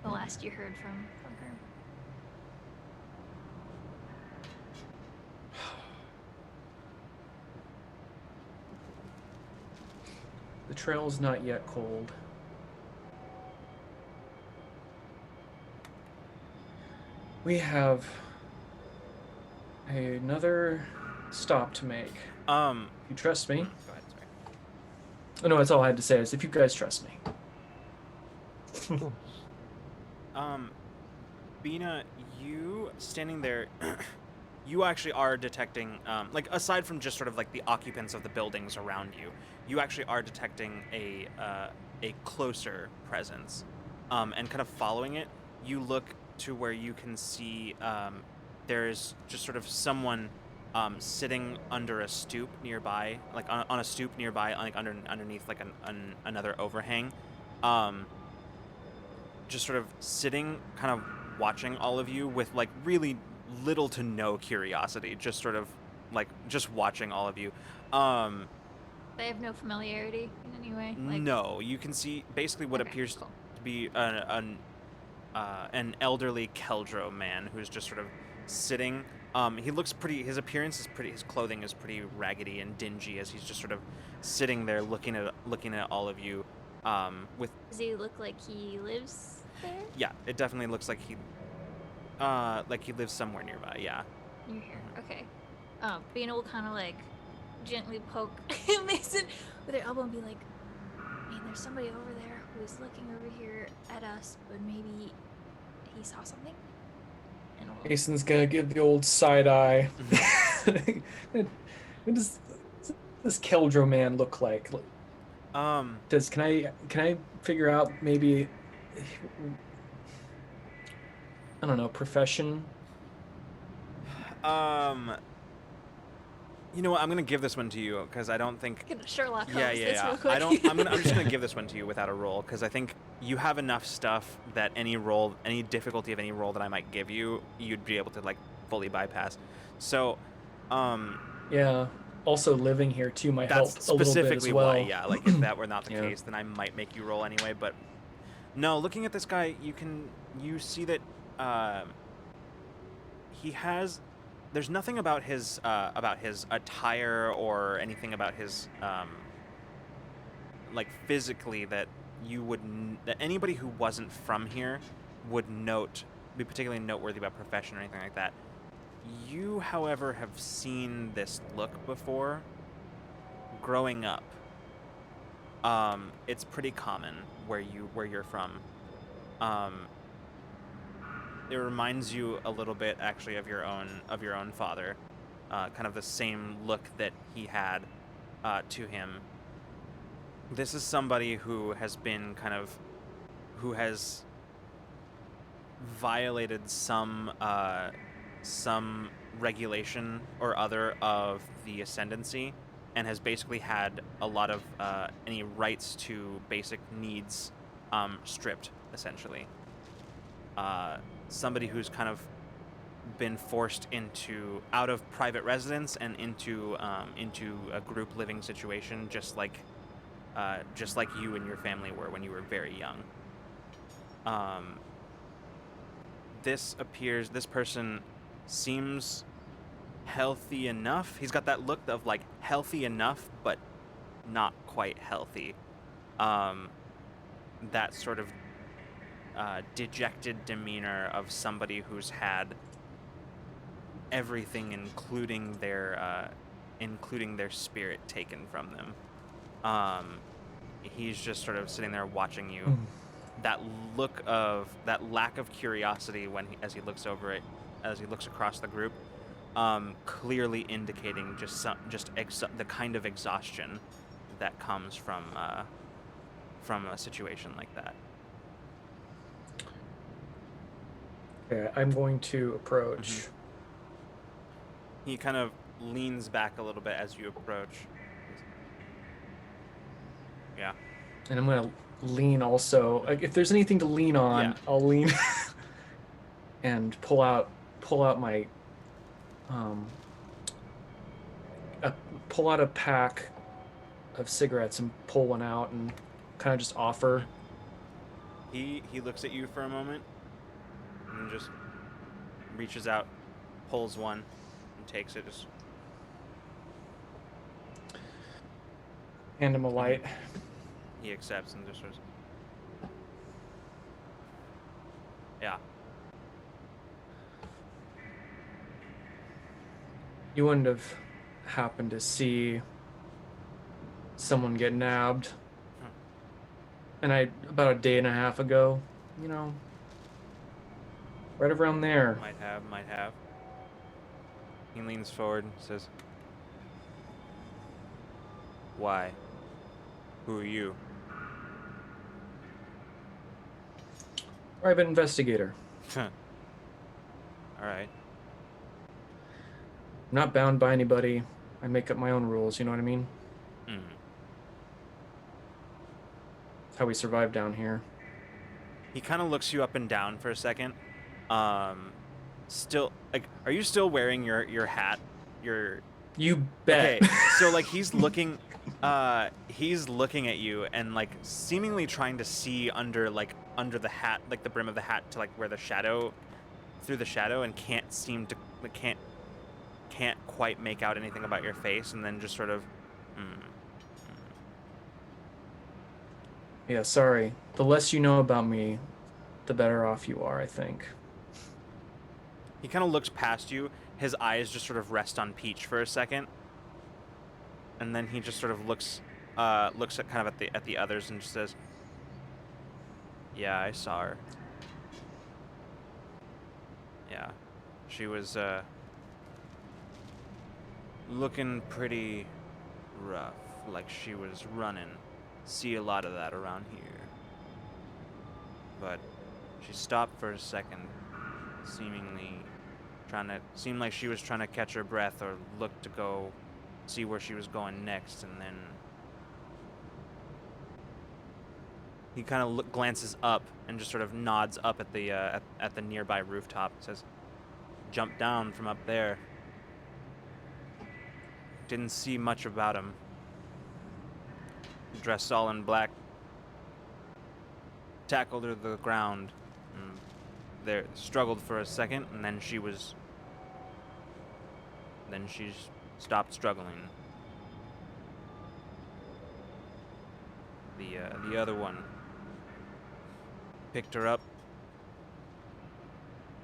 the last you heard from her. The trail's not yet cold. We have another stop to make. If you trust me. Go ahead, sorry. Oh, no, that's all I had to say is if you guys trust me. Bina, you standing there, you actually are detecting, like, aside from just sort of like the occupants of the buildings around you, you actually are detecting a closer presence, and kind of following it, you look to where you can see there's just sort of someone sitting under a stoop nearby, like on a stoop nearby, like underneath like another overhang, just sort of sitting, kind of watching all of you with like really little to no curiosity, just sort of like just watching all of you. They have no familiarity in any way. Like, No, you can see basically what Okay, appears cool. to be an elderly Keldro man who's just sort of sitting. He looks pretty. His appearance is pretty. His clothing is pretty raggedy and dingy as he's just sort of sitting there looking at all of you. With Does he look like he lives there? yeah, it definitely looks like he lives somewhere nearby. Yeah. You're here. Okay. Bina will kind of like gently poke Mason with her elbow and be like, "Man, there's somebody over there who's looking over here at us, but maybe he saw something." And we'll... Jason's gonna give the old side eye. What does this Keldro man look like? Can I figure out maybe, I don't know, profession? You know what? I'm gonna give this one to you because I don't think. Gonna Sherlock Holmes Yeah, this real quick. I'm just gonna give this one to you without a roll because I think you have enough stuff that any difficulty of any roll that I might give you, you'd be able to like fully bypass. So, Yeah. Also, living here too might help that's a little bit as specifically well. why. Yeah, like if that were not the Yeah. case, then I might make you roll anyway. But no, looking at this guy, you see that he has. There's nothing about his attire or anything about his like physically that that anybody who wasn't from here would be particularly noteworthy about profession or anything like that. You, however, have seen this look before growing up. It's pretty common where you're from. It reminds you a little bit actually of your own father, kind of the same look that he had to him. This is somebody who has violated some regulation or other of the ascendancy, and has basically had a lot of any rights to basic needs stripped, essentially. Somebody who's kind of been forced out of private residence and into a group living situation, just like you and your family were when you were very young. This person seems healthy enough. He's got that look of like healthy enough, but not quite healthy. That sort of dejected demeanor of somebody who's had everything, including their spirit, taken from them. He's just sort of sitting there watching you. That lack of curiosity as he looks across the group, clearly indicating the kind of exhaustion that comes from a situation like that. Okay, I'm going to approach. He kind of leans back a little bit as you approach. Yeah. And I'm gonna lean also. Like, if there's anything to lean on, Yeah. I'll lean and pull out my pull out a pack of cigarettes and pull one out and kind of just offer. He looks at you for a moment and just reaches out, pulls one, and takes it. Just Hand him a light. he accepts and just sort of, yeah. You wouldn't have happened to see someone get nabbed. And about a day and a half ago, right around there. Might have. He leans forward and says, "Why? Who are you?" Private investigator. All right. I'm not bound by anybody. I make up my own rules, you know what I mean? Mm. That's how we survive down here. He kind of looks you up and down for a second. Still, like, are you still wearing your hat? You bet. Okay, so like he's looking at you and like seemingly trying to see under the hat, like the brim of the hat to like where through the shadow, and can't quite make out anything about your face, and then just sort of Yeah, sorry. The less you know about me, the better off you are, I think. He kind of looks past you. His eyes just sort of rest on Peach for a second, and then he just sort of looks at kind of at the others and just says, "Yeah, I saw her. Yeah, she was looking pretty rough, like she was running. See a lot of that around here. But she stopped for a second, seemed like she was trying to catch her breath or look to go see where she was going next, and then he kind of glances up and just sort of nods up at the nearby rooftop. Says, "Jumped down from up there. Didn't see much about him. Dressed all in black. Tackled her to the ground. There, struggled for a second, and then she stopped struggling. The other one picked her up."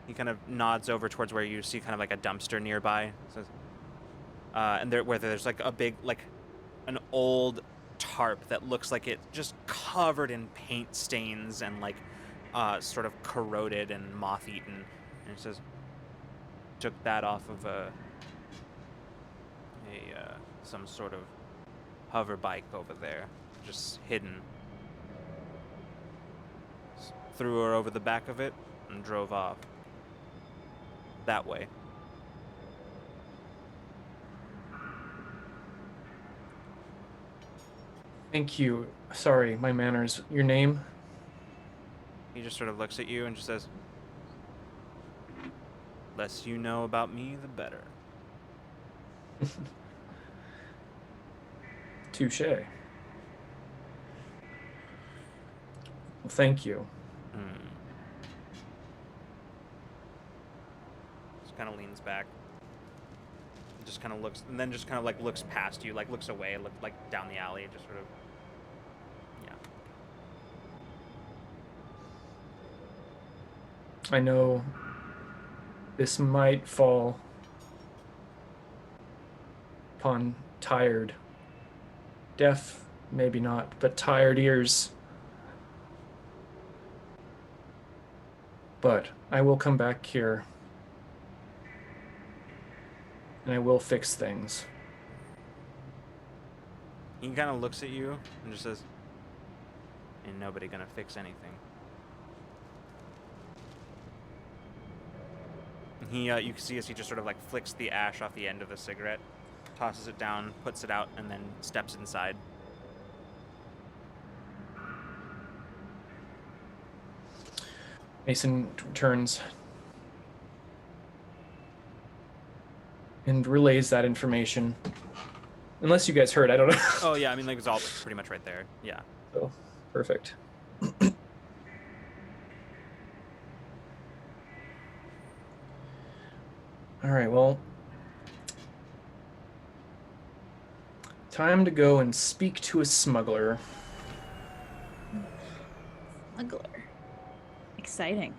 He kind of nods over towards where you see kind of like a dumpster nearby. Says, and where there's like a big, like an old tarp that looks like it just covered in paint stains and like sort of corroded and moth-eaten. And it says, "Took that off of some sort of hover bike over there, just hidden. Threw her over the back of it and drove off. That way." Thank you. Sorry, my manners. Your name? He just sort of looks at you and just says, "Less you know about me, the better." Touche. Well, thank you. Just kind of leans back. Just kind of looks, and then just kind of like looks past you, like looks away, like down the alley, just sort of, yeah. I know this might fall upon tired, deaf, maybe not, but tired ears. But I will come back here and I will fix things. He kind of looks at you and just says, "Ain't nobody gonna fix anything." He, you can see as he just sort of like flicks the ash off the end of the cigarette, tosses it down, puts it out, and then steps inside. Mason turns and relays that information. Unless you guys heard, I don't know. Oh yeah, I mean like it's all pretty much right there. Yeah. So, perfect. All right, well, time to go and speak to a smuggler. Smuggler. Exciting.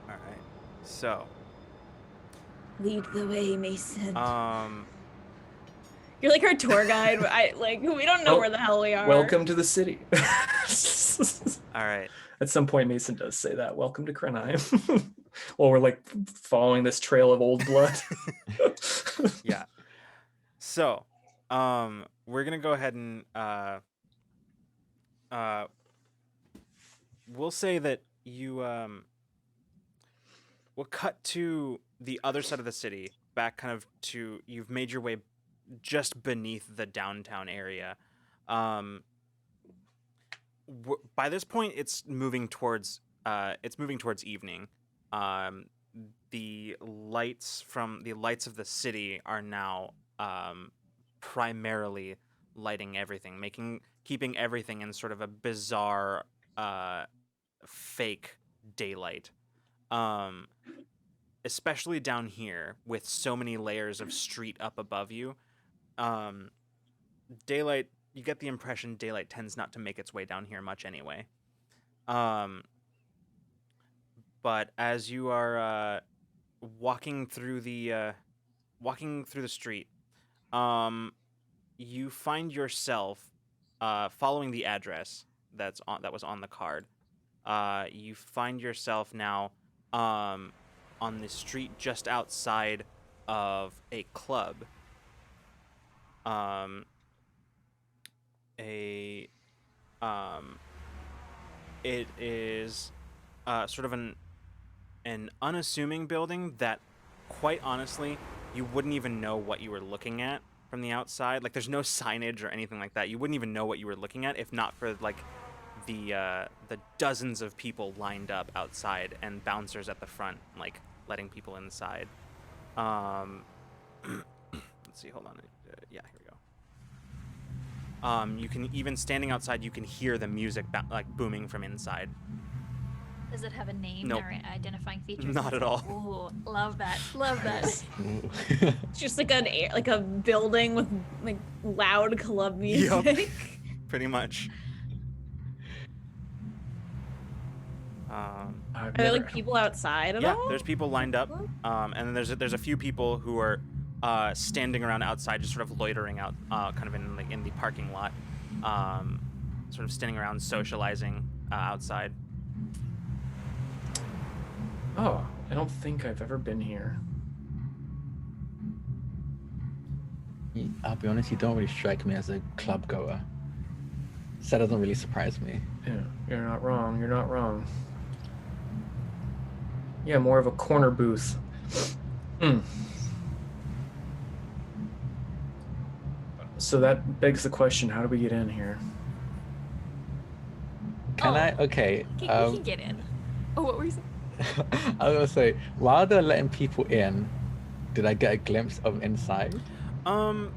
All right. So, Lead the way, Mason. You're like our tour guide. We don't know Oh, where the hell we are. Welcome to the city. all right. At some point, Mason does say that. Welcome to Krenaii. While we're like following this trail of old blood. Yeah. So, we're gonna go ahead and we'll say that you we'll cut to the other side of the city, back kind of to you've made your way just beneath the downtown area. By this point, it's moving towards evening. The lights of the city are now primarily lighting everything, keeping everything in sort of a bizarre fake daylight. Especially down here with so many layers of street up above you. Daylight, you get the impression daylight tends not to make its way down here much anyway. But as you are walking through the street, you find yourself following the address that was on the card. You find yourself now on the street just outside of a club. It is sort of an unassuming building that, quite honestly, you wouldn't even know what you were looking at from the outside. Like, there's no signage or anything like that. You wouldn't even know what you were looking at if not for like the dozens of people lined up outside and bouncers at the front, like letting people inside. Let's see. Hold on. Yeah, here we go. You can even standing outside, you can hear the music like booming from inside. Does it have a name Nope. or identifying features? Not at all. Ooh, love that. Love that. It's just like a building with like loud club music. Yup. Pretty much. Are there like people outside at Yeah, all? there's people lined up, and then there's a few people who are standing around outside, just sort of loitering out, kind of in the parking lot, sort of standing around socializing outside. Oh, I don't think I've ever been here. I'll be honest, you don't really strike me as a club goer. So that doesn't really surprise me. Yeah, you're not wrong. You're not wrong. Yeah, more of a corner booth. So that begs the question, how do we get in here? Can Oh. I? Okay. We can get in. Oh, what were you saying? I was gonna say, while they're letting people in, did I get a glimpse of inside? You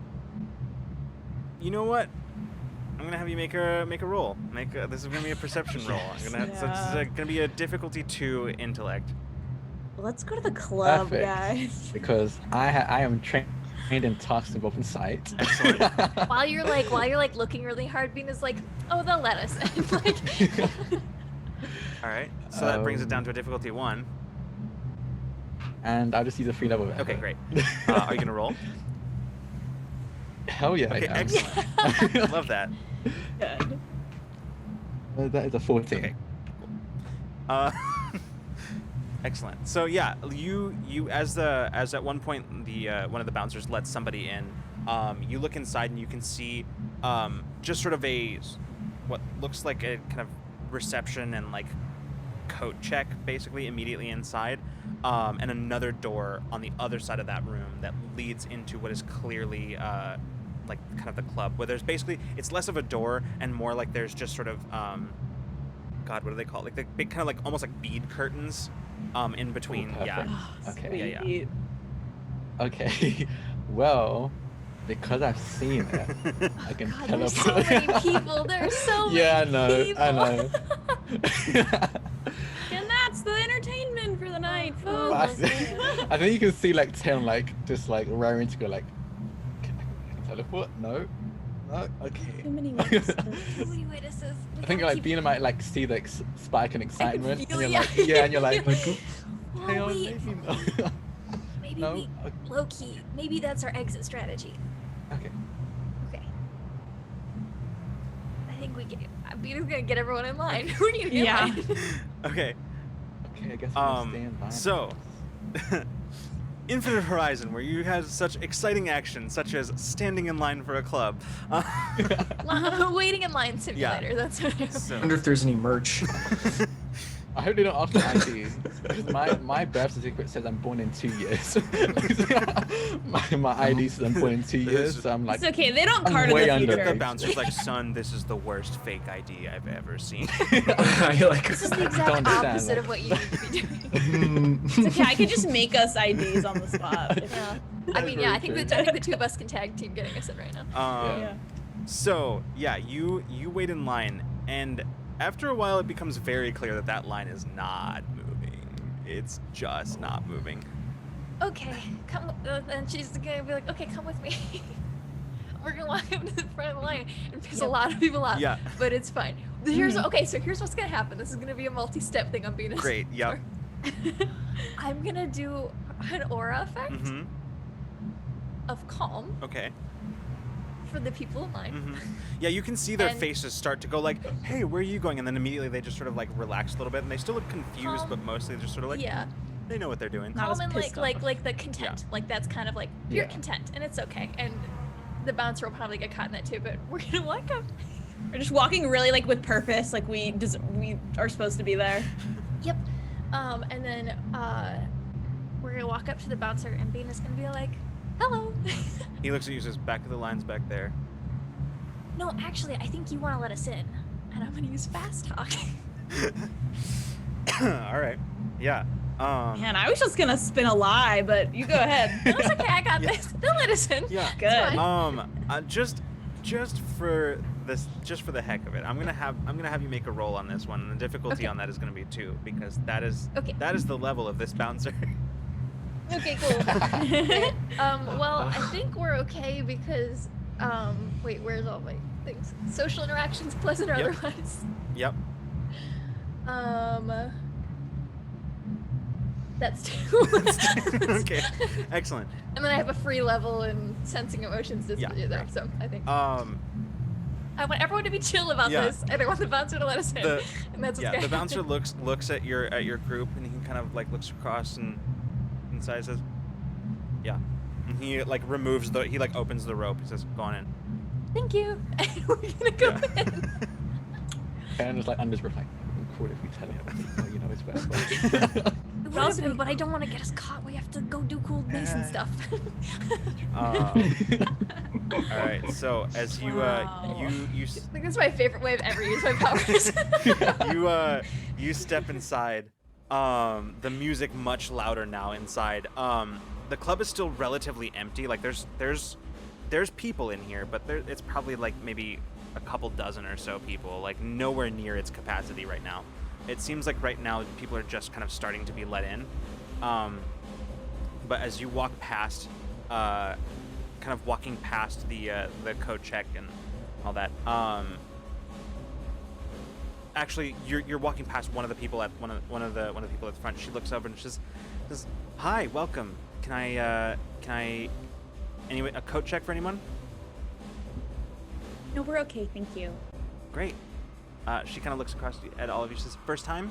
know what? I'm gonna have you make a roll. This is gonna be a perception roll. So this is gonna be a difficulty 2 intellect. Let's go to the club, Perfect. guys. Because I am trained in tasks involving sight. Excellent. While you're like looking really hard, Bina's like, oh, they'll let us in. Like, All right. So that brings it down to a difficulty 1. And I'll just use a 3 level. Okay, great. Are you gonna roll? Hell yeah. Okay, I am. excellent. Love that. Good. That is a 14. Okay. Excellent. So yeah, you as at one point the one of the bouncers lets somebody in. You look inside and you can see just sort of what looks like a kind of reception and like coat check basically immediately inside, and another door on the other side of that room that leads into what is clearly like kind of the club, where there's basically, it's less of a door and more like there's just sort of God, what do they call it? Like the big kind of like almost like bead curtains in between. Ooh, Yeah. perfect. Okay. Yeah. Sweet. Okay. Well, because I've seen it, I can God, teleport. there's so many people. There's so Yeah, I many know. people. I know. And that's the entertainment for the night, Oh, folks. I think you can see like Tim like just like raring to go like, can I teleport? No. Okay. Too many witnesses. Too many witnesses. We I think gotta like keep- Beena might like see the spike in excitement, feel- and you're yeah. like, yeah, and you're like, Well, hang on, wait, maybe no. maybe No? we low key. Maybe that's our exit strategy. Okay. Okay. I think we get. Beater's gonna get everyone in line. Who do you get? Yeah. Okay. Okay, I guess we're gonna stand by. So, Infinite Horizon, where you had such exciting actions, such as standing in line for a club. Waiting in line simulator. That's what it is. I So, wonder if there's any merch. I hope they don't ask for ID. Because my birth certificate says I'm born in 2 years. my ID says I'm born in 2 years, so I'm like, It's okay. They don't I'm card in way the under. future. the bouncer's like, son, this is the worst fake ID I've ever seen. You're like, This is the Don't exact understand, opposite like- of what you need to be doing. It's okay. I could just make us IDs on the spot. Yeah. I That's mean, yeah. I very think true. the two of us can tag team getting us in right now. Yeah. So, yeah, you wait in line, and after a while, it becomes very clear that that line is not moving. It's just not moving. Okay, come. And she's gonna be like, okay, come with me. We're gonna walk up to the front of the line and piss a lot of people off. Yeah. But it's fine. Here's okay. So here's what's gonna happen. This is gonna be a multi-step thing. I'm being Great, yep. I'm gonna do an aura effect Mm-hmm. of calm Okay. for the people in line. Mm-hmm. Yeah, you can see their And- faces start to go like, hey, where are you going? And then immediately they just sort of like relax a little bit, and they still look confused, Calm. but mostly they're just sort of like, Yeah. they know what they're doing. I was Calm and pissed like the content. Like that's kind of like you're Yeah. content and it's okay. And the bouncer will probably get caught in that too. But we're gonna walk up. We're just walking really like with purpose, like we are supposed to be there. Yep. And then we're gonna walk up to the bouncer, and Bena's gonna be like, "Hello." He looks at you and says, back of the lines back there. No, actually, I think you want to let us in, and I'm gonna use fast talk. All right. Yeah. Man, I was just gonna spin a lie, but you go ahead. No, it's okay. I got Yeah. this. They'll let us in. Yeah. Good. Just for this, just for the heck of it, I'm gonna have you make a roll on this one, and the difficulty Okay. on that is gonna be 2, because that is Okay. the level of this bouncer. Okay, cool. Well, I think we're okay because, wait, where's all my things? Social interactions, pleasant or Yep. otherwise. Yep. That's 2. Okay. Excellent. And then I have a free level in sensing emotions Yeah, there, yeah. so I think Uh, I want everyone to be chill about yeah. this, and I want the bouncer to let us in. The- And that's what's Yeah, gonna the bouncer happen. looks at your group, and he kind of like looks across and inside says, "Yeah." And he like opens the rope. He says, "Go on in." Thank you. And we're gonna go Yeah. in. and just like under his breath, like, cool if we teleport. You know, it's best. It would have been, but I don't want to get us caught. We have to go do cool Mason stuff. All right. So as you Wow. you I think that's my favorite way I've ever used my powers. you step inside. The music much louder now inside. The club is still relatively empty. Like there's people in here, but it's probably like maybe a couple dozen or so people. Like nowhere near its capacity right now. It seems like right now people are just kind of starting to be let in. But as you walk past, kind of walking past the code check and all that. Actually, you're walking past one of the people at one of the people at the front. She looks over and she says, "Hi, welcome. Can I anyway a code check for anyone?" No, we're okay, thank you. Great. She kind of looks across at all of you. She says, "First time?"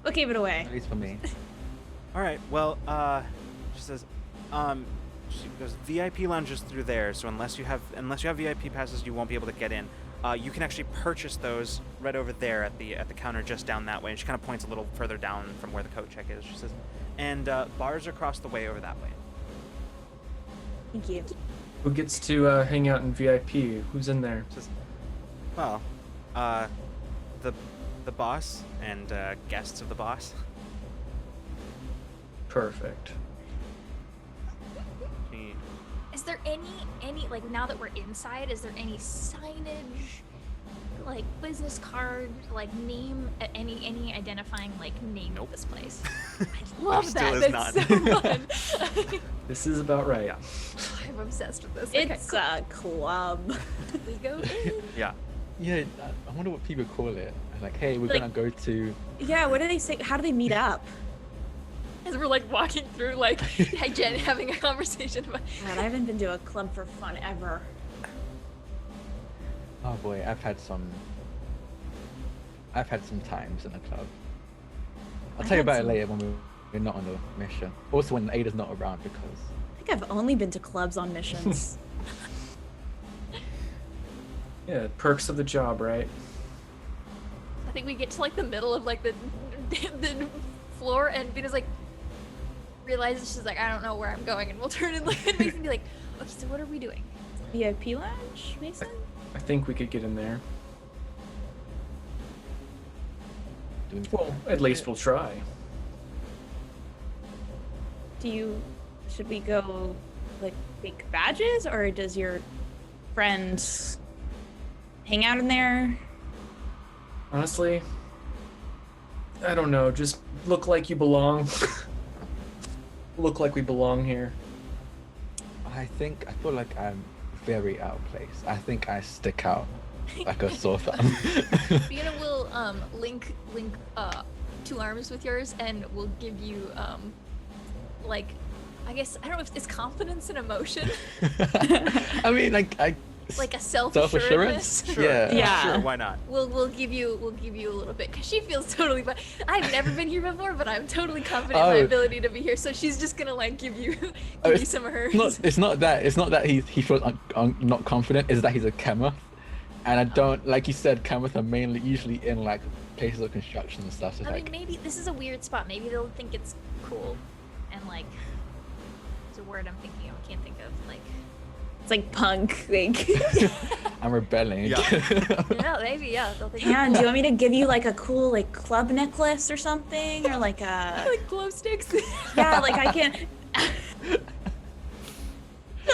We'll give it away. At least for me. All right. Well, she says, she goes, VIP lounge is through there. So unless you have VIP passes, you won't be able to get in. you can actually purchase those right over there at the counter just down that way. And she kind of points a little further down from where the coat check is. She says, and bars are across the way over that way. Thank you. Who gets to hang out in VIP? Who's in there? She says, well, the boss and guests of the boss. Perfect. She, Is there any like now that we're inside? Is there any signage, like business card, like name, any identifying like name Nope. of this place? I love still that. is That's so fun. This is about right. Yeah. I'm obsessed with this. It's okay, a club. cool. We go in. yeah. Yeah, I wonder what people call it. Like, hey, we're Like- gonna go to. Yeah, what do they say? How do they meet up? As we're like walking through, like hey Jen, having a conversation about. God, I haven't been to a club for fun ever. Oh boy, I've had some times in the club. I'll tell you about it later when we're not on the mission. Also when Ada's not around because I think I've only been to clubs on missions. Yeah, perks of the job, right? I think we get to like the middle of like the floor, and Vina's like realizes she's like, I don't know where I'm going, and we'll turn and look at Mason and be like, okay, so what are we doing? VIP lounge, Mason? I think we could get in there. doing. Well, at least we'll try. Should we go like make badges, or does your friend hang out in there? Honestly, I don't know. Just look like you belong. Look like we belong here. I feel like I'm very out of place. I think I stick out like a sore thumb. Vina will link 2 arms with yours, and we'll give you like, I guess I don't know if it's confidence and emotion, I mean, like a self-assurance. self-assuredness. Sure. Yeah. Yeah. Sure. Why not? We'll give you a little bit because she feels totally. But I've never been here before, but I'm totally confident in my Oh. ability to be here. So she's just gonna like give you Oh, you some of hers. It's not that he feels not confident. It's that he's a chemist, and I don't like you said. Chemists are mainly usually in like places of construction and stuff. So it's I mean, like maybe this is a weird spot. Maybe they'll think it's cool, and like, it's a word I'm thinking of. I can't think of like. It's like punk, like. I'm rebelling. Yeah. No, maybe yeah. They'll think. Man, do you want me to give you like a cool like club necklace or something, or like a like glow sticks. yeah, like I can.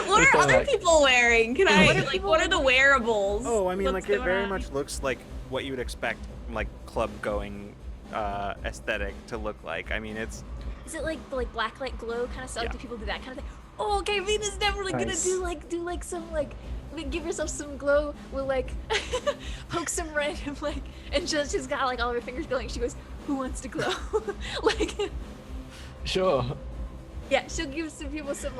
What It's are all other like- people wearing? Can I What are like people what are the wearables? Oh, I mean, What's like it going very on? much looks like what you would expect, like club going aesthetic to look like. I mean, it's Is it like blacklight glow kind of stuff? Yeah. Do people do that kind of thing? Oh, okay, Vina's definitely gonna Nice. do like some like give herself some glow. We'll like poke some random like, and she's got like all of her fingers glowing. She goes, "Who wants to glow?" like, Sure. yeah, she'll give some people some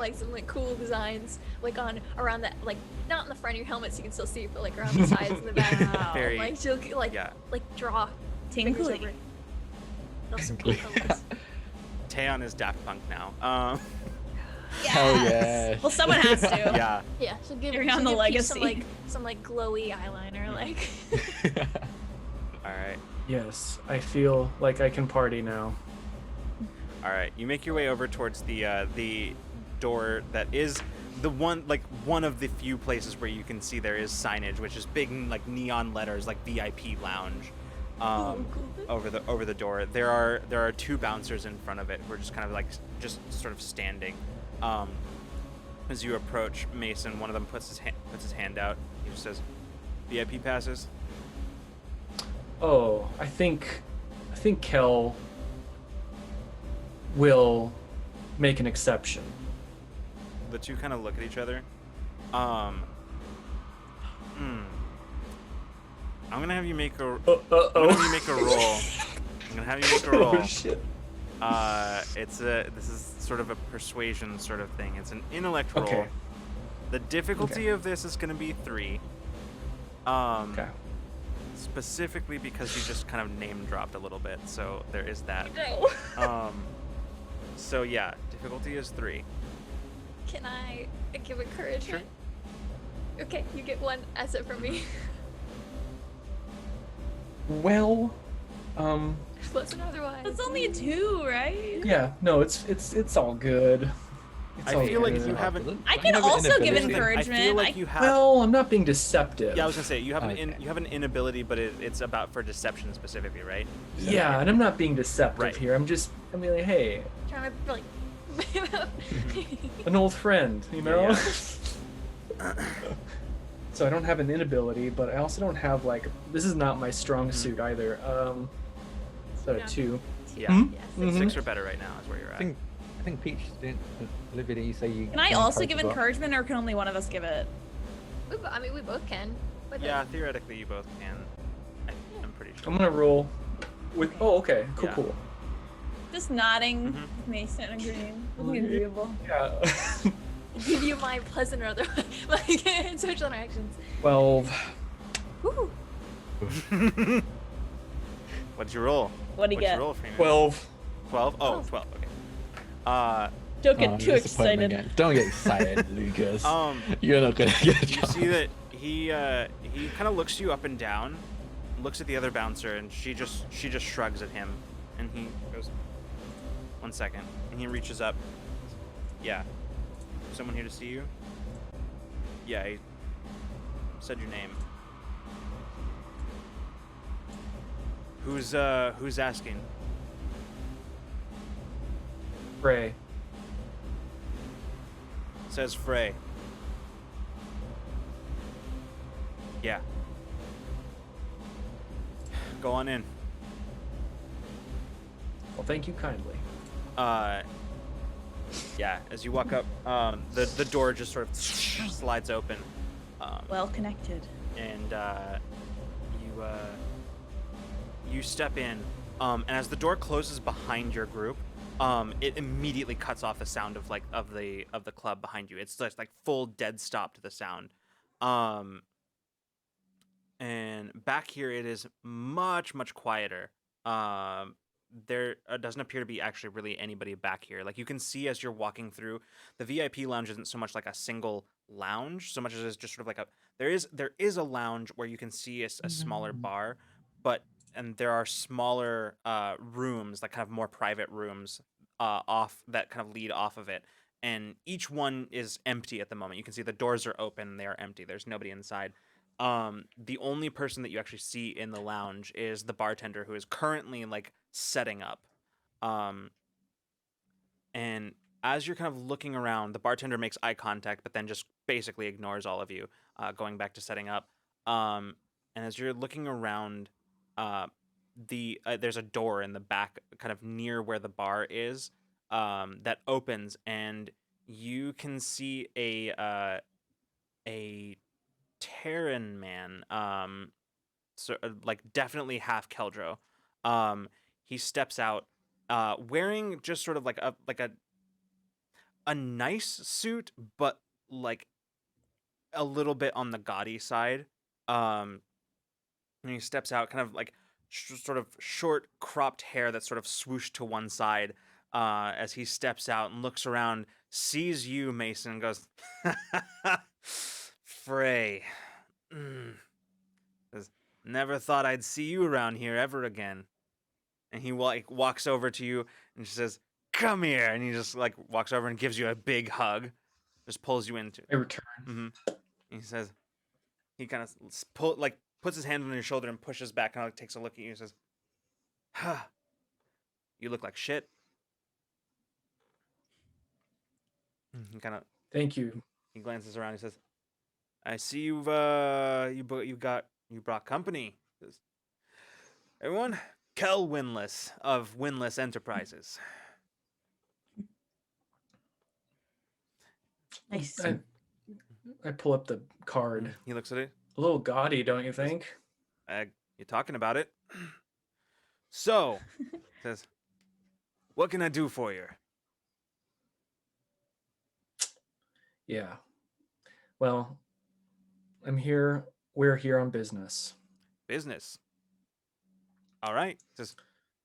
cool designs like on around that like not in the front of your helmet so you can still see it, but like around the sides and the back. Wow. very Like she'll like yeah. draw fingers Tingly. over it. They'll some cool colors. Taeyeon is Daft Punk now. Hell yes. Well, someone has to. Yeah. Yeah, she'll give, Carry she'll on the give Peach legacy. some glowy eyeliner, like. All right. Yes, I feel like I can party now. All right. You make your way over towards the door that is the one of the few places where you can see there is signage, which is big like neon letters like VIP lounge. Cool. Over the door. There are 2 bouncers in front of it who are just kind of like just sort of standing. As you approach Mason, one of them puts his hand out. He just says, "VIP passes." Oh, I think Kel will make an exception. The 2 kind of look at each other. I'm gonna have you make a. I'm gonna have you make a roll. I'm gonna have you make a roll. Oh shit. This is sort of a persuasion sort of thing. It's an intellect roll. Okay. The difficulty Okay. of this is gonna be 3. Okay. Specifically because you just kind of name dropped a little bit, so there is that. No. So yeah, difficulty is 3. Can I give encouragement? Sure. Okay, you get 1 asset from me. Well, Pleasant otherwise. It's only 2, right? yeah, no, it's all good. It's all I feel like good. you haven't. I can also give Here's the thing, encouragement. I feel like you have. Well, I'm not being deceptive. Yeah, I was gonna say you have Okay. you have an inability, but it's about for deception specifically, right? Yeah, and I'm not being deceptive Right. here. I'm like, hey, Trying to like. an old friend, you know? Yeah. So I don't have an inability, but I also don't have like this is not my strong suit either. So Yeah. 2. Yeah. Hmm? Yes. Mhm. 6 or better right now is where you're I at. think Peach didn't. Olivia, did you say you? Can I can also encourage give as well? encouragement, or can only one of us give it? I mean, we both can. But Yeah, theoretically you both can. I'm pretty sure. I'm gonna roll with. Oh, okay, cool, Yeah. cool. Just nodding, Mhm. with Mason agreeing. Oh, Looking yeah. agreeable. Yeah. give you my pleasant or otherwise, like social interactions. 12. Woo. What'd you roll? What'd he What'd get? you roll, Freeman? 12. 12? Oh, 12. 12. Okay. Don't get Oh, too disappointment excited. again. Don't get excited, Lucas. You're not gonna get a You job. see that he kind of looks you up and down, looks at the other bouncer, and she just shrugs at him, and he goes, 1 second, and he reaches up. Yeah. Someone here to see you? Yeah, he said your name. Who's asking? Frey. Says Frey. Yeah. Go on in. Well, thank you kindly. Yeah, as you walk up, the door just sort of slides open, Well connected. and you step in, and as the door closes behind your group, it immediately cuts off the sound of the club behind you. It's just like full dead stop to the sound, and back here it is much quieter. There doesn't appear to be actually really anybody back here. Like you can see as you're walking through, the VIP lounge isn't so much like a single lounge, so much as it's just sort of like there is a lounge where you can see a smaller bar, and there are smaller rooms, like kind of more private rooms, off that kind of lead off of it, and each one is empty at the moment. You can see the doors are open, they are empty. There's nobody inside. The only person that you actually see in the lounge is the bartender, who is currently like setting up. And as you're kind of looking around, the bartender makes eye contact, but then just basically ignores all of you, going back to setting up. And as you're looking around, there's a door in the back, kind of near where the bar is, that opens, and you can see a Terran man, so like definitely half Keldro. He steps out, wearing just sort of like a nice suit, but like a little bit on the gaudy side. And he steps out, kind of like sort of short cropped hair that's sort of swooshed to one side. As he steps out and looks around, sees you, Mason, and goes, Frey. Says, never thought I'd see you around here ever again. And he walks over to you and she says, come here. And he just like walks over and gives you a big hug. Just pulls you into. I return. Mm-hmm. He says, he kind of puts his hand on your shoulder and pushes back, kind of like takes a look at you and says, you look like shit. He kind of, Thank you. he glances around. He says, I see you brought company. He says, everyone, Kel Winless of Winless Enterprises. Nice. I pull up the card. He looks at it. A little gaudy, don't you think? You're talking about it. So, says, what can I do for you? Yeah. Well, we're here on business. Business. All right. Says,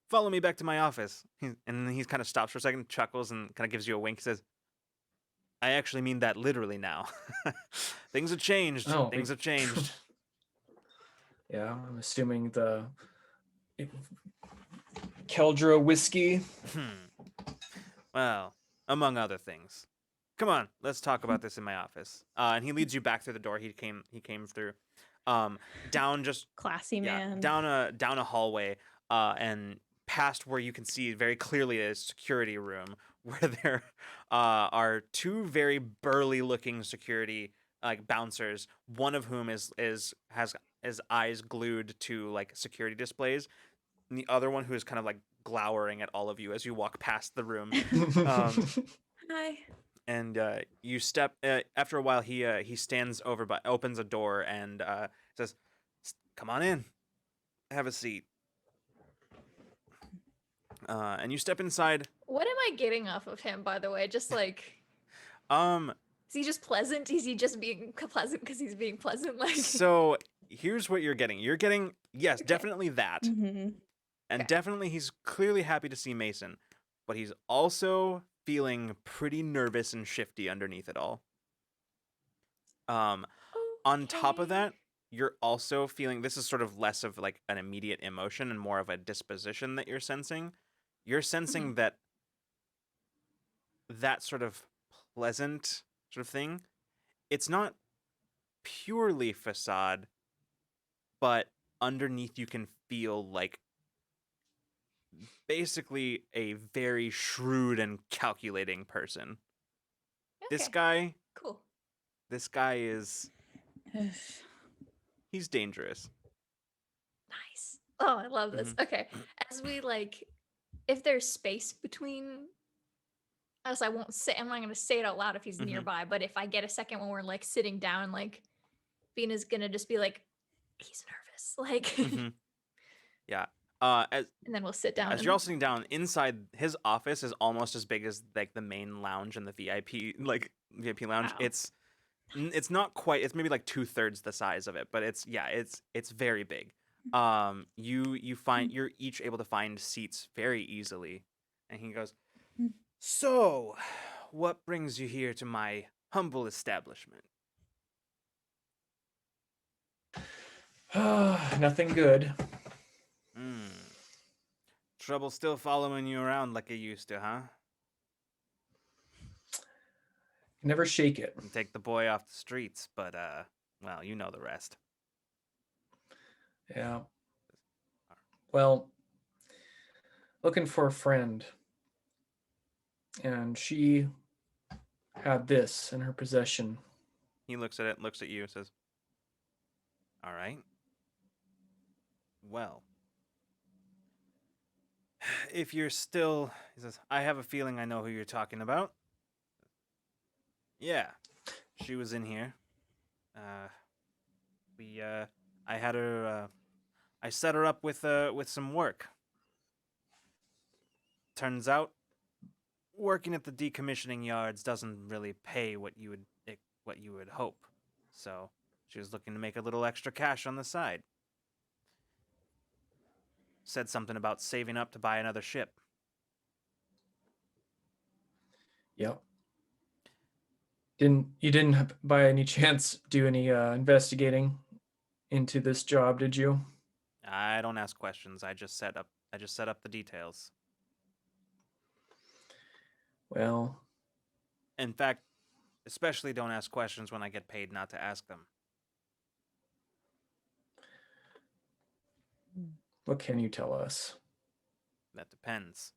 follow me back to my office. And then he kind of stops for a second, chuckles, and kind of gives you a wink. He says, I actually mean that literally now. Things have changed. Oh, Things have changed. Yeah, I'm assuming the Keldra whiskey. Well, among other things. Come on, let's talk about this in my office. And he leads you back through the door he came through. Down just Classy man. down a hallway, and past where you can see very clearly a security room where there are two very burly looking security like bouncers, one of whom has his eyes glued to like security displays, and the other one who is kind of like glowering at all of you as you walk past the room. Hi. And you step after a while he stands over by opens a door and says, "Come on in, have a seat." And you step inside. What am I getting off of him, by the way? Just like, Um is he just pleasant? Is he just being pleasant because he's being pleasant? Like, so here's what you're getting. You're getting, yes, Okay. definitely that. Mm-hmm. And Okay. definitely he's clearly happy to see Mason, but he's also feeling pretty nervous and shifty underneath it all. On top of that, you're also feeling, this is sort of less of like an immediate emotion and more of a disposition that you're sensing. You're sensing that sort of pleasant sort of thing, it's not purely facade, but underneath you can feel like basically a very shrewd and calculating person. This Okay, guy cool. is, he's dangerous. Nice. Oh, I love this. Mhm. Okay, as we like, if there's space between us, I won't say. I'm not gonna say it out loud if he's Mhm. nearby. But if I get a second when we're like sitting down, like, Vina's gonna just be like, he's nervous, like, Mhm. Yeah. As and then we'll sit down. as you're all sitting down inside, his office is almost as big as like the main lounge and the VIP lounge. Wow. It's not quite. It's maybe like 2/3 the size of it, but it's very big. You find you're each able to find seats very easily, and he goes, "So, what brings you here to my humble establishment?" Nothing good. Trouble still following you around like it used to, huh? Never shake it. And take the boy off the streets, but well, you know the rest. Yeah. Well, looking for a friend. And she had this in her possession. He looks at it, looks at you, says, "All right. Well, if you're still," he says, "I have a feeling I know who you're talking about." "Yeah, she was in here. I had her, I set her up with some work. Turns out, working at the decommissioning yards doesn't really pay what you would hope. So she was looking to make a little extra cash on the side. Said something about saving up to buy another ship." Yep. You didn't by any chance do any investigating into this job, did you? I don't ask questions. I just set up the details. Well, In fact, especially don't ask questions when I get paid not to ask them. what can you tell us? That depends.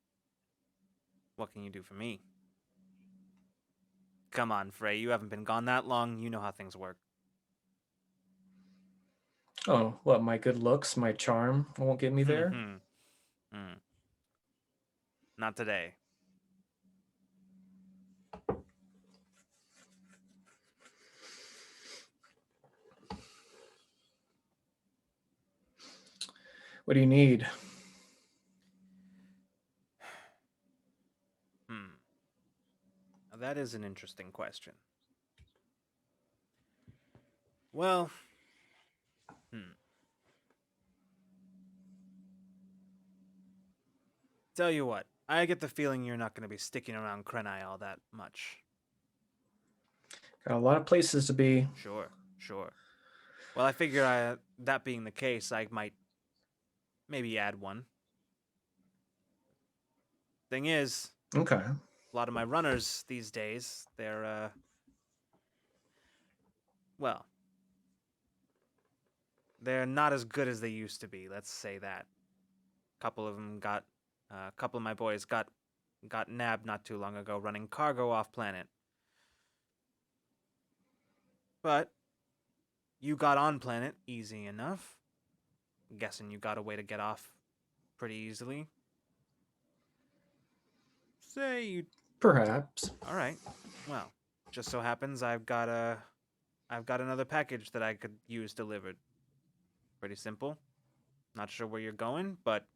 What can you do for me? Come on, Frey, you haven't been gone that long. You know how things work. Oh, what, my good looks, my charm won't get me there? Not today. What do you need? Now that is an interesting question. Well, tell you what, I get the feeling you're not going to be sticking around Krenaii all that much. Got a lot of places to be. Sure. Well, I figure that being the case, I might maybe add one. Thing is, Okay. a lot of my runners these days, they're well, they're not as good as they used to be. Let's say that. A couple of my boys got nabbed not too long ago running cargo off planet. But you got on planet easy enough. I'm guessing you got a way to get off pretty easily. Say you. Perhaps. All right. Well, just so happens I've got another package that I could use delivered. Pretty simple. Not sure where you're going, but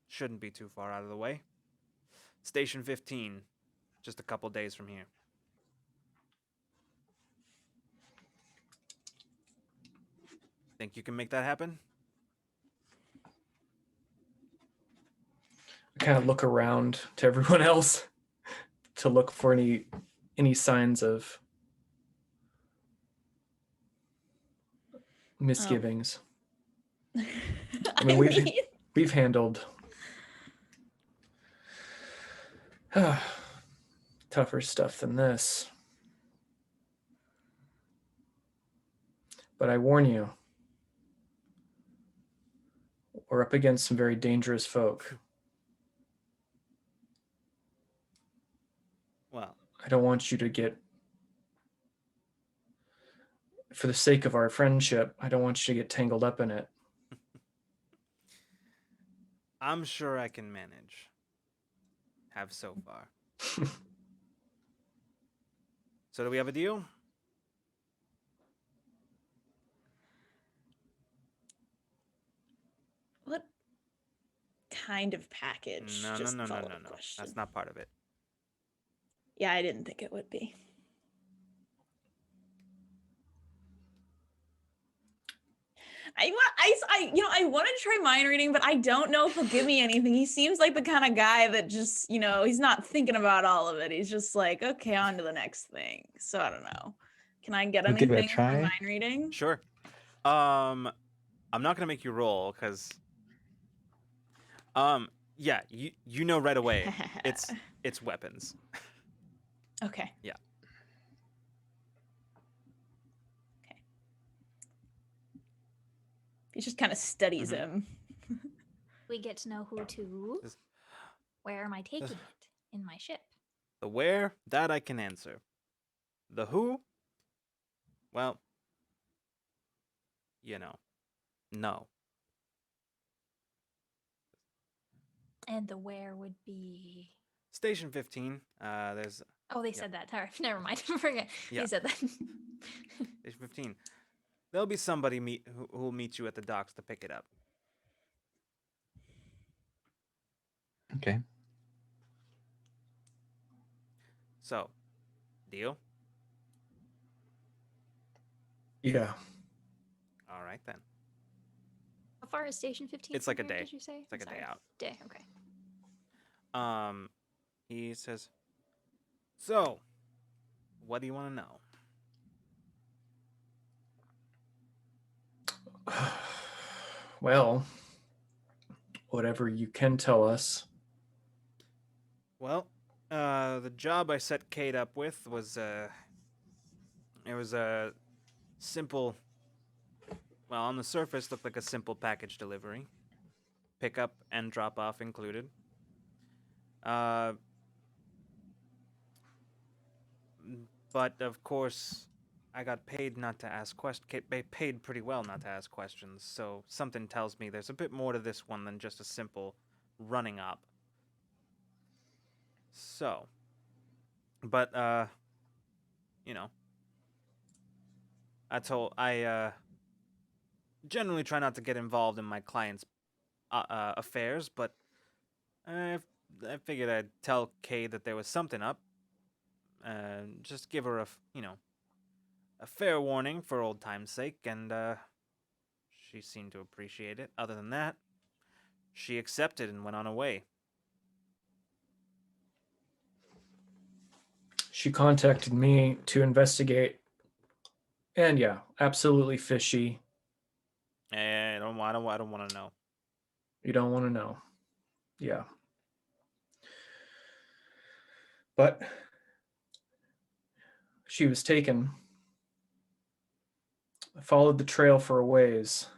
shouldn't be too far out of the way. Station 15, just a couple days from here. Think you can make that happen? I kind of look around to everyone else to look for any signs of misgivings. I mean, we've handled tougher stuff than this. But I warn you, we're up against some very dangerous folk. Well, I don't want you to get, for the sake of our friendship, I don't want you to get tangled up in it. I'm sure I can manage. Have so far. So do we have a deal? What kind of package? No. Just follow-up question. That's not part of it. Yeah, I didn't think it would be. I wanted to try mind reading, but I don't know if he'll give me anything. He seems like the kind of guy that just, he's not thinking about all of it. He's just like, okay, on to the next thing. So I don't know. Can I get We'll give it a anything from try. mind reading? Sure. I'm not gonna make you roll because yeah, you know right away it's weapons. Okay. Yeah. Okay. He just kind of studies Mhm. him. We get to know who to. This- Where am I taking it in my ship? The where, that I can answer. The who, well, no. And the where would be. Station 15. There's Oh, they said that. Sorry, never mind. Forget. Yeah. They said that. Station 15. There'll be somebody who'll meet you at the docks to pick it up. Okay. So, deal? Yeah. All right then. How far is Station 15? It's like from a here, day. Did you say? It's like a day Sorry. out. Day. Okay. He says, so, what do you want to know? Well, whatever you can tell us. Well, the job I set Kate up with was, it was a simple, well, on the surface, looked like a simple package delivery. Pickup and drop off included. But of course, I got paid not to ask questions. Paid pretty well not to ask questions. So something tells me there's a bit more to this one than just a simple running up. So, but I generally try not to get involved in my clients' affairs, but I figured I'd tell Kay that there was something up. Just give her a fair warning for old time's sake, and she seemed to appreciate it. Other than that, she accepted and went on her way. She contacted me to investigate, and yeah, absolutely fishy. I don't want to know. You don't want to know. Yeah. But she was taken. I followed the trail for a ways,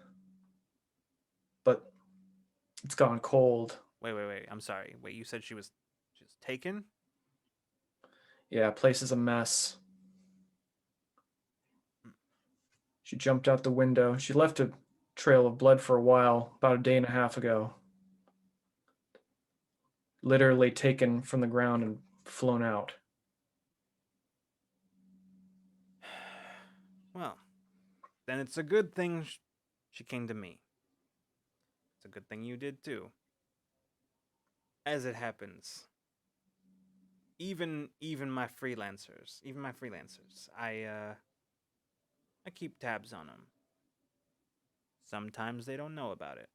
but it's gone cold. Wait. I'm sorry. Wait, you said she was taken? Yeah, place is a mess. She jumped out the window. She left a trail of blood for a while, about a day and a half ago. Literally taken from the ground and flown out. Well, then it's a good thing she came to me. It's a good thing you did too. As it happens, even my freelancers, I keep tabs on them. Sometimes they don't know about it.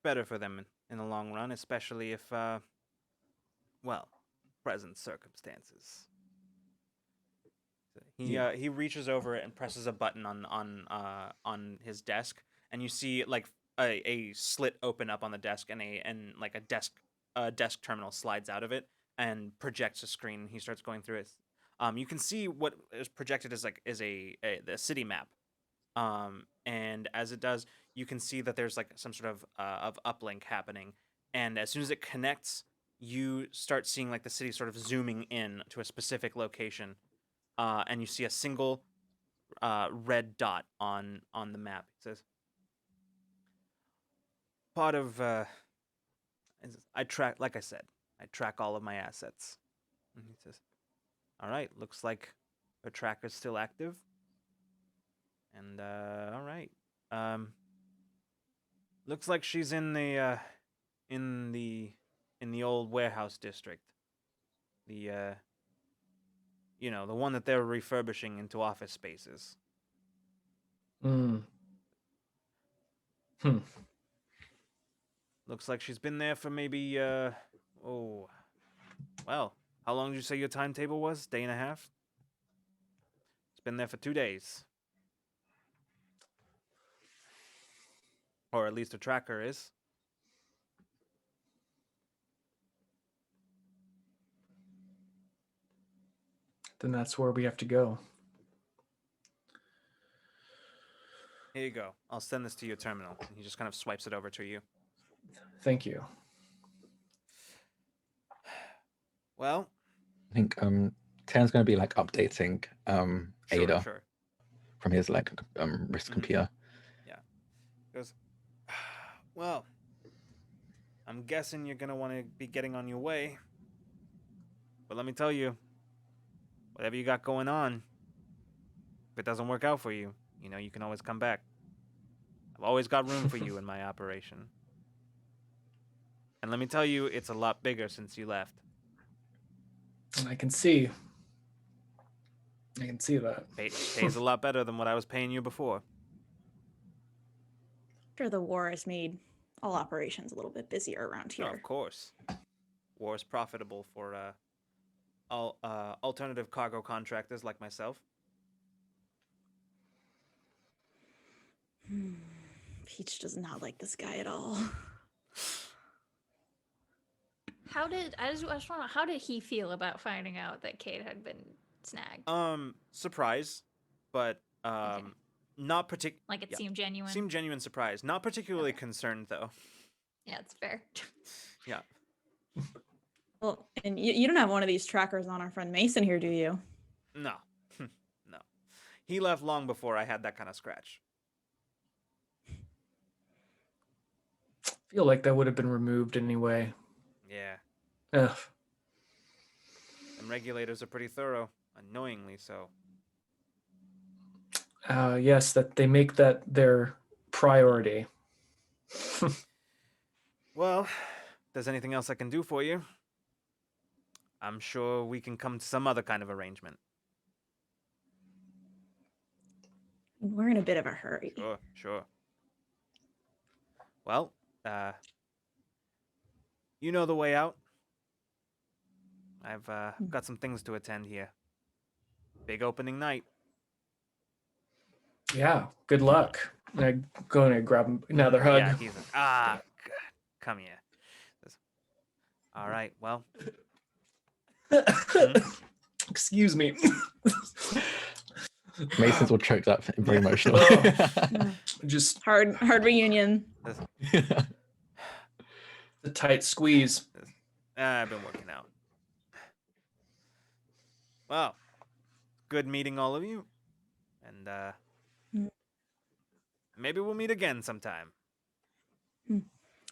Better for them in the long run, especially if, well, present circumstances. He reaches over and presses a button on his desk, and you see like a slit open up on the desk, and like a desk terminal slides out of it and projects a screen. He starts going through it. You can see what is projected as the city map. And as it does, you can see that there's like some sort of uplink happening, and as soon as it connects, you start seeing like the city sort of zooming in to a specific location. And you see a single red dot on the map. It says, part of, I track, like I said, I track all of my assets. And he says, all right, looks like her tracker's still active. And, all right. Looks like she's in the old warehouse district. The one that they're refurbishing into office spaces. Hmm. Looks like she's been there for maybe, how long did you say your timetable was? Day and a half? It's been there for 2 days. Or at least a tracker is. Then that's where we have to go. Here you go. I'll send this to your terminal. And he just kind of swipes it over to you. Thank you. Well, I think Tan's going to be like updating Ada sure. from his like wrist computer. Yeah. He goes, well, I'm guessing you're going to want to be getting on your way. But let me tell you, whatever you got going on, if it doesn't work out for you, you can always come back. I've always got room for you in my operation. And let me tell you, it's a lot bigger since you left. And I can see that. Pays a lot better than what I was paying you before. After the war has made all operations a little bit busier around here. Oh, of course. War is profitable for alternative cargo contractors like myself. Peach does not like this guy at all. I just want to know, how did he feel about finding out that Kate had been snagged? Surprise, but Okay. not particular. Like it seemed genuine? Seemed genuine surprise. Not particularly concerned though. Yeah, it's fair. Yeah. Well, and you don't have one of these trackers on our friend Mason here, do you? No. No. He left long before I had that kind of scratch. I feel like that would have been removed anyway. Yeah. Ugh. And regulators are pretty thorough. Annoyingly so. Yes, that they make that their priority. Well, if there's anything else I can do for you, I'm sure we can come to some other kind of arrangement. We're in a bit of a hurry. Sure. Well, you know the way out. I've got some things to attend here. Big opening night. Yeah, good luck. I go and I grab another hug. Yeah, he's good. Come here. All right. Well, Excuse me. Mason's all choked up and very emotional. Just Hard reunion. a tight squeeze. I've been working out. Well, good meeting all of you, and maybe we'll meet again sometime.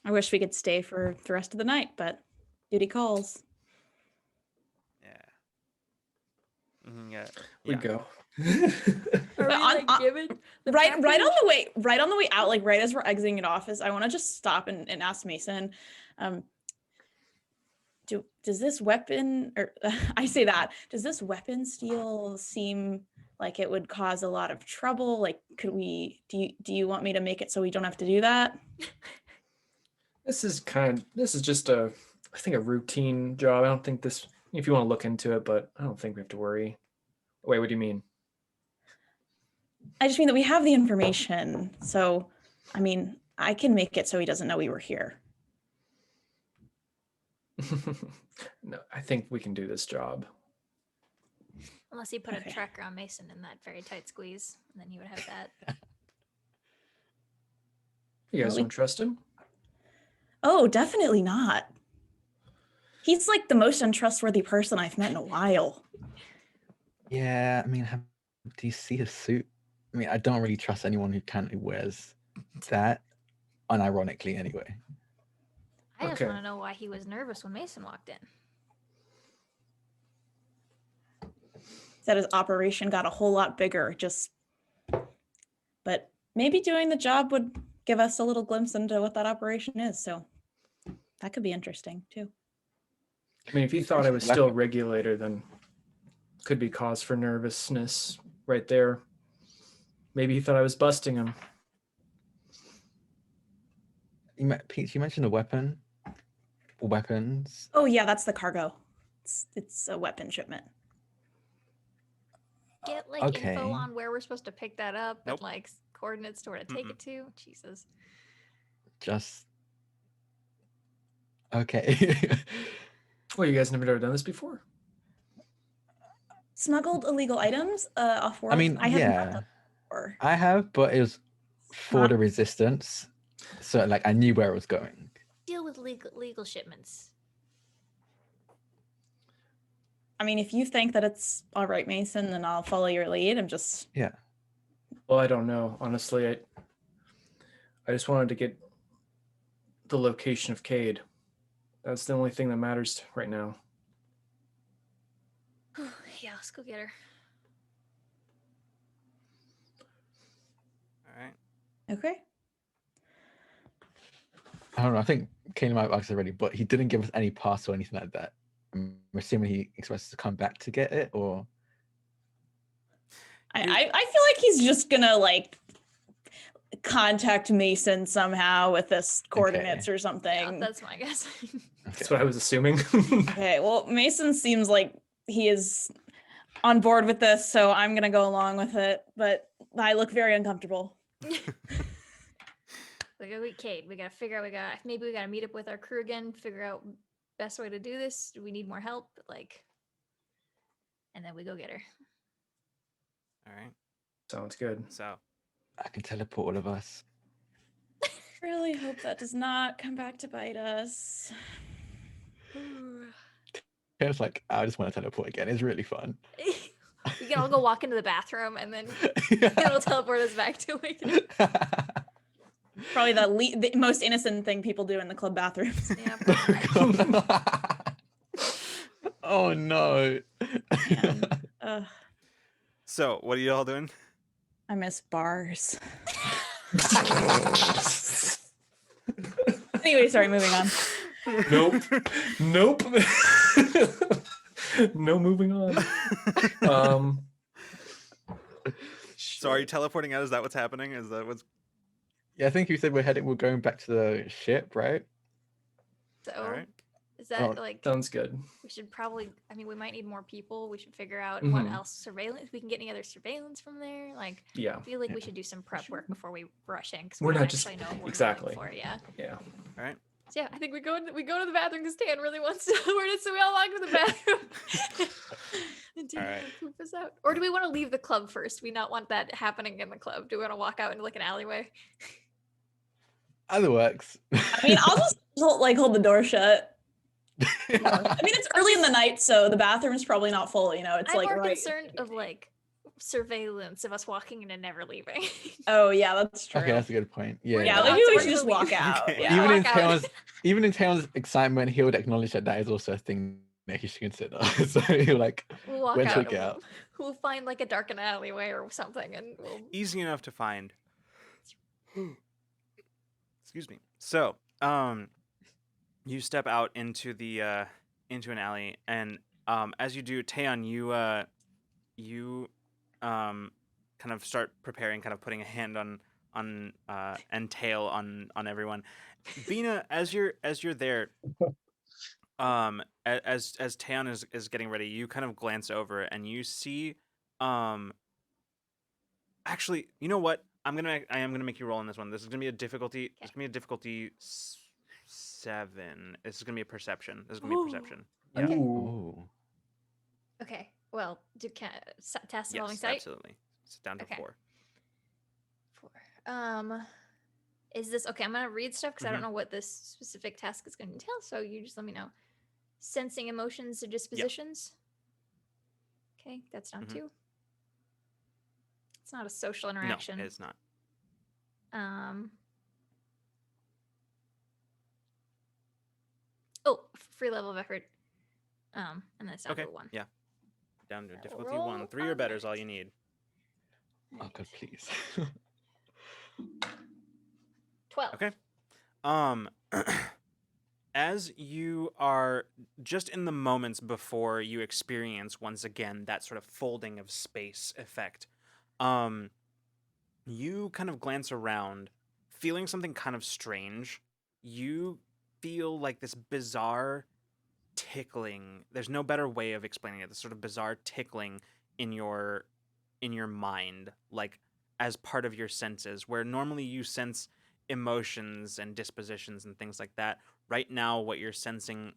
I wish we could stay for the rest of the night, but duty calls. Yeah. Yeah. We go. Are we like giving the Right on package? the way out, like right as we're exiting an office, I want to just stop and ask Mason, does this weapon, or I say that, does this weapon steal seem like it would cause a lot of trouble? Like, do you want me to make it so we don't have to do that? This is just I think a routine job. I don't think this, if you want to look into it, but I don't think we have to worry. Wait, what do you mean? I just mean that we have the information. So, I mean, I can make it so he doesn't know we were here. No, I think we can do this job. Unless you put Okay. a tracker on Mason in that very tight squeeze, and then he would have that. You guys Really? don't trust him? Oh, definitely not. He's like the most untrustworthy person I've met in a while. Yeah, I mean, do you see his suit? I mean, I don't really trust anyone who currently wears that, unironically anyway. I just Okay. want to know why he was nervous when Mason walked in. That his operation got a whole lot bigger, but maybe doing the job would give us a little glimpse into what that operation is. So that could be interesting too. I mean, if he thought I was still a regulator, then could be cause for nervousness right there. Maybe he thought I was busting him. Pete, you mentioned a weapon. Weapons. Oh yeah, that's the cargo. It's a weapon shipment. Get like Okay. info on where we're supposed to pick that up Nope. and like coordinates to where to take it to. Jesus. Just okay. Well, you guys never done this before? Smuggled illegal items off world. I mean, have not yeah, done that before. I have, but it was for Huh? the resistance, so like I knew where it was going. Deal with legal shipments. I mean, if you think that it's all right, Mason, then I'll follow your lead. I'm just Well, I don't know. Honestly, I just wanted to get the location of Cade. That's the only thing that matters right now. Yeah, let's go get her. All right. okay. I don't know. I think Kane might have asked already, but he didn't give us any pass or anything like that. I'm assuming he expects us to come back to get it, or I feel like he's just gonna like contact Mason somehow with this coordinates or Yeah, something. that's my guess. That's what I was assuming. Okay, well, Mason seems like he is on board with this, so I'm gonna go along with it. But I look very uncomfortable. We gotta meet Kate. We gotta figure out. Maybe we gotta meet up with our crew again. Figure out best way to do this. Do we need more help? And then we go get her. All right. Sounds good. So, I can teleport all of us. Really hope that does not come back to bite us. It's like I just want to teleport again. It's really fun. We can all go walk into the bathroom and then it'll teleport us back to Awakener. Probably the most innocent thing people do in the club bathrooms. Yeah. Oh no. Man, ugh, so what are you all doing? I miss bars. Anyway, sorry, moving on. Nope. Nope. No moving on. So are you teleporting out? Is that what's happening? Is that what's Yeah, I think you said we're going back to the ship, right? So all right? Is that Oh, like Sounds good. we should probably? I mean, we might need more people. We should figure out Mhm. what else surveillance we can get. Any other surveillance from there? Like, Yeah. I feel like we Yeah. should do some prep work before we rush in because We're we don't not just- actually know what we're exactly. going for. Yeah. Yeah. All right. So yeah, I think we go to the bathroom because Tan really wants to. So we all walk to the bathroom. And Tan Alright. will poop us out. Or do we want to leave the club first? We not want that happening in the club. Do we want to walk out into like an alleyway? Either works. I mean, I'll just hold the door shut. I mean, it's early in the night, so the bathroom's probably not full. You know, it's I'm like more right. concerned of like surveillance of us walking in and never leaving. Oh yeah, that's true. Okay, that's a good point. Yeah. yeah, We're maybe not- we we're should just gonna walk leave. out. Okay. Yeah. even in walk out. Taeyeon's excitement, he would acknowledge that that is also a thing that he should consider. So he'll like, We'll walk when out. to And get we'll, out. we'll find like a darkened alleyway or something, and we'll. Easy enough to find. Excuse me. So, you step out into the into an alley, and as you do, Taeyeon, you kind of start preparing, kind of putting a hand on and tail on everyone. Bina, as you're there, as Taeyeon is getting ready, you kind of glance over and you see, actually, you know what? I am gonna make you roll on this one. This is gonna be a difficulty. It's gonna be a difficulty 7. This is gonna be a perception. This is gonna be a Ooh. perception. Okay. Ooh. Oh. Okay. Well, task involving Yes, sight. absolutely. It's down to Okay. 4. 4. Is this okay? I'm gonna read stuff because I don't Mhm. know what this specific task is gonna entail. So you just let me know. Sensing emotions or dispositions. Okay, that's down Mhm. 2. It's not a social No, interaction. it's not. Oh, free level of effort. And that's down Okay. to a 1. Yeah. Down to I will difficulty 1. roll 3 or on better is all that. you need. Oh god, please. 12. Okay. As you are just in the moments before you experience once again that sort of folding of space effect, you kind of glance around, feeling something kind of strange. You feel like this bizarre tickling. There's no better way of explaining it. This sort of bizarre tickling in your mind, like as part of your senses, where normally you sense emotions and dispositions and things like that. Right now, what you're sensing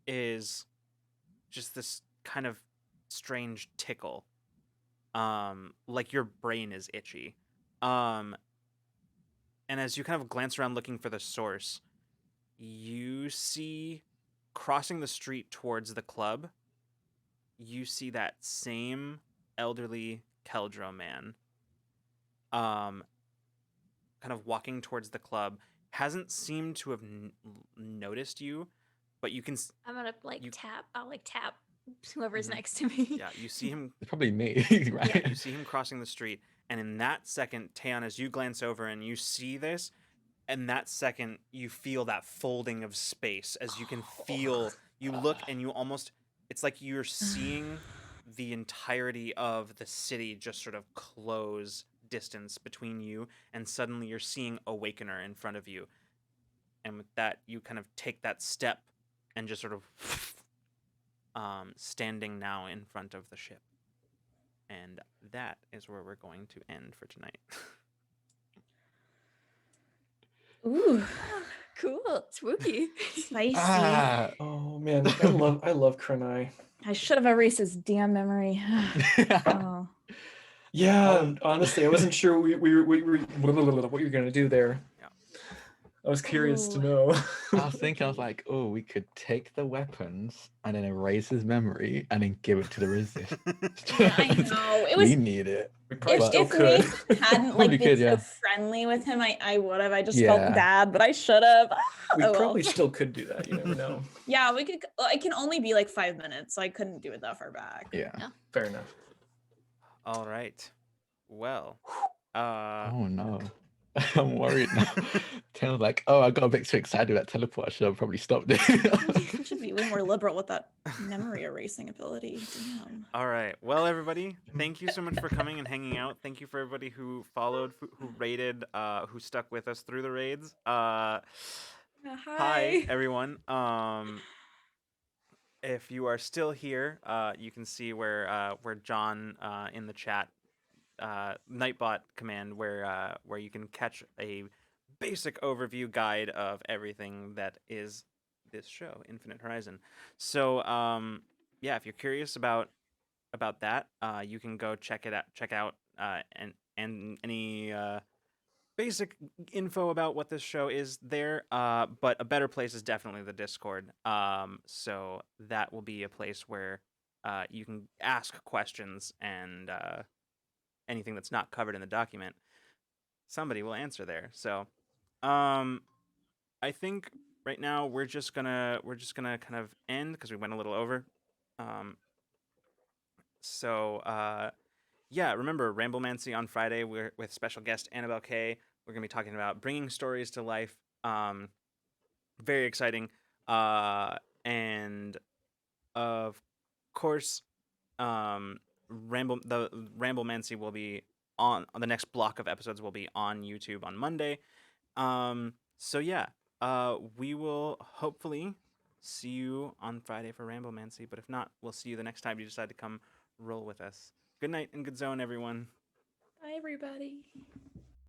is just this kind of strange tickle, like your brain is itchy. And as you kind of glance around looking for the source, you see, crossing the street towards the club, you see that same elderly Keldro man, kind of walking towards the club. Hasn't seemed to have noticed you, but you can I'm gonna like you- tap. I'll like tap whoever's Mhm. next to me. yeah, you see him It's probably me, right? yeah, you see him crossing the street, and in that second, Taeyeon, as you glance over and you see this, in that second you feel that folding of space as you can feel, you look and you almost, it's like you're seeing the entirety of the city just sort of close distance between you, and suddenly you're seeing Awakener in front of you. And with that, you kind of take that step and just sort of standing now in front of the ship. And that is where we're going to end for tonight. Ooh, Cool. Spooky. spicy. Ah. Oh man, I love Krenaii. I should have erased his damn memory. Oh. Yeah, honestly, I wasn't sure we what you're gonna do there. Yeah. I was curious to Ooh. know. I was thinking, I was like, oh, we could take the weapons and then erase his memory and then give it to the resist. Yeah, I know. It was We need it. We probably if, still if could. Mason hadn't like Probably been could, so yeah. friendly with him, I would have. I just felt Yeah. bad, but I should have. We Oh, well. probably still could do that. You never know. Yeah, we could. It can only be like 5 minutes, so I couldn't do it that far back. Yeah. Fair enough. All right. Well, Oh no. I'm worried now. Taylor's like, oh, I got a bit too excited with that teleport. I should have probably stopped it. You should be way more liberal with that memory erasing ability. Damn. all right. Well, everybody, thank you so much for coming and hanging out. Thank you for everybody who followed, who raided, who stuck with us through the raids. Hi, everyone. if you are still here, you can see where John in the chat Nightbot command where you can catch a basic overview guide of everything that is this show, Infinite Horizon. So yeah, if you're curious about that, you can go check out and any basic info about what this show is there. But a better place is definitely the Discord. So that will be a place where you can ask questions and anything that's not covered in the document. Somebody will answer there. So, I think right now we're just gonna kind of end because we went a little over. Um, so yeah, remember Ramblemancy on Friday. We're with special guest Annabelle K. We're gonna be talking about bringing stories to life. Very exciting. And of course, Ramblemancy will be on the next block of episodes will be on YouTube on Monday. So yeah, we will hopefully see you on Friday for Ramblemancy, but if not, we'll see you the next time you decide to come roll with us. Good night and good zone, everyone. Bye, everybody.